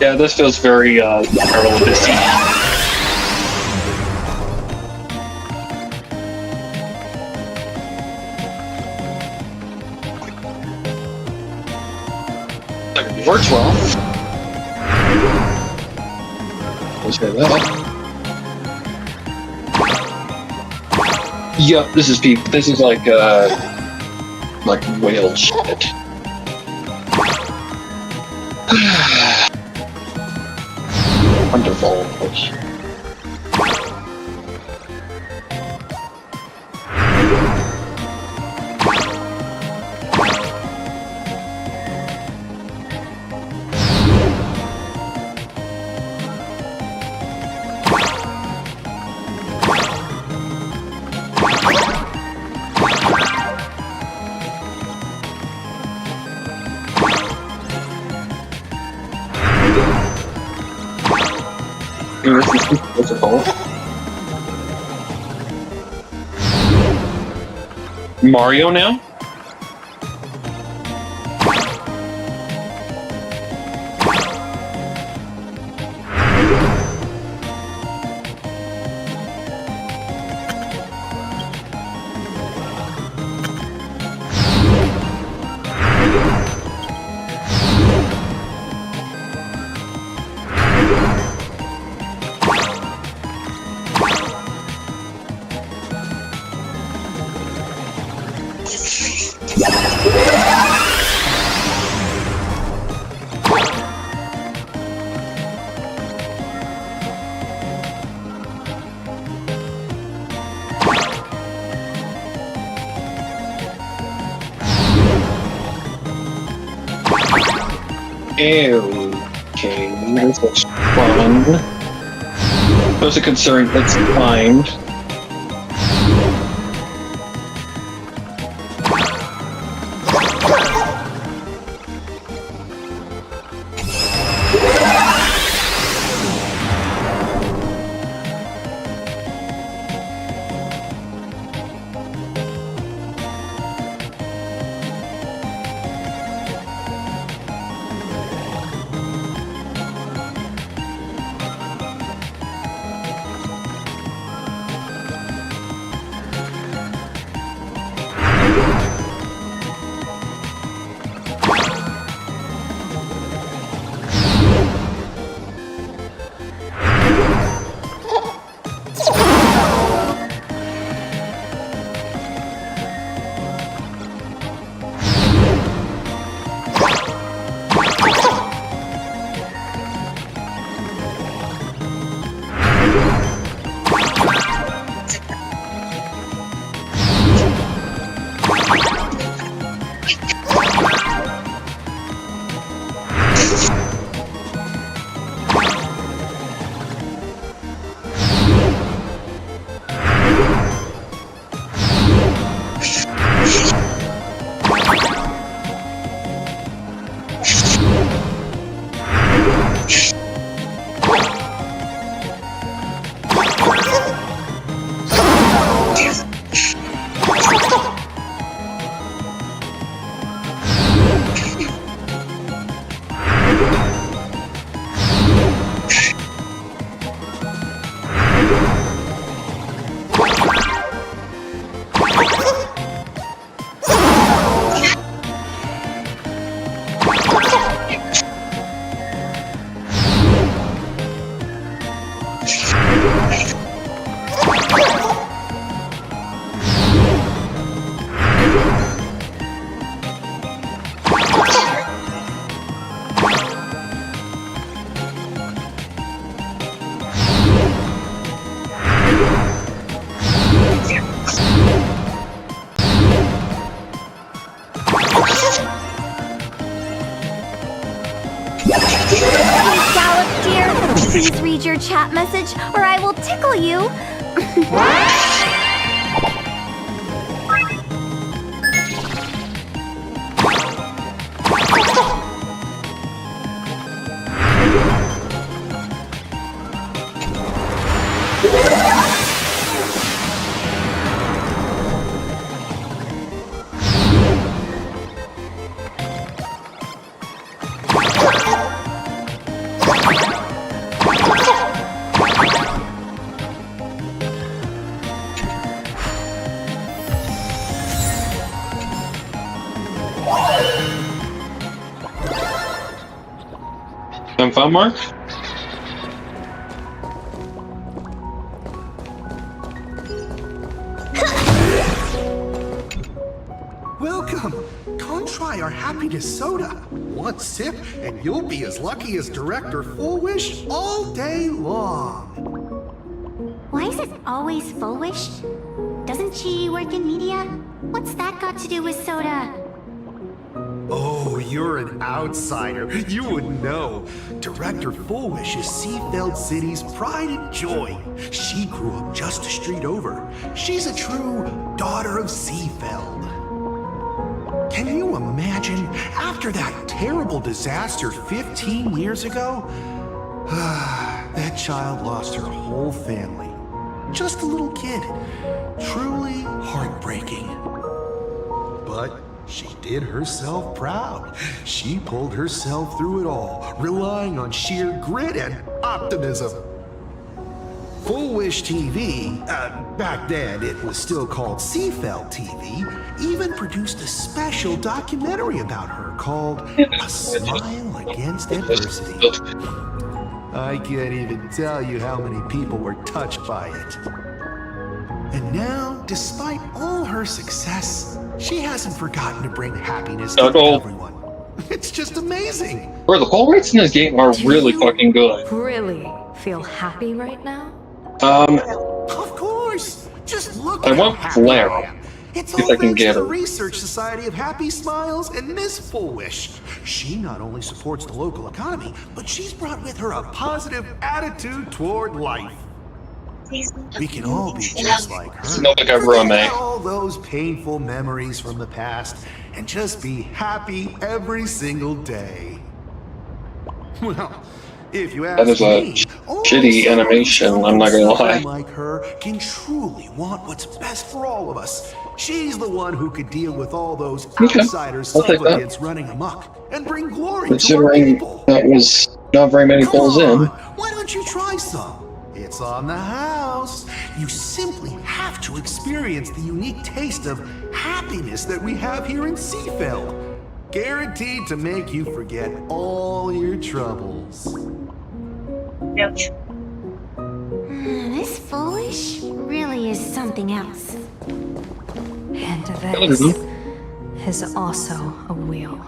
Yeah, this feels very, parallel to this. It works well. Let's say that. Yeah, this is this is like whale shit. Wonderful. This is cool. Mario now? Okay, this looks fun. Those are concerned, that's fine. Please read your chat message, or I will tickle you. Fun, Mark? Welcome! Can't try our happiness soda. One sip, and you'll be as lucky as Director Fullwish all day long. Why is it always Fullwish? Doesn't she work in media? What's that got to do with soda? Oh, you're an outsider. You wouldn't know. Director Fullwish is Seafeld City's pride and joy. She grew up just a street over. She's a true daughter of Seafeld. Can you imagine, after that terrible disaster 15 years ago? That child lost her whole family. Just a little kid. Truly heartbreaking. But she did herself proud. She pulled herself through it all, relying on sheer grit and optimism. Fullwish TV, back then it was still called Seafeld TV, even produced a special documentary about her called A Smile Against Adversity. I can't even tell you how many people were touched by it. And now, despite all her success, she hasn't forgotten to bring happiness to everyone. It's just amazing. Bro, the pull rates in this game are really fucking good. Really feel happy right now? Of course. Just look I at want how Flair. happy I am. It's If all I can thanks get to the her. Research Society of Happy Smiles and Miss Fullwish. She not only supports the local economy, but she's brought with her a positive attitude toward life. We can all be just like her. No, like a roommate. Forget all those painful memories from the past and just be happy every single day. Well, if you ask That is a me, shitty animation, I'm not gonna lie. someone like her can truly want what's best for all of us. She's the one who could deal with all those Okay, outsiders, I'll take that. supplicants running amok and bring glory to our Considering people. that was not very many pulls in. Why don't you try some? It's on the house. You simply have to experience the unique taste of happiness that we have here in Seafeld. Guaranteed to make you forget all your troubles. This Foolish really is something else. And this is also a wheel.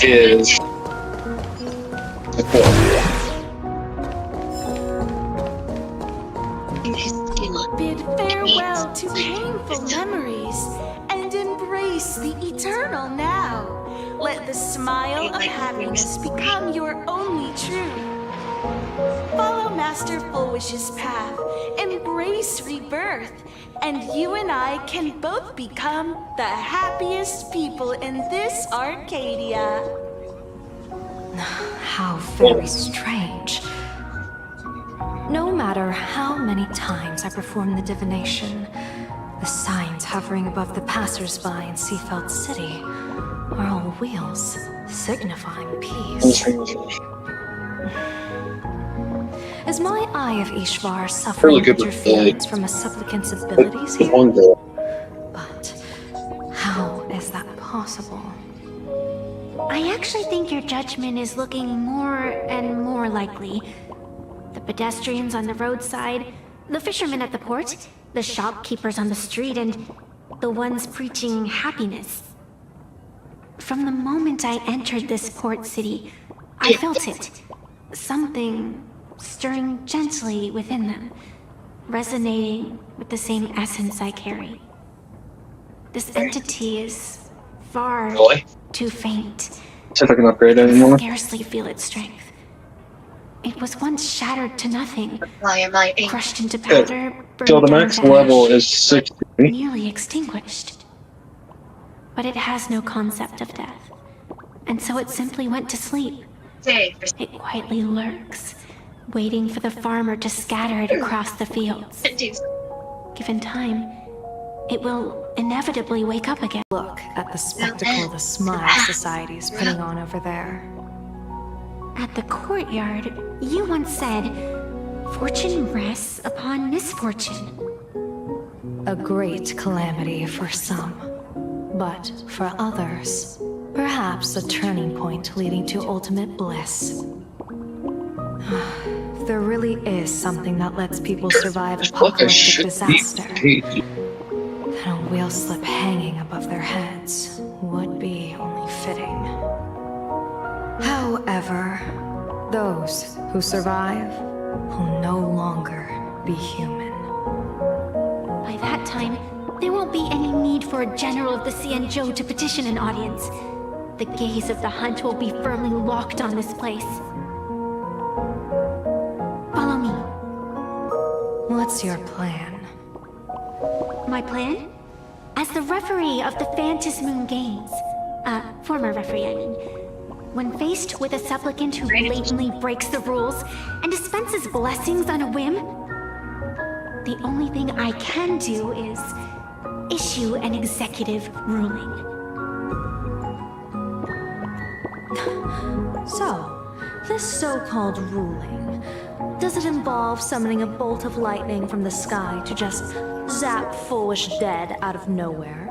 Is the core. Bid farewell to painful memories and embrace the eternal now. Let the smile of happiness become your only truth. Follow Master Fullwish's path, embrace rebirth, and you and I can both become the happiest people in this Arcadia. How very strange. No matter how many times I perform the divination, the signs hovering above the passersby in Seafeld City are all wheels, signifying peace. Is my Eye of Ishvar suffering Really good with interference from a supplicant's abilities the here? one girl. But how is that possible? I actually think your judgment is looking more and more likely. The pedestrians on the roadside, the fishermen at the port, the shopkeepers on the street, and the ones preaching happiness. From the moment I entered this port city, I felt it. Something stirring gently within them, resonating with the same essence I carry. This entity is far too faint. See if I can upgrade it anymore. Scarcely feel its strength. It was once shattered to nothing, crushed into powder, So the burned down max to ash, level is 60. nearly extinguished. But it has no concept of death, and so it simply went to sleep. It quietly lurks, waiting for the farmer to scatter it across the fields. Given time, it will inevitably wake up again. Look at the spectacle the Smile Society is putting on over there. At the courtyard, you once said, "Fortune rests upon misfortune." A great calamity for some, but for others, perhaps a turning point leading to ultimate bliss. If there really is something that lets people survive apocalyptic disaster, then a wheel slip hanging above their heads would be only fitting. However, those who survive will no longer be human. By that time, there won't be any need for a general of the Xianzhou to petition an audience. The gaze of the hunt will be firmly locked on this place. Follow me. What's your plan? My plan? As the referee of the Phantasmoon Games, former referee, I mean, when faced with a supplicant who blatantly breaks the rules and dispenses blessings on a whim, the only thing I can do is issue an executive ruling. So, this so-called ruling, does it involve summoning a bolt of lightning from the sky to just zap foolish dead out of nowhere?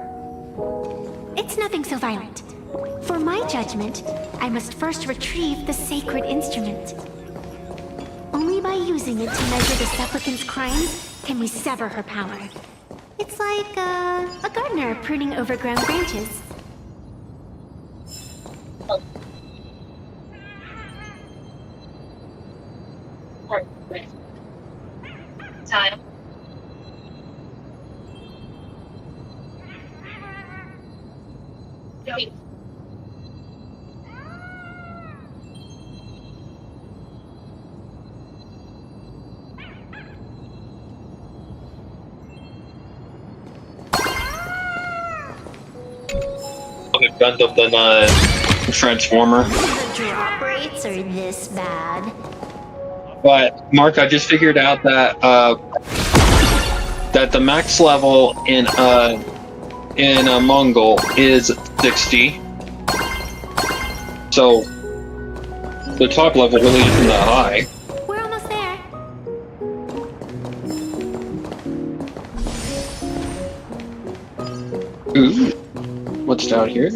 It's nothing so violent. For my judgment, I must first retrieve the sacred instrument. Only by using it to measure the supplicant's crimes can we sever her power. It's like a gardener pruning overgrown branches. Time. Gunned up than Transformer. The drop rates are this bad. But Mark, I just figured out that that the max level in a Mongol is 60. So the top level really isn't that high. We're almost there. Ooh, what's down here?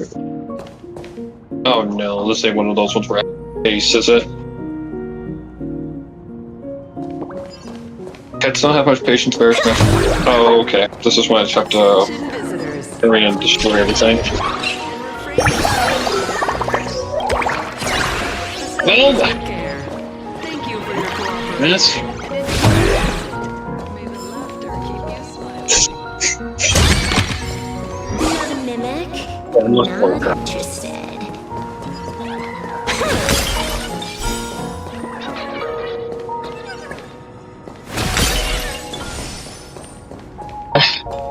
Oh no, this ain't one of those ones where ace, is it? Cats don't have much patience, bears. Oh, okay. This is when I have to hurry and destroy everything. Well, yes. Not a mimic? Not interested.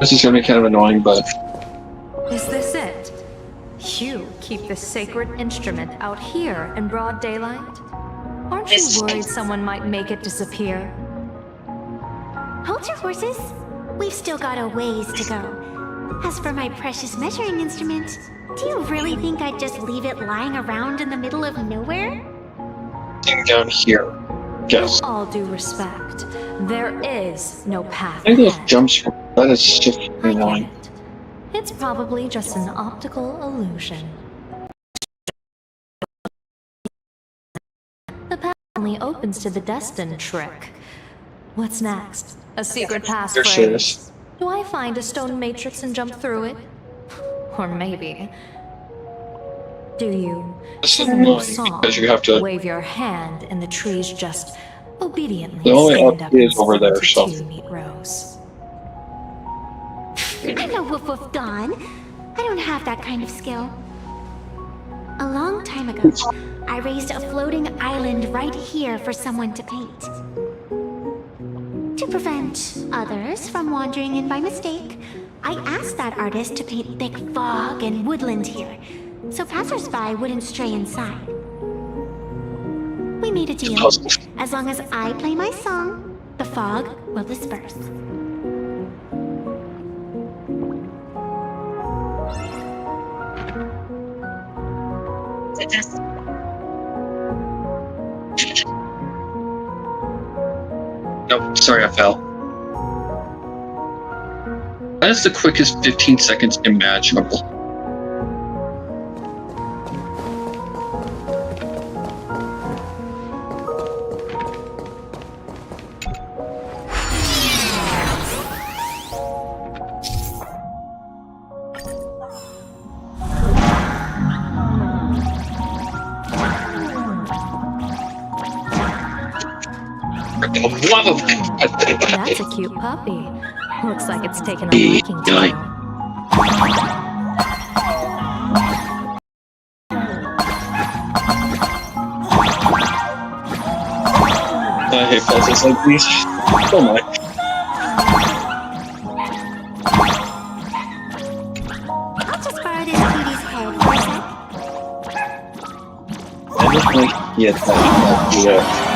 This is gonna be kind of annoying, but... Is this it? You keep the sacred instrument out here in broad daylight? Aren't you worried someone might make it disappear? Hold your horses. We've still got a ways to go. As for my precious measuring instrument, do you really think I'd just leave it lying around in the middle of nowhere? Down here. Yes. With all due respect, there is no path I think those ahead. jumps, that is just annoying. It's probably just an optical illusion. The path only opens to the destined trick. What's next? A secret passphrase? Do I find a stone matrix and jump through it? Or maybe... do you sing your song, because you have to... wave your hand, and the trees just obediently The only stand up up is and over there, sing so... to two neat rows? I'm no woof woof Dawn. I don't have that kind of skill. A long time ago, I raised a floating island right here for someone to paint. To prevent others from wandering in by mistake, I asked that artist to paint thick fog and woodland here, so passersby wouldn't stray inside. We made a deal. As long as I play my song, the fog will disperse. Nope, sorry, I fell. That is the quickest 15 seconds imaginable. love That's a cute puppy. Looks like it's taken a liking to you. I hate puzzles like these so much. I'll just borrow this cutie's head for a sec. I just want to get that.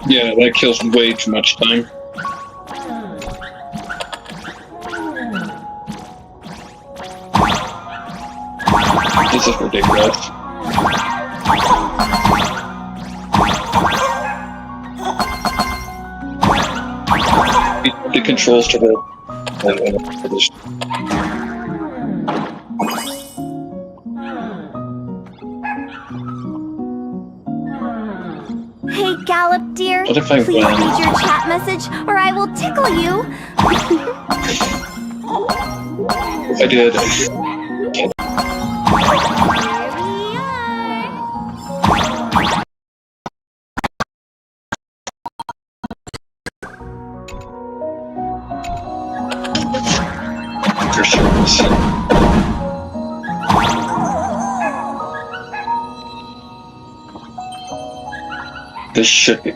Yeah, that kills way too much time. This is ridiculous. The controls to the... Hey, Gallop, dear. What if I Please win? read your chat message, or I will tickle you. If I did... This should be.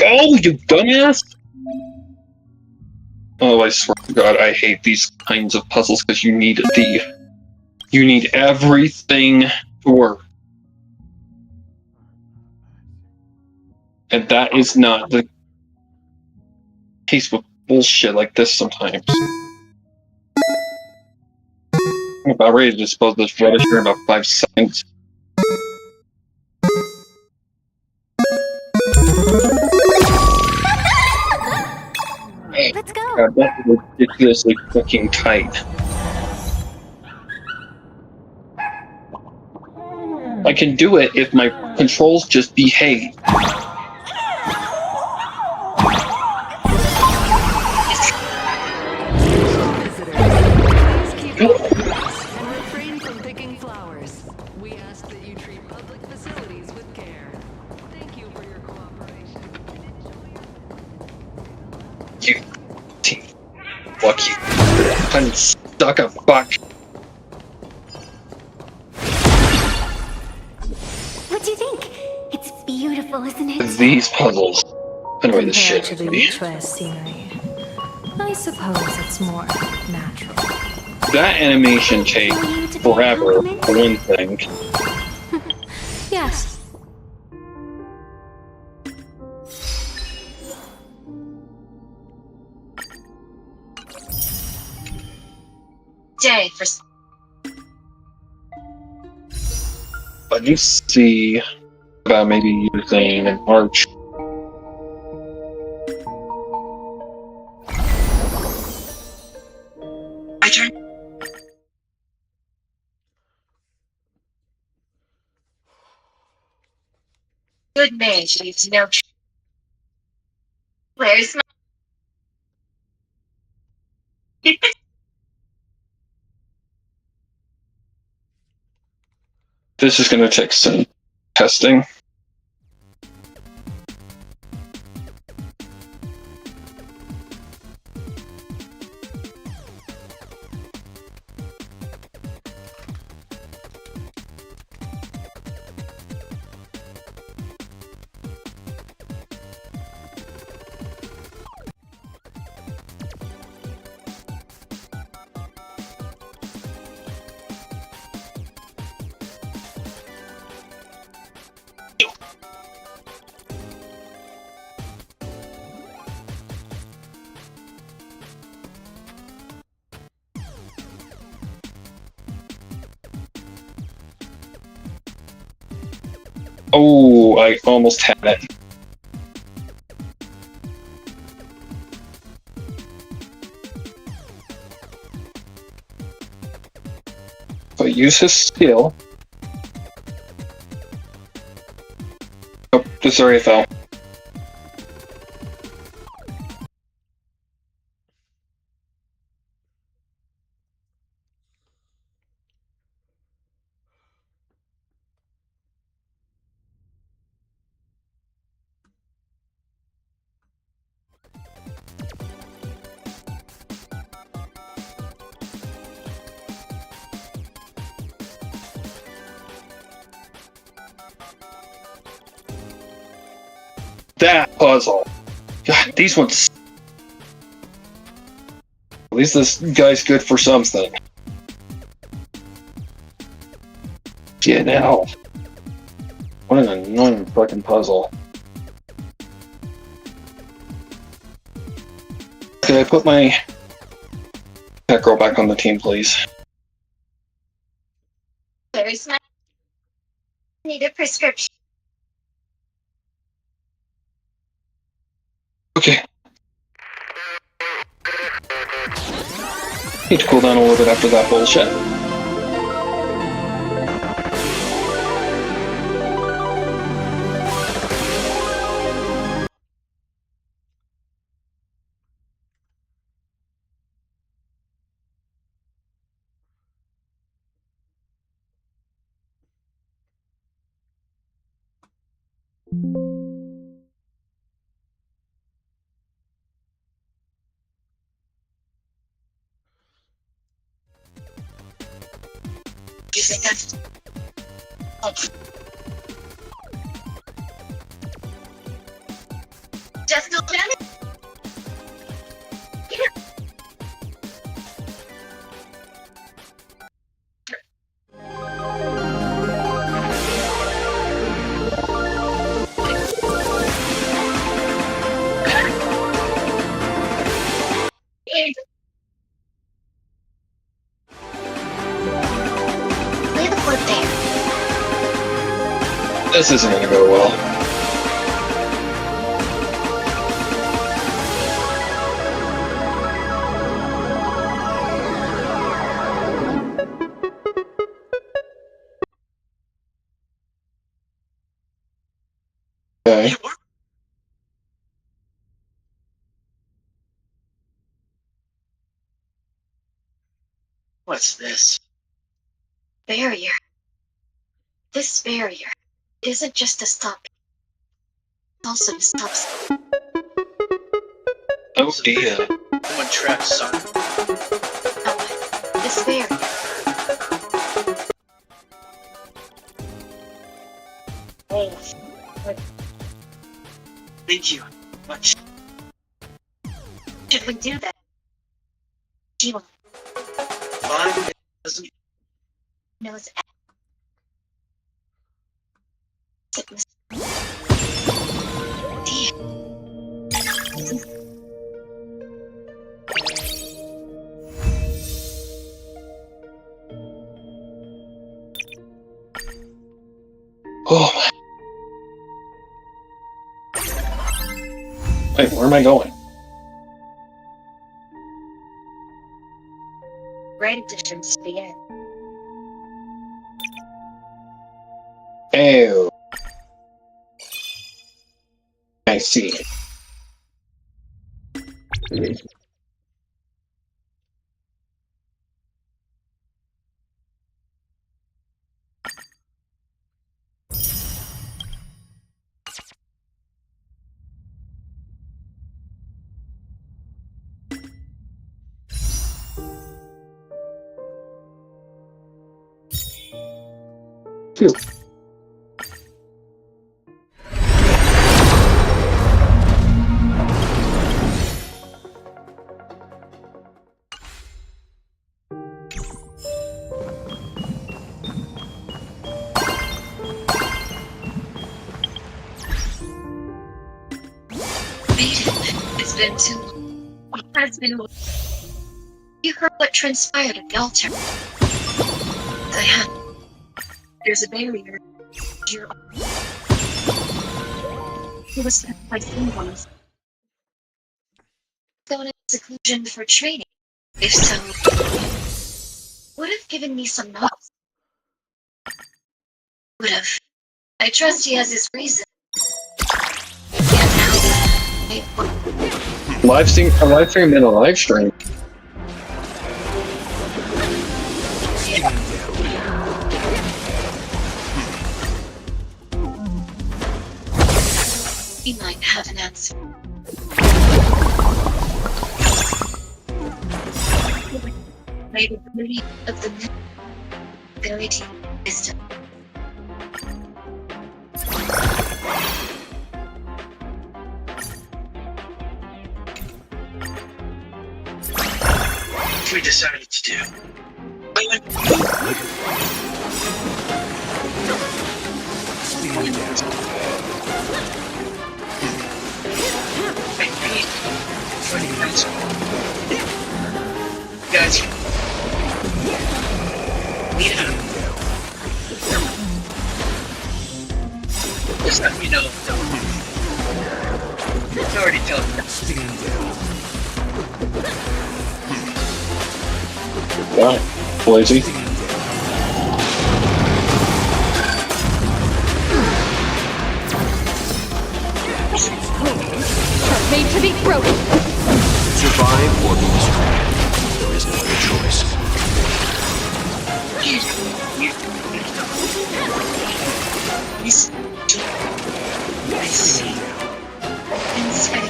Oh, you dumbass! Oh, I swear to God, I hate these kinds of puzzles because you need everything to work. And that is not the case with bullshit like this sometimes. I'm about ready to dispose of this rubbish here in about 5 seconds. Let's go. God, that is ridiculously fucking tight. I can do it if my controls just behave. Refrain from picking flowers. We ask that you treat public facilities with care. Thank you for your cooperation. You fuck you. I'm stuck a fuck. What do you think? It's beautiful, isn't it? These puzzles annoy the shit Compared out to of the me. Utrecht scenery, I suppose it's more natural. That animation takes forever, for one thing. Yes. Day for Let me see about maybe using an arch. my turn. Good mage leaves no trace. Where's my... This is going to take some testing. Oh, I almost had it. So use his skill. Oh, this area fell. That puzzle. God, these ones. At least this guy's good for something. Get out. What an annoying fucking puzzle. Could I put my cat girl back on the team, please? There's my... Need a prescription. Okay. Need to cool down a little bit after that bullshit. You think that's... Oh. Just no damage? This isn't gonna go well. Okay. What's this? Barrier. This barrier isn't just to stop. It's also to stop. Oh dear. Someone trapped something. This barrier. Oh. Thank you much. Should we do that? She won't. Fine. Doesn't knows sickness. Oh my. Wait, where am I going? Right additions to the end. Ew. I see. Phew. It's been too long. It has been long. You heard what transpired at the altar. Diane, there's a barrier. You're He was sent by someone. Going into seclusion for training. If so, would have given me some notes. Would have. I trust he has his reason. Live stream in a live stream. He might have an answer. By the beauty of the ability wisdom. We decided to do. Guys, need help. Just let me know. It's already told you. Wow, Blazy. Made to be broken. Survive or be destroyed. There is no other choice. I see. Inside.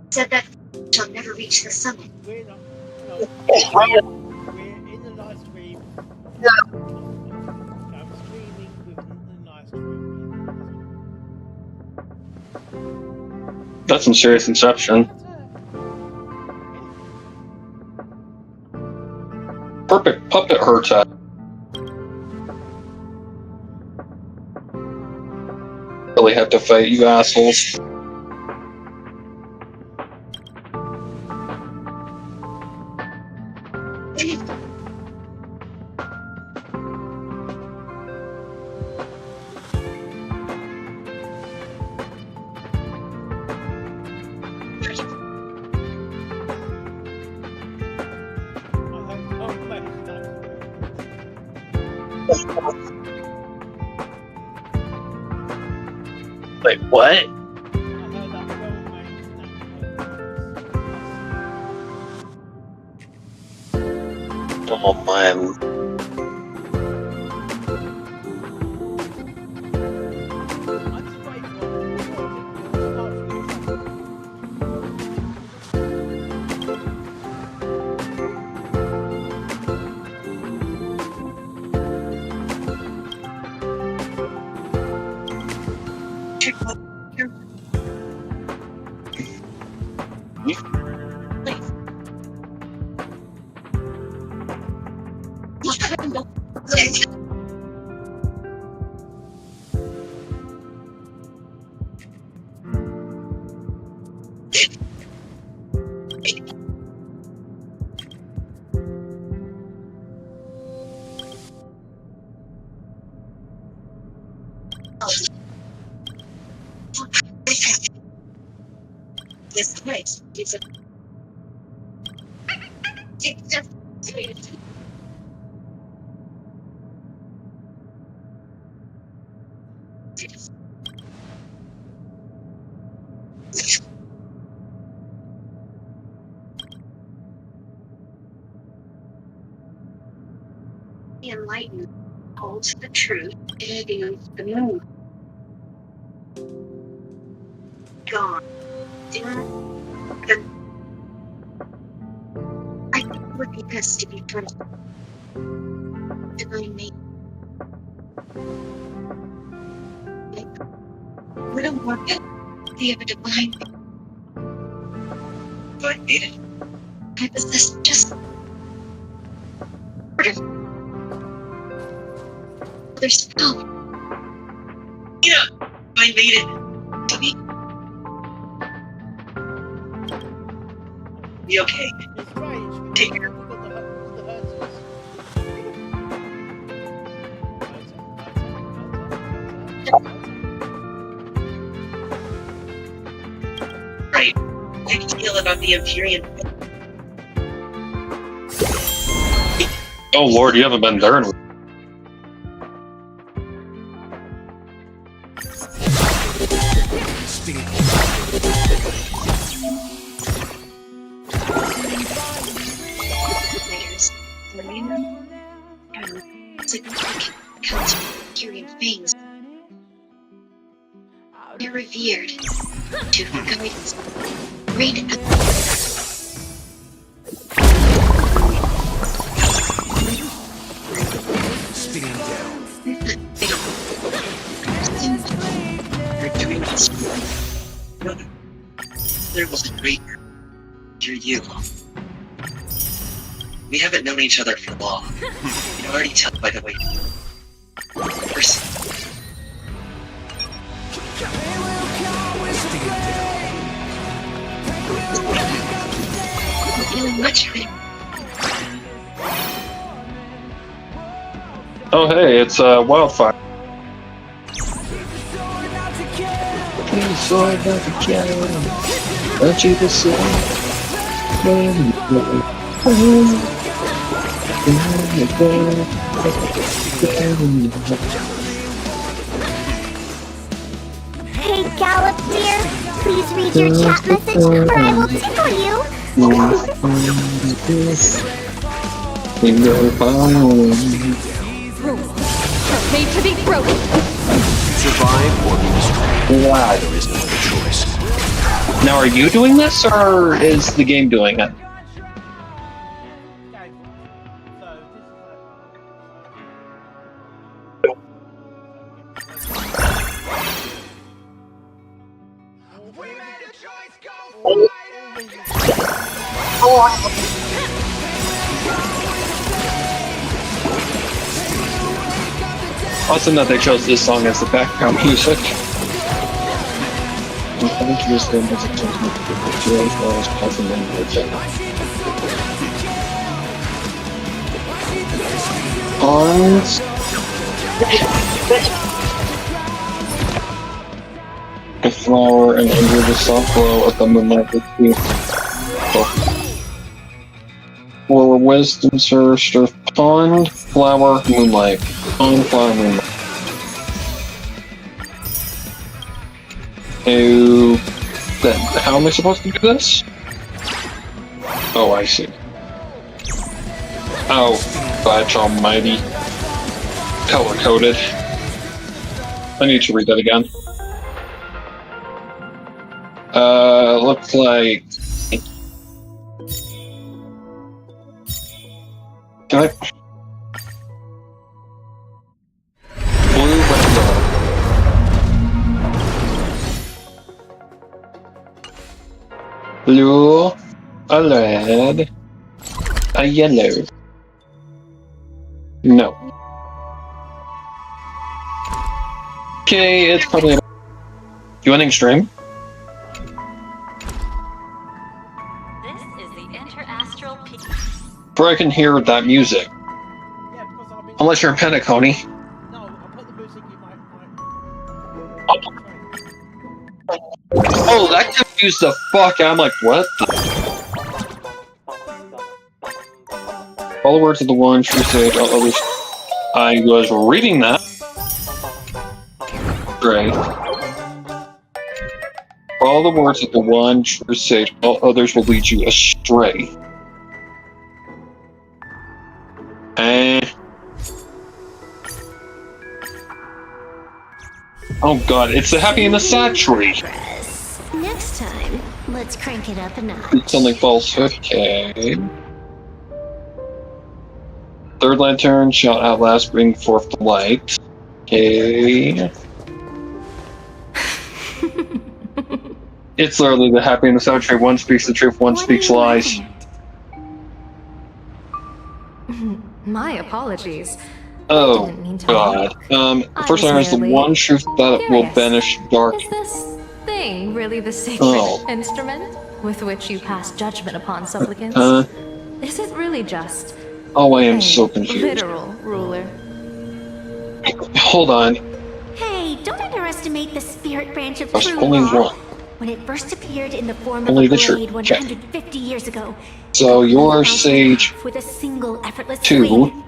Said that shall never reach the summit. We're not. No. We're in the live stream. I'm streaming within the live stream. That's some serious inception. Perfect puppet hurts at. Really have to fight you assholes. Wait, what? Oh man. This place is a the enlightened holds the truth and views the moon. Gone. I think it would be best to be first. Divine me. We don't want the of a divine. Do I need it? I possess just part of their spell. Yeah, I made it. To me. Be okay. Take care. Right. I can feel about the Empyrean. Oh lord, you haven't been there in Players, Marina, and significant accounts of Empyrean things. You're revered to her guidance. Great. Stand down. You're doing this. There was a great. You're you. We haven't known each other for long. You can already tell by the way. Feeling much better. Oh hey, it's Wildfire. Please soar like a cat. Aren't you the same? Hey, Gallop here. Please read your chat message, or I will tickle you. Made to be broken. Survive or be destroyed. Wow. There is no other choice. Now are you doing this, or is the game doing it? Awesome that they chose this song as the background music. Arms. The flower and under the soft glow of the moonlight with you. For wisdom, sir, stir pond, flower, moonlight. Pond, flower, moonlight. Then how am I supposed to do this? Oh, I see. Oh, Batch Almighty. Color-coded. I need to read that again. Looks like... Can I... Blue, red, yellow. Blue, a red, a yellow. No. Okay, it's probably... You ending stream? This is the interastral peak. Where I can hear that music. Unless you're in Pentaconi. Oh, that confused the fuck out. I'm like, what the? All the words of the one true sage, all others. I was reading that. Great. All the words of the one true sage, all others will lead you astray. Oh god, it's the happy and the sad tree. Next time, let's crank it up a notch. It's something falsehood. Okay. Third lantern shall at last bring forth the light. Okay. It's literally the happy and the sad tree. One speaks the truth, one speaks lies. My My apologies. Oh, God. First iron is the one truth that will banish dark. Is this thing really the sacred Oh. instrument with which you pass judgment upon supplicants? Is it really just Oh, I am a so confused. literal ruler? Hold on. Hey, don't underestimate the spirit branch of There's true only law. one. When it first appeared in the form Only of a the true. blade 150 years ago, So you're Sage with a single effortless 2, swing.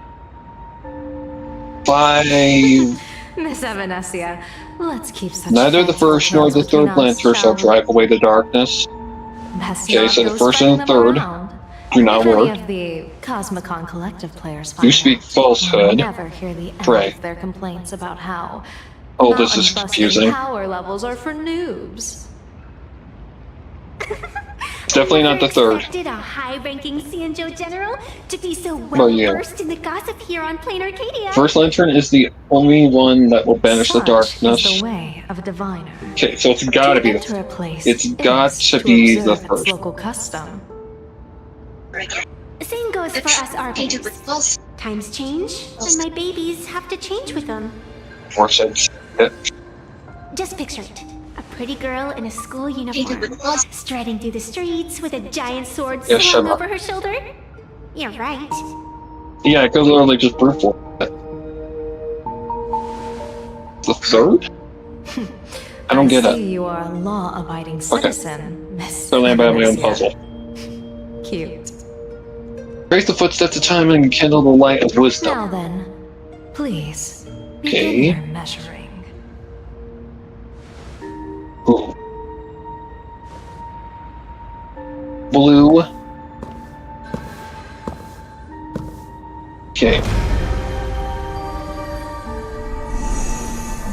5. Miss Evanesia, let's keep such Neither the fanciful first nor plans the between third us, lantern shall we? drive away the darkness. Best Okay, not so the go first spreading and them third around. do not If any work. of the Cosmicon Collective players You find speak out, falsehood. we'll never hear the end Pray. of their complaints about how Oh, this is mountain-busting confusing. power levels are for noobs. It's definitely not the third. Expected a high-ranking Cianjo general to be so Well, yeah. well-versed in the gossip here on Plain Arcadia. First lantern is the only one that will banish the Such darkness. is the way of a diviner. Okay, so it's gotta be Enter a the. place It's got is to be the observe its first. local custom. Same goes for us arbiters. Times change, and my babies have to change with them. Or said it. Just picture it. A pretty girl in a school uniform, striding through the streets with a giant sword Yeah, shut slung up. over her shoulder. You're right. Yeah, it could literally just brute force it. The third? I don't get see it. you are a law-abiding citizen, Miss So land by my own Evanesia. puzzle. Cute. Trace the footsteps of time and kindle the light of wisdom. Now then, please, Okay. begin your measuring. Ooh. Blue. Okay.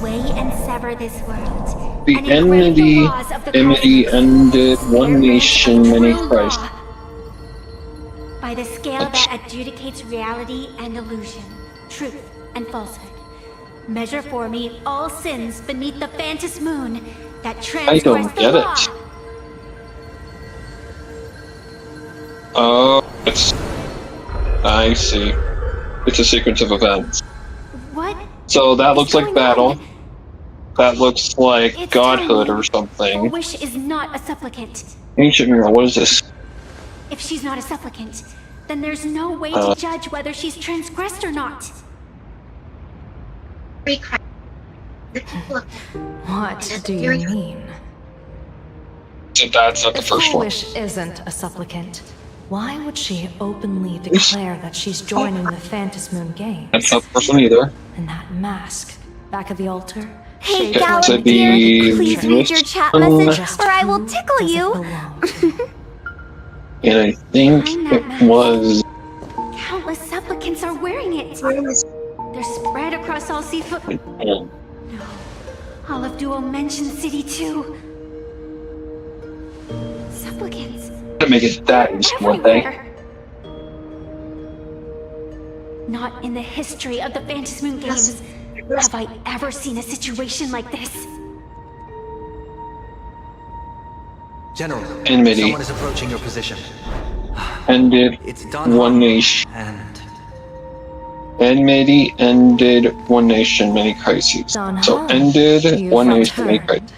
Weigh and sever this world. The and engrave the enmity, laws of the enmity ended one nation, many Christ. by the scale that adjudicates reality and illusion, truth and falsehood. Measure for me all sins beneath the Phantom moon that I transgress don't the get law. it. Oh, it's. I see. It's a sequence of events. What? So that looks like battle. That looks like It's godhood or A something. wish is not a supplicant. Ancient mirror, what is this? If she's not a supplicant, then there's no way Uh. to judge whether she's transgressed or not. What do you mean? So that's not the If first one. Foolish isn't a supplicant, why would she openly declare that she's joining the Phantom Moon Games? That's not the first one either. And that mask, back of the altar? Hey, Okay, Gallop, so dear, the please read your chat this one- message or I will tickle you. And I think it was. Countless supplicants are wearing it. They're spread across all seafood. No, all of Duo Mention City too. Supplicants. To make it that easy one day. everywhere. Not in the history of the Phantom Moon Games have I ever seen a situation like this. General, Enmity. someone is approaching your position. Ended It's Don one nation. And Enmity ended one nation, many crises. Don So Hahn, ended you've one nation, many returned. crises.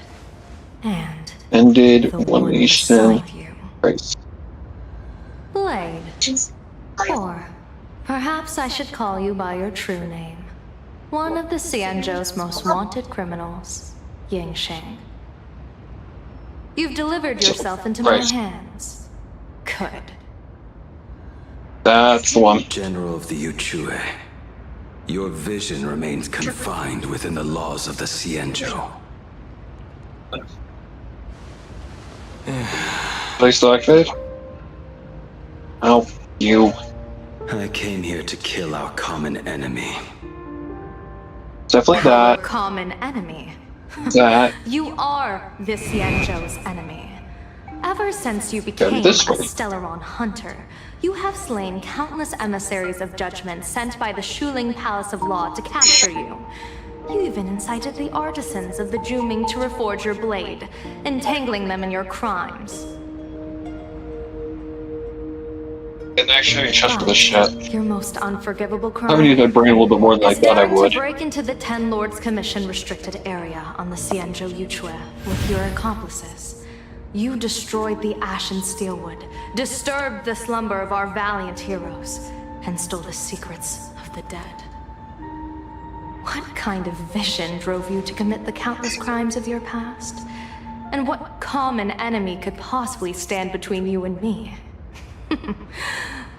And Ended the one one nation, beside you. crisis. Blade. Or perhaps I should call you by your true name. One of the Cianjo's most wanted criminals, Yingxing. You've delivered yourself into my Right. hands. Good. That's the one. General of the Yuchue, your vision remains confined within the laws of the Cianjo. They still activated? Oh, you. I came here to kill our common enemy. Definitely that. Common enemy. That. You are the Cianjo's enemy. Ever since you became a this way. Stellaron hunter, you have slain countless emissaries of judgment sent by the Shuling Palace of Law to capture you. You even incited the artisans of the Juming to reforge your blade, entangling them in your crimes. And actually, just for the shit. Your most unforgivable crime. I need to brain a little bit more than I thought I would. To break into the Ten Lords Commission restricted area on the Cienjo Yuchue with your accomplices. You destroyed the Ashen Steelwood, disturbed the slumber of our valiant heroes, and stole the secrets of the dead. What kind of vision drove you to commit the countless crimes of your past? And what common enemy could possibly stand between you and me?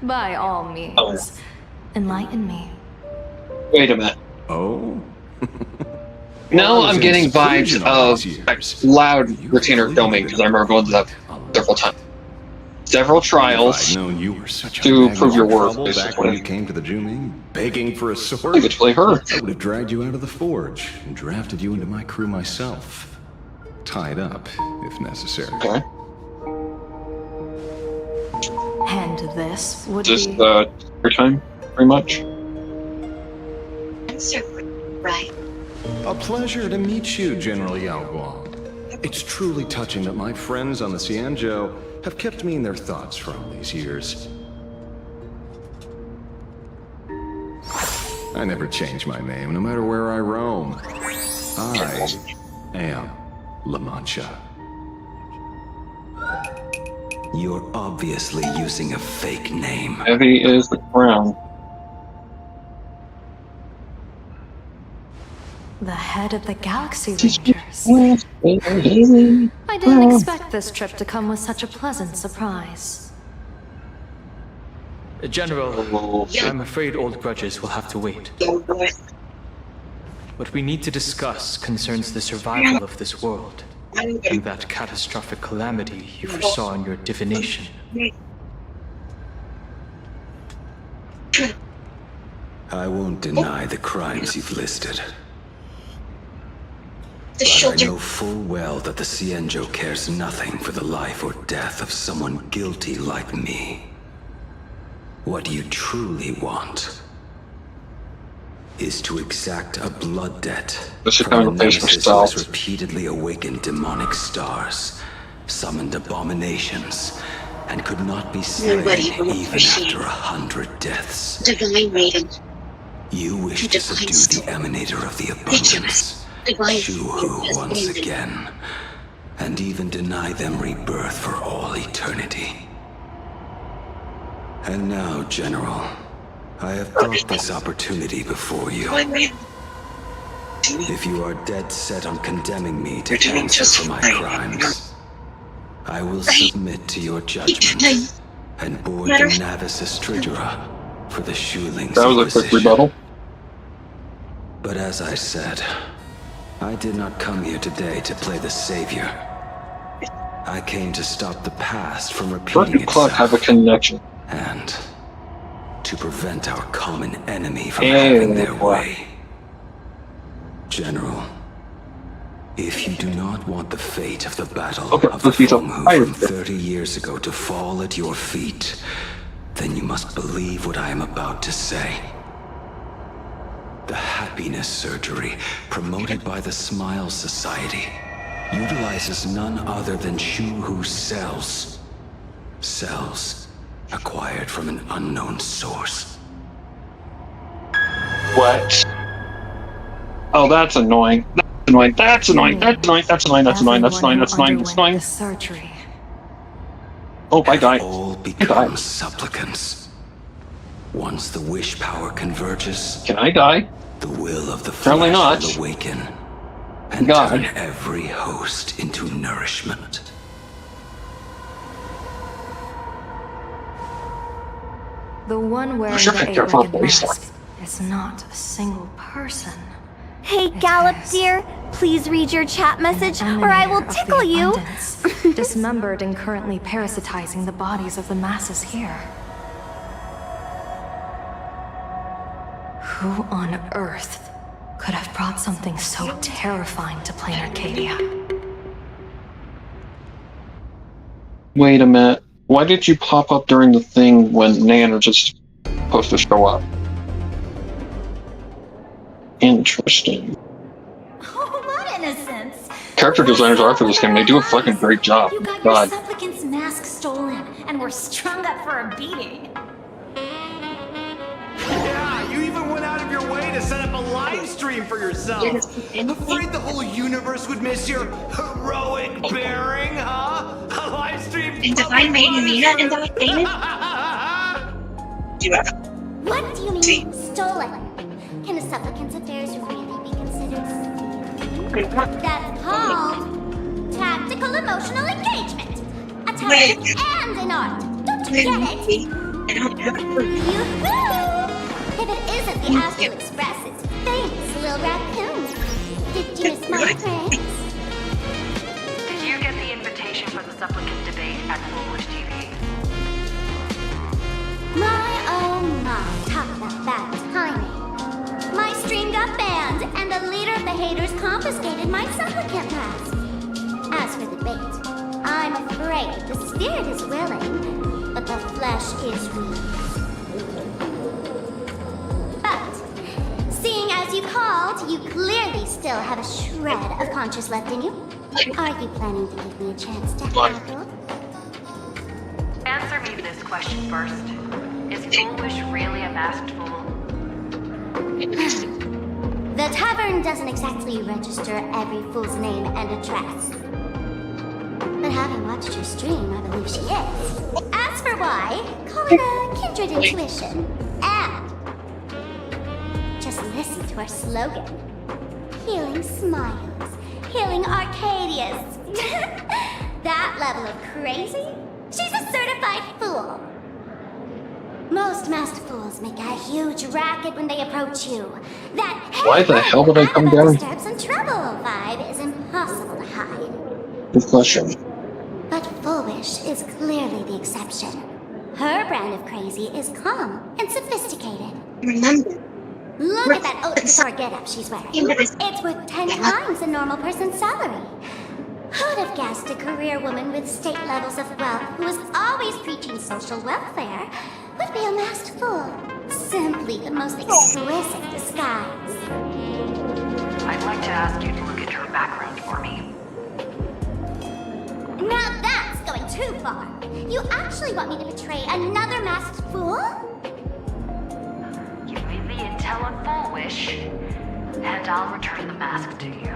By all means, enlighten me. Wait a minute. Oh? Now I'm getting vibes of loud retainer filming because I remember going to that several times. Several trials to prove your worth, back basically. when you came to the Juming, begging for a sword. I get to play her. I would have dragged you out of the forge and drafted you into my crew myself. Tied up, if necessary. Okay. And this would Just be... your time, pretty much. Answer right. A pleasure to meet you, General Yao Guang. It's truly touching that my friends on the Cienjo have kept me in their thoughts for all these years. I never change my name, no matter where I roam. I am La Mancha. You're obviously using a fake name. Heavy is the crown. The head of the Galaxy Rangers. I didn't expect this trip to come with such a pleasant surprise. General, I'm afraid old grudges will have to wait. What we need to discuss concerns the survival of this world, and that catastrophic calamity you foresaw in your divination. I won't deny the crimes you've listed. But I know full well that the Cienjo cares nothing for the life or death of someone guilty like me. What you truly want is to exact a blood debt from a nemesis who has repeatedly awakened demonic stars, summoned abominations, and could not be slain even after 100 deaths. Divine Maiden. You wish to subdue the emanator of the abundance, Shu-Hu once again, and even deny them rebirth for all eternity. And now, General, I have brought this opportunity before you. If you are dead set on condemning me to answer for my crimes, I will submit to your judgment and board the Navis Astridura for the Shuling's That was a quick rebuttal. But as I said, I did not come here today to play the savior. I came to stop the past from repeating itself. Have a connection. And to prevent our common enemy from having their way. General, if you do not want the fate of the battle of the Fenghu from 30 years ago to fall at your feet, then you must believe what I am about to say. The happiness surgery, promoted by the Smile Society, utilizes none other than Shu-Hu's cells. Cells acquired from an unknown source. What? Oh, that's annoying. That's annoying. That's annoying. That's annoying. That's annoying. That's annoying. That's annoying. That's annoying. That's annoying. Surgery. Oh, I died. All become supplicants. Once the wish power converges, can I die? The will of the Apparently flesh not. will awaken and God. turn every host into nourishment. The one wearing Sure, the careful, eight-legged mask is not a single person. Hey, Gallop dear, please read your chat message or I will tickle you. Dismembered and currently parasitizing the bodies of the masses here. Who on earth could have brought something so terrifying to plain Arcadia? Wait a minute. Why did you pop up during the thing when Nan was just supposed to show up? Interesting. Oh, what innocence! Character designers are for this game. They do a fucking great job. You got God. your supplicant's mask stolen and were strung up for a beating. to set up a live stream for yourself. Afraid the whole universe would miss your heroic bearing, huh? A live stream. And Divine made you mean that in the statement? What do you mean, stolen? Can a supplicant's affairs really be considered stealing? That's called tactical emotional engagement. A tactic and an art. Don't you get it? Yoo-hoo! If it isn't the Astral Express's famous little raccoon. Did you miss my pranks? Did you get the invitation for the supplicant debate at Foolish TV? My oh my, talk about bad timing. My stream got banned, and the leader of the haters confiscated my supplicant mask. As for the debate, I'm afraid the spirit is willing, but the flesh is weak. But, seeing as you called, you clearly still have a shred of conscience left in you. Are you planning to give me a chance to haggle? Answer me this question first. Is Foolish really a masked fool? The tavern doesn't exactly register every fool's name and address. But having watched her stream, I believe she is. As for why, call it a kindred intuition. And just listen to our slogan. Healing smiles. Healing Arcadias. That level of crazy? She's a certified fool. Most masked fools make a huge racket when they approach you. That Why the hell would I come down? Disturb some trouble vibe is impossible to hide. Good question. But Foolish is clearly the exception. Her brand of crazy is calm and sophisticated. Remember. Look at that Oath Before get-up she's wearing. It's worth 10 times a normal person's salary. Who'd have guessed a career woman with state levels of wealth who was always preaching social welfare would be a masked fool? Simply the most exquisite disguise. I'd like to ask you to look at her background for me. Now that's going too far. You actually want me to betray another masked fool? Give me the intel on Foolish, and I'll return the mask to you.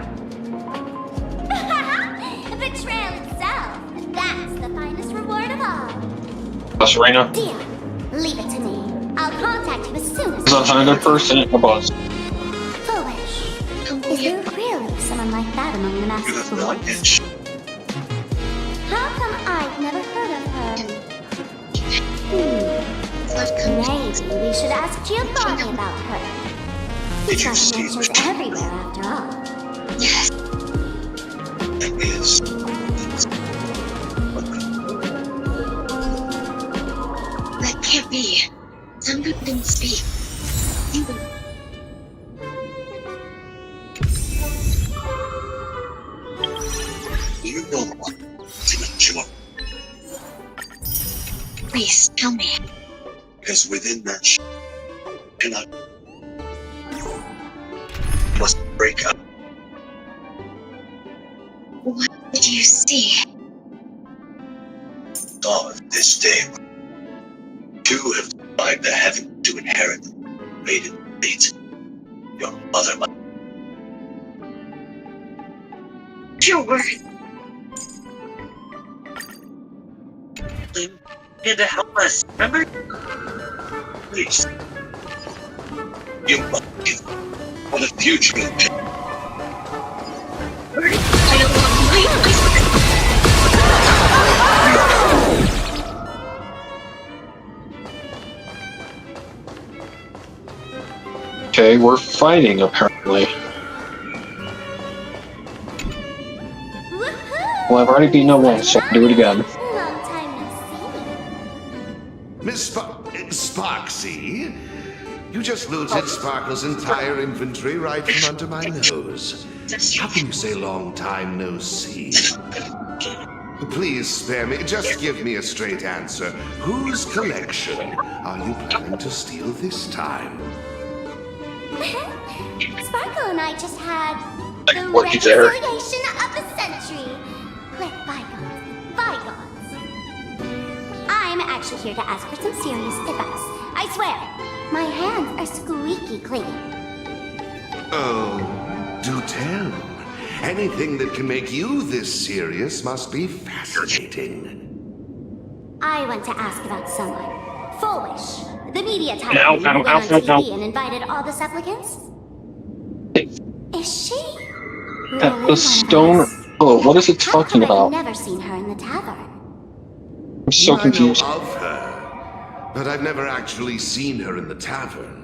Betrayal itself. That's the finest reward of all. Serena. Deal. Leave it to me. I'll contact you as soon as Is that 100% a buzz? Foolish. Is there really someone like that among the masked fools? How come I've never heard of her? Maybe we should ask Giovanni about her. He's got connections everywhere after all. Yes. Is. That can't be. Somebody didn't speak. You know what? Please, tell me. Because within that cannot must break up. What did you see? Dawn this day. Two have survived the heaven to inherit the maiden fate. Your mother must. Your word. Here to help us, remember? Please. You must give for the future of it. Okay, we're fighting apparently. Well, I've already beaten her once, so I'll do it again. Miss Sparksy? You just looted Sparkle's entire inventory right from under my nose. How can you say long time no see? Please spare me. Just give me a straight answer. Whose collection are you planning to steal this time? Sparkle and I just had the Lucky there. reconciliation of the century. Let bygones be bygones. I'm actually here to ask for some serious advice. I swear, my hands are squeaky clean. Oh, do tell. Anything that can make you this serious must be fascinating. I want to ask about someone. Foolish, the media tycoon who went on TV and invited all the supplicants? Is she? At the stone. Oh, what is it talking about? I've never seen her in the tavern. I'm so confused. I know of her, but I've never actually seen her in the tavern.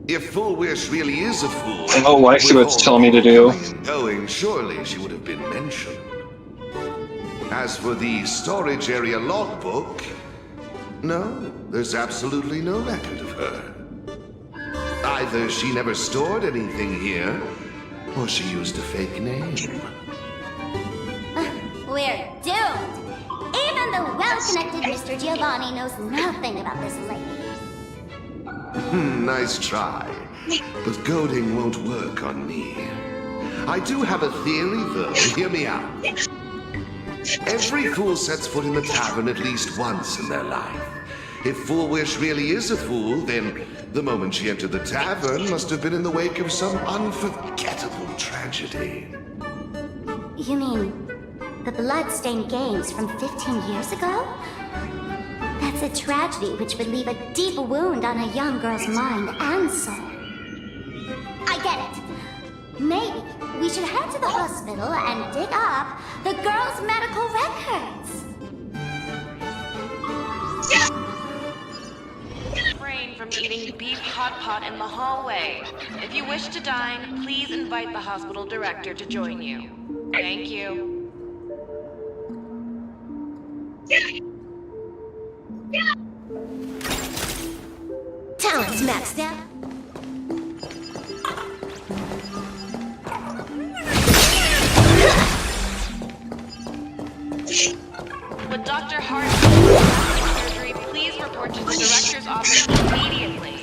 If Full Wish really is a fool, oh, I see what it's telling me to do. Going, surely she would have been mentioned. As for the storage area logbook, no, there's absolutely no record of her. Either she never stored anything here, or she used a fake name. We're doomed. Even the well-connected Mr. Giovanni knows nothing about this lady. Nice try. But goading won't work on me. I do have a theory, though. Hear me out. Every fool sets foot in the tavern at least once in their life. If Full Wish really is a fool, then the moment she entered the tavern must have been in the wake of some unforgettable tragedy. You mean the blood-stained games from 15 years ago? That's a tragedy which would leave a deep wound on a young girl's mind and soul. I get it. Maybe we should head to the hospital and dig up the girl's medical records. Refrain from eating beef hot pot in the hallway. If you wish to dine, please invite the hospital director to join you. Thank you. Talent's maxed out. Would Dr. Hart surgery please report to the director's office immediately?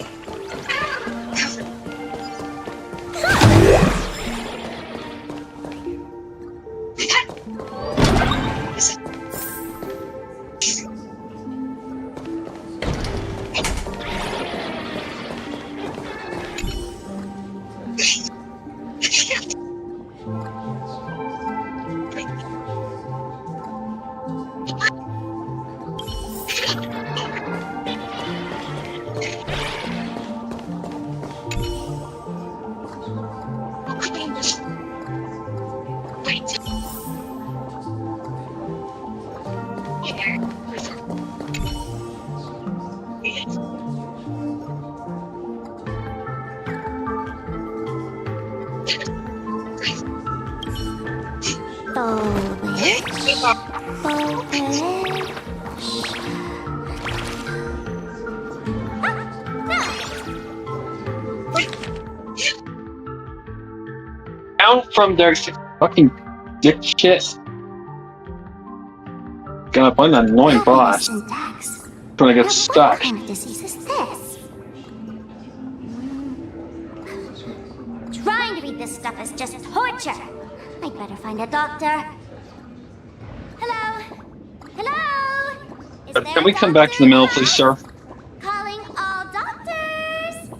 Down from their fucking dick shit. Gonna find that annoying boss. Trying to get stuck. What kind of disease is this? Trying to read this stuff is just torture. I'd better find a doctor. Hello? Hello? Is there Can we come back to the mill, please, sir? Calling all doctors!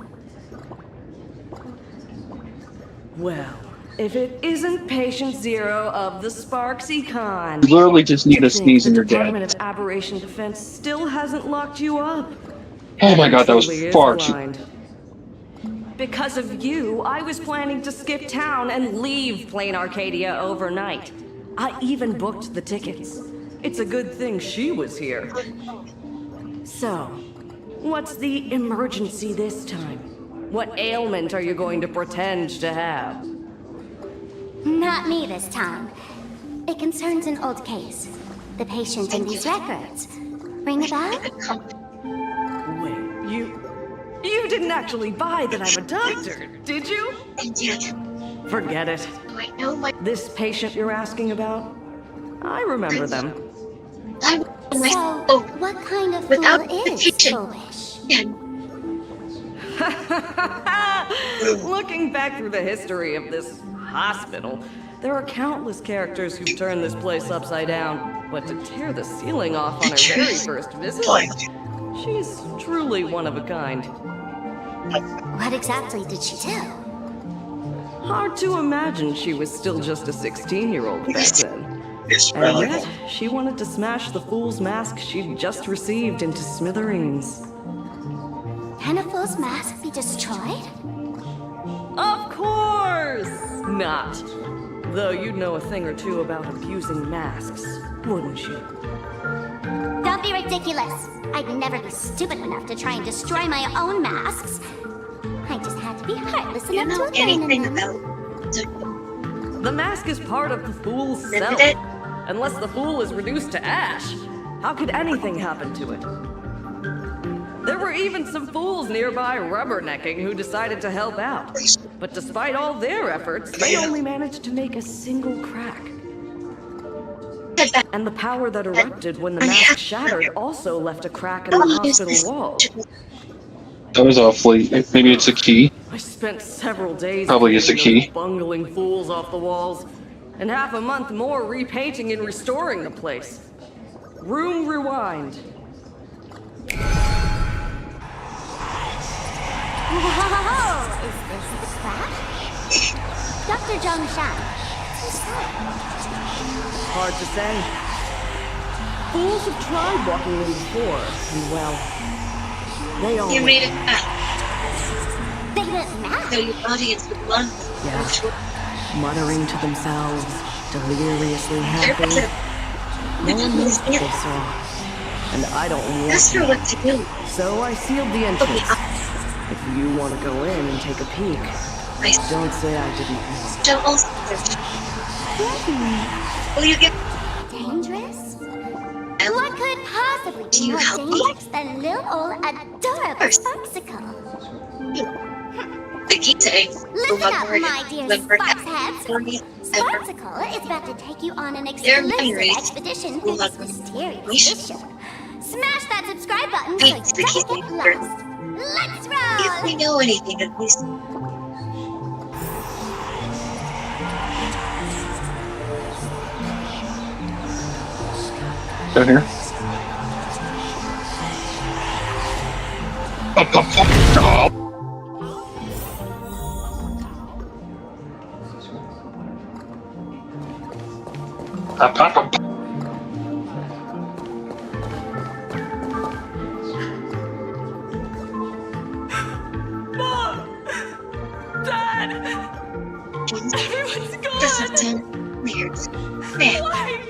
Well, if it isn't patient zero of the Sparksy Con. You literally just need a sneeze and you're The Department dead. of Aberration Defense still hasn't locked you up. Oh my god, that was Truly is far too... blind. Because of you, I was planning to skip town and leave Plain Arcadia overnight. I even booked the tickets. It's a good thing she was here. So, what's the emergency this time? What ailment are you going to pretend to have? Not me this time. It concerns an old case. The patient in these records. Ring a bell? Wait, you didn't actually buy that I'm a doctor, did you? Forget it. This patient you're asking about? I remember them. So, what kind of fool is foolish? Looking back through the history of this hospital, there are countless characters who've turned this place upside down. But to tear the ceiling off on her very first visit, she's truly one of a kind. What exactly did she do? Hard to imagine she was still just a 16-year-old back then. And yet, she wanted to smash the fool's mask she'd just received into smithereens. Can a fool's mask be destroyed? Of course not! Though you'd know a thing or two about abusing masks, wouldn't you? Don't be ridiculous. I'd never be stupid enough to try and destroy my own masks. I just had to be heartless enough to abandon them. The mask is part of the fool's self. Unless the fool is reduced to ash, how could anything happen to it? There were even some fools nearby rubbernecking who decided to help out. But despite all their efforts, they only managed to make a single crack. And the power that erupted when the mask shattered also left a crack in the hospital wall. That was awfully. Maybe it's a key. I spent several days Probably is a getting key. those bungling fools off the walls, and half a month more repainting and restoring the place. Room rewind. Whoa! Is this the crash? Dr. Zhongshan. Hard to say. Fools have tried walking in before, and well, they all You made it back. They went mad. So your audience would love Yeah. Muttering to themselves, deliriously happy. No one knows what they saw. And I don't want Ask her what to do. So I sealed the entrance. If you want to go in and take a peek, don't say I didn't. Don't also. Will you get Dangerous? What could possibly be more dangerous than little old adorable Sparksicle? the key to Listen up, my dear Sparksheads. Sparksicle is about to take you on an exclusive expedition through this mysterious mission. Smash that subscribe button so you don't get lost. Let's roll! If we know anything, at least. Down here. Mom! Dad! Everyone's gone! This is 10 years. Man. Why?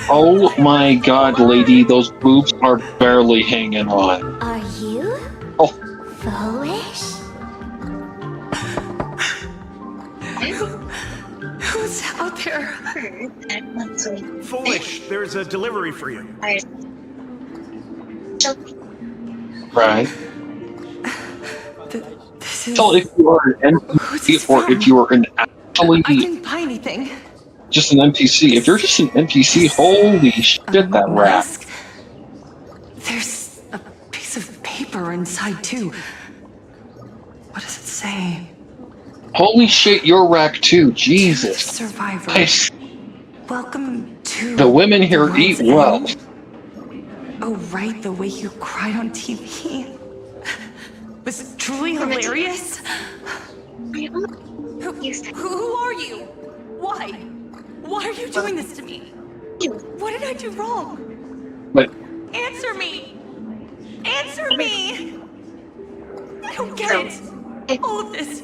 Oh my god, lady, those boobs are barely hanging on. Are you? Oh. Foolish? Who's out there? Foolish, there's a delivery for you. Right. This is... So if you are an NPC or if you are an actually I didn't buy anything. just an NPC, if you're just an NPC, holy shit, that rap. There's a piece of paper inside too. What does it say? Holy shit, you're rack too, Jesus. Survivor. Nice. Welcome to The women here eat well. Oh, right, the way you cried on TV was truly hilarious. Who are you? Why? Why are you doing this to me? What did I do wrong? But Answer me! Answer me! I don't get it. All of this.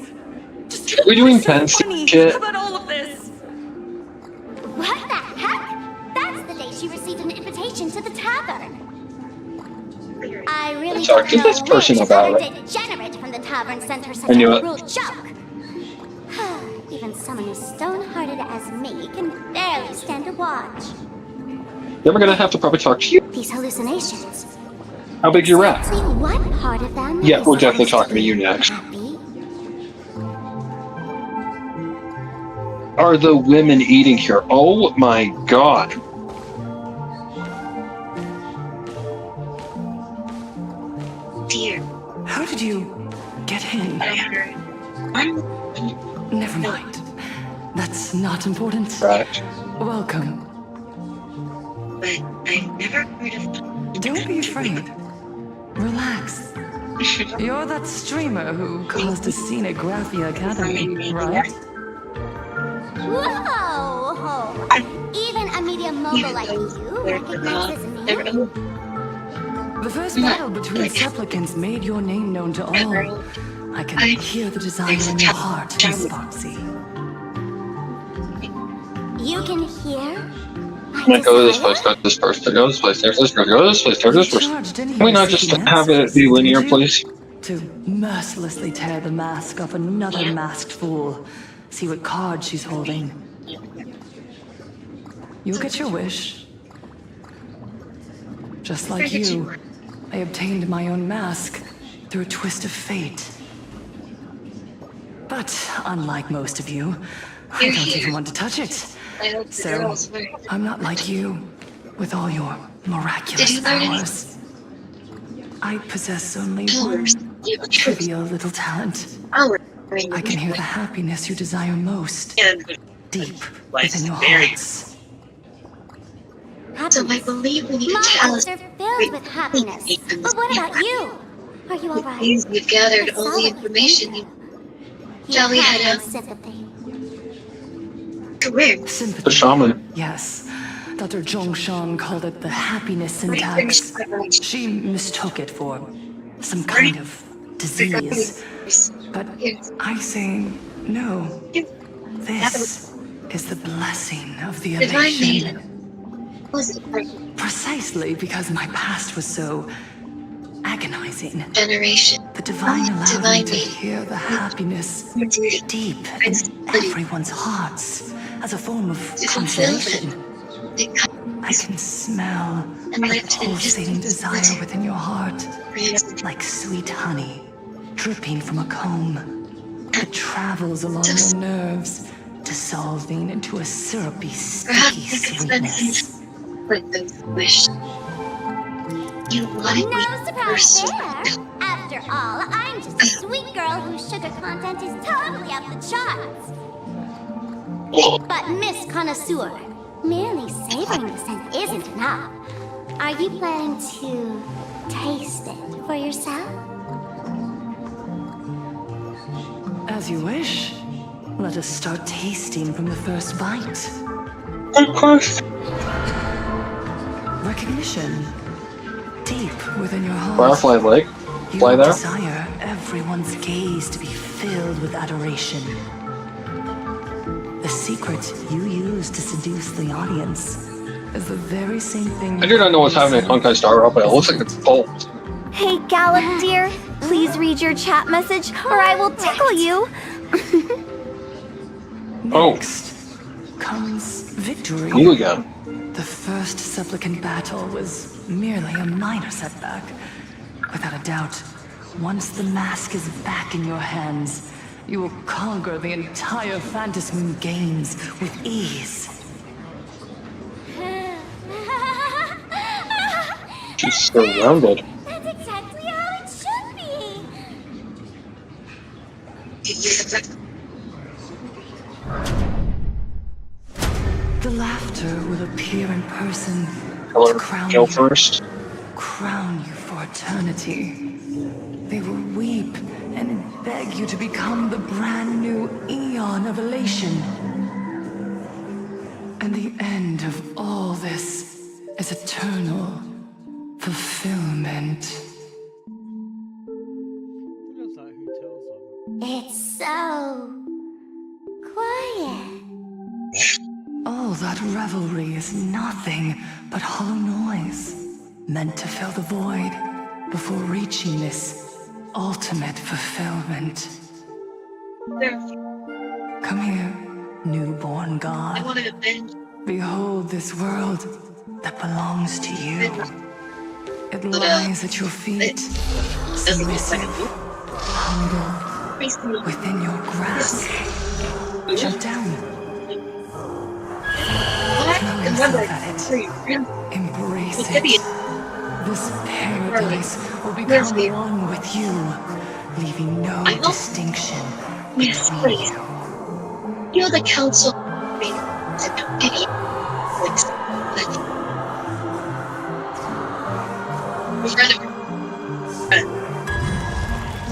Just are we doing what's so fancy funny shit? about all of this? What the heck? That's the day she received an invitation to the tavern. I really Talk don't to know this person which about other it. degenerate from the tavern sent her such I knew a it. cruel joke. Even someone as stone-hearted as me can barely stand to watch. Then we're gonna have to probably talk to you. These hallucinations. How big your rack? See what part of them Yeah, is we're definitely supposed talking to you next. happy? Are the women eating here? Oh my god. Dear. How did you get in? I heard. Never mind. That's not important. Right. Welcome. But I've never heard of. Don't be afraid. Relax. You're that streamer who caused a scene at Graphia Academy, right? Whoa! Even a media mogul like you recognizes me. The first battle between supplicants made your name known to all. I can hear the desire in your heart, Miss Boxy. You can hear? I'm gonna go to this place, go to this person, go to this place, there's this person, go to this place, there's this person. Can we not just have it be linear, please? To mercilessly tear the mask off another masked fool. See what card she's holding. You'll get your wish. Just like you, I obtained my own mask through a twist of fate. But unlike most of you, I don't even want to touch it. So, I'm not like you, with all your miraculous powers. I possess only one trivial little talent. I can hear the happiness you desire most, deep within your hearts. So I believe we need to tell us. They're filled with happiness. But what about you? Are you alright? We've gathered all the information. Shall we head out? Sympathy. Where? Sympathy. The shaman. Yes. Dr. Zhongshan called it the happiness syntax. She mistook it for some kind of disease. But I say no. This is the blessing of the elation. Precisely because my past was so agonizing. The divine allowed me to hear the happiness deep in everyone's hearts as a form of consolation. I can smell the pulsating desire within your heart, like sweet honey dripping from a comb. It travels along your nerves, dissolving into a syrupy, sticky sweetness. Wish. You wanted me No surprise there. After all, I'm just a sweet girl whose sugar content is totally off the charts. But Miss Connoisseur, merely savoring the scent isn't enough. Are you planning to taste it for yourself? As you wish. Let us start tasting from the first bite. Of course. Recognition. Deep within your heart. Firefly Lake. You Fly there. desire everyone's gaze to be filled with adoration. The secret you use to seduce the audience is the very same thing. I do not know what's happening at Honkai Star Rail, but it looks like it's full. Hey, Gallop, dear. Please read your chat message, or I will tickle you. Next comes victory. You again. The first supplicant battle was merely a minor setback. Without a doubt, once the mask is back in your hands, you will conquer the entire Phantasmoon Games with ease. She's surrounded. That's exactly how it should be. The laughter will appear in person Hello, to crown kill you. first. Crown you for eternity. They will weep and beg you to become the brand new eon of elation. And the end of all this is eternal fulfillment. It's so quiet. All that revelry is nothing but hollow noise, meant to fill the void before reaching this ultimate fulfillment. Come here, newborn god. I wanted to bend. Behold this world that belongs to you. It lies at your feet, submissive, humble, within your grasp. Jump down. Throw yourself at it. Embrace it. This paradise will become one with you, leaving no distinction Yes, between please. you. You're the council.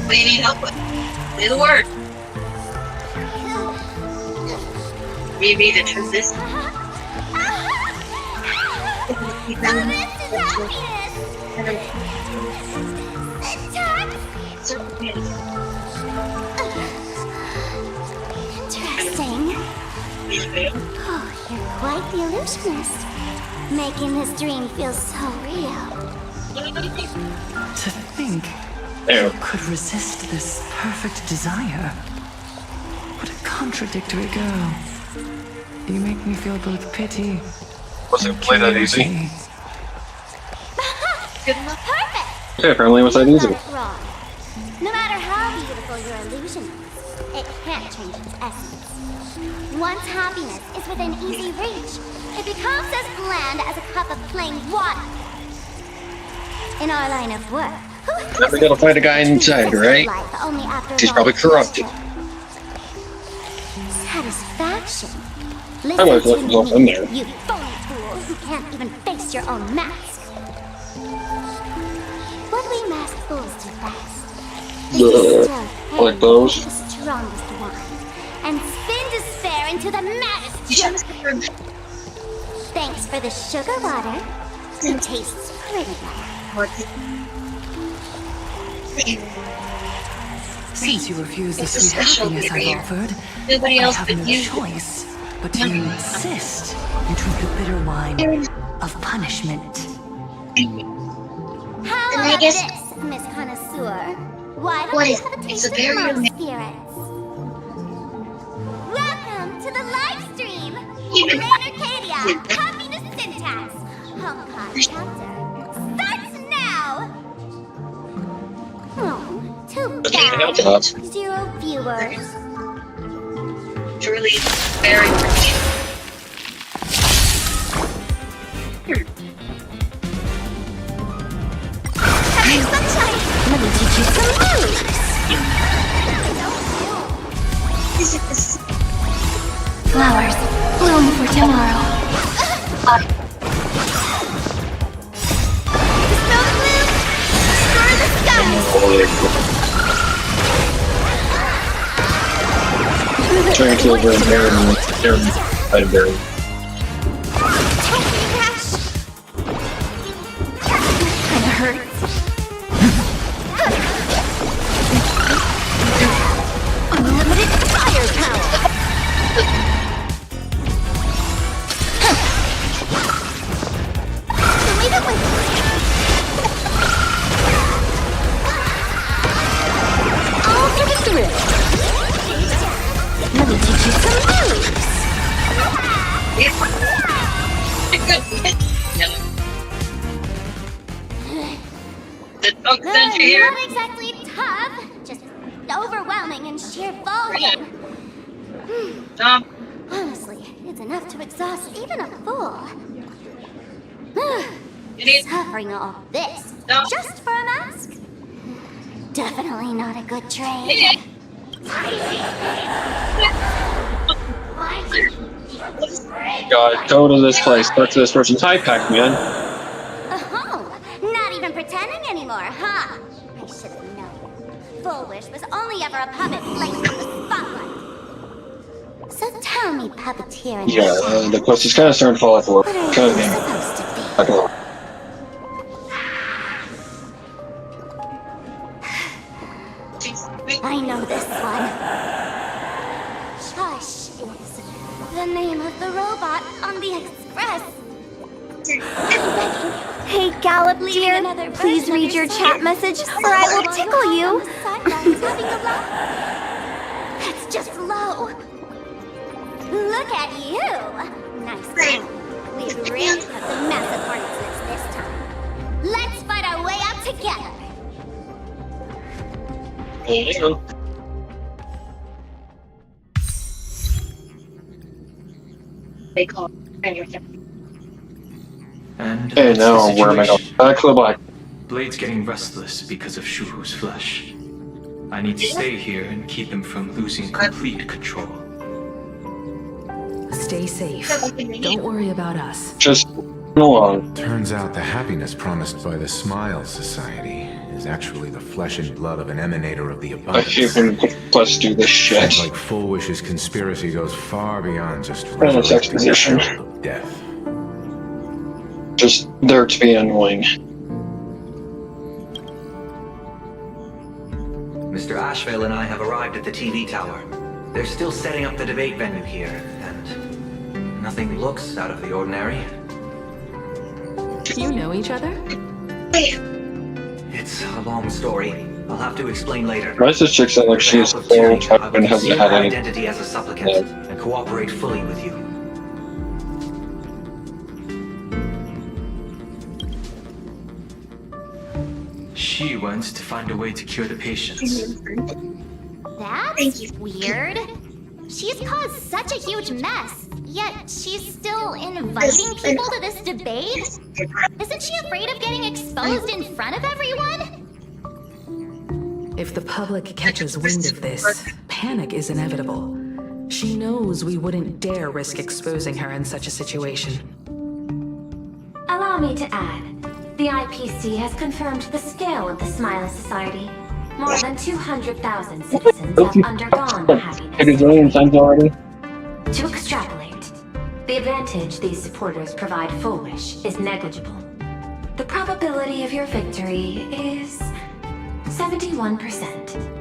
What do you need help with? Say the word. We made it through this. Interesting. Oh, you're quite the illusionist. Making this dream feel so real. To think There. you could resist this perfect desire. What a contradictory girl. You make me feel both pity Wasn't and play that easy. curiosity. Perfect! Okay, apparently it was that You easy. got it wrong. No matter how beautiful your illusion is, it can't change its essence. Once happiness is within easy reach, it becomes as bland as a cup of plain water. In our line of work, Now we gotta find a guy inside, right? He's probably corrupted. Satisfaction. I might look myself in there. You phony fool who can't even face your own mask. What we mask fools do best is to stir Like pain those. into the strongest wine and spin despair into the maddest joke. Thanks for the sugar water. It tastes pretty bad. Since you refuse the It's a sweet special happiness I've ingredient. offered, Nobody I else have but no you. choice but to insist you drink the bitter wine of punishment. How And I about guess- this, Miss Connoisseur? Why don't What you is have a it? taste It's a of very my unique- spirits? Welcome to the live stream. Even- Brain Arcadia, Happiness Syntax, Hong Kong chapter. Starts now! Oh, too bad. 0 viewers. Truly, very much. Happy sunshine! Let me teach you some moves! Flowers, bloom for tomorrow. Smell the bloom! Stir the skies! Trying to kill the Aaron. Kinda hurts. Unlimited firepower! Leave it with all for the thrill. Let me teach you some moves. Here. Not exactly tough, just overwhelming in sheer volume. Honestly, it's enough to exhaust even a fool. Suffering all this just for a mask? Definitely not a good trade. God, go to this place. Talk to this person. Hi, Pac-Man. Oh, not even pretending anymore, huh? I should have known. Full Wish was only ever a puppet placed in the spotlight. So tell me, puppeteer and Yeah, the quest is kind of starting to fall off. what are you Kind of supposed to be? I know this one. Shush is the name of the robot on the express. Hey, Gallop dear, please read your chat message or I will tickle you. That's just low. Look at you. Nice going. We've really put the massive hornet's nest this time. Let's fight our way out together. Hang on. They call And Okay, that's now the where am I going? situation. Back to the black. Blade's getting restless because of Shuhu's flesh. I need to stay here and keep him from losing complete control. Stay safe. Don't worry about us. Just along. Turns out the happiness promised by the Smile Society is actually the flesh and blood of an emanator of the I abundance. hate when plus do this shit. Seems like Full Wish's conspiracy goes far beyond just Random resurrecting the exposition. herald of death. Just there to be annoying. Mr. Ashvale and I have arrived at the TV tower. They're still setting up the debate venue here, and nothing looks out of the ordinary. You know each other? It's a long story. I'll have to explain later. Why does this chick sound like she's so fucking hasn't had any? Identity as a supplicant and cooperate fully with you. She wants to find a way to cure the patients. That's weird. She's caused such a huge mess, yet she's still inviting people to this debate? Isn't she afraid of getting exposed in front of everyone? If the public catches wind of this, panic is inevitable. She knows we wouldn't dare risk exposing her in such a situation. Allow me to add, the IPC has confirmed the scale of the Smiley Society. More than 200,000 citizens have undergone the happiness. Hit a million times already. To extrapolate, the advantage these supporters provide Full Wish is negligible. The probability of your victory is 71%.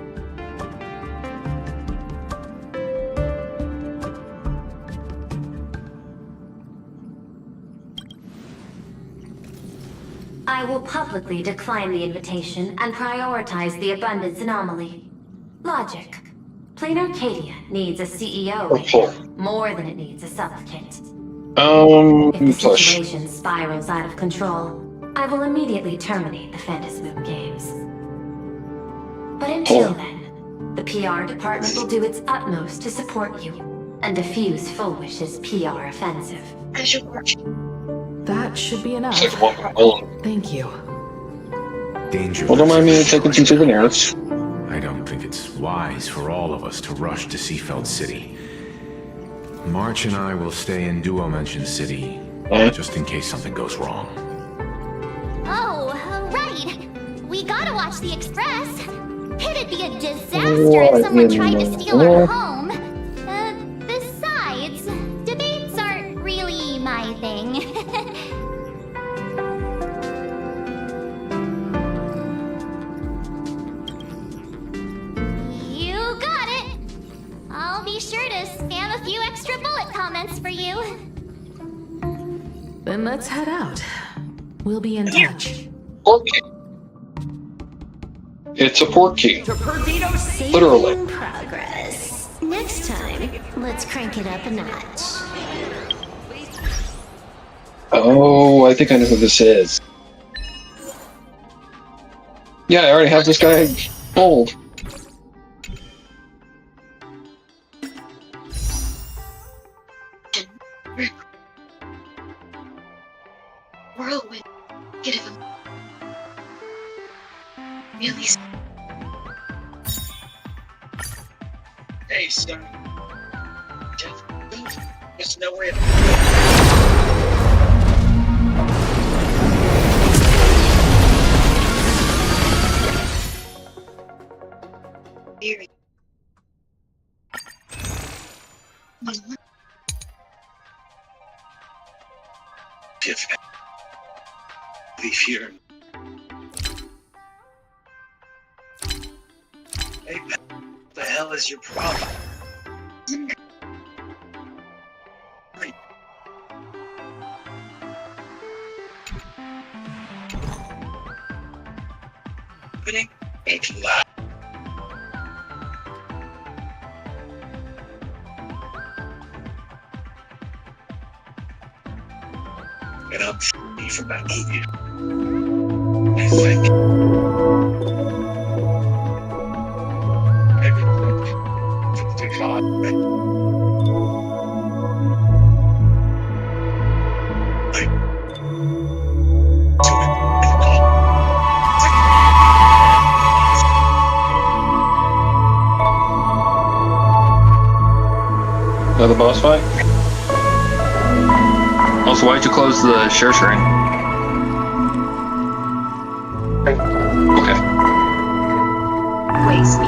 I will publicly decline the invitation and prioritize the abundance anomaly. Logic. Plain Arcadia needs a CEO more than it needs a supplicant. If the situation spirals out of control, I will immediately terminate the Phantasmoon Games. But until then, the PR department will do its utmost to support you and defuse Full Wish's PR offensive. That should be enough. Thank you. Danger. Well, don't mind me taking some souvenirs. I don't think it's wise for all of us to rush to Seafeld City. March and I will stay in Duo Mansion City, just in case something goes wrong. Oh, right. We gotta watch the Express. It'd be a disaster if someone tried to steal our home. Besides, debates aren't really my thing. You got it. I'll be sure to spam a few extra bullet comments for you. Then let's head out. We'll be in touch. It's a port key. Saving Literally. progress. Next time, let's crank it up a notch. Oh, I think I know who this is. Yeah, I already have this guy hold. Whirlwind. Get him. Really? Hey, son. Just know where Here. Leave here. Hey, what the hell is your problem? Right. Opening? Ain't loud. And I'm free from that movie. I think. Another boss fight? Also, why'd you close the share screen? Okay. Ice me.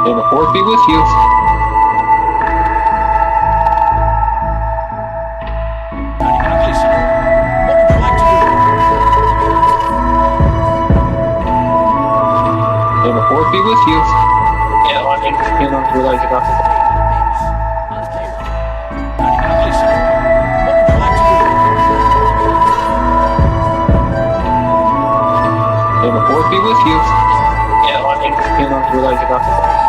May the fourth be with you. May the fourth be with you. Yeah, I didn't realize you got this. May the fourth be with you. Yeah, I didn't realize you got this.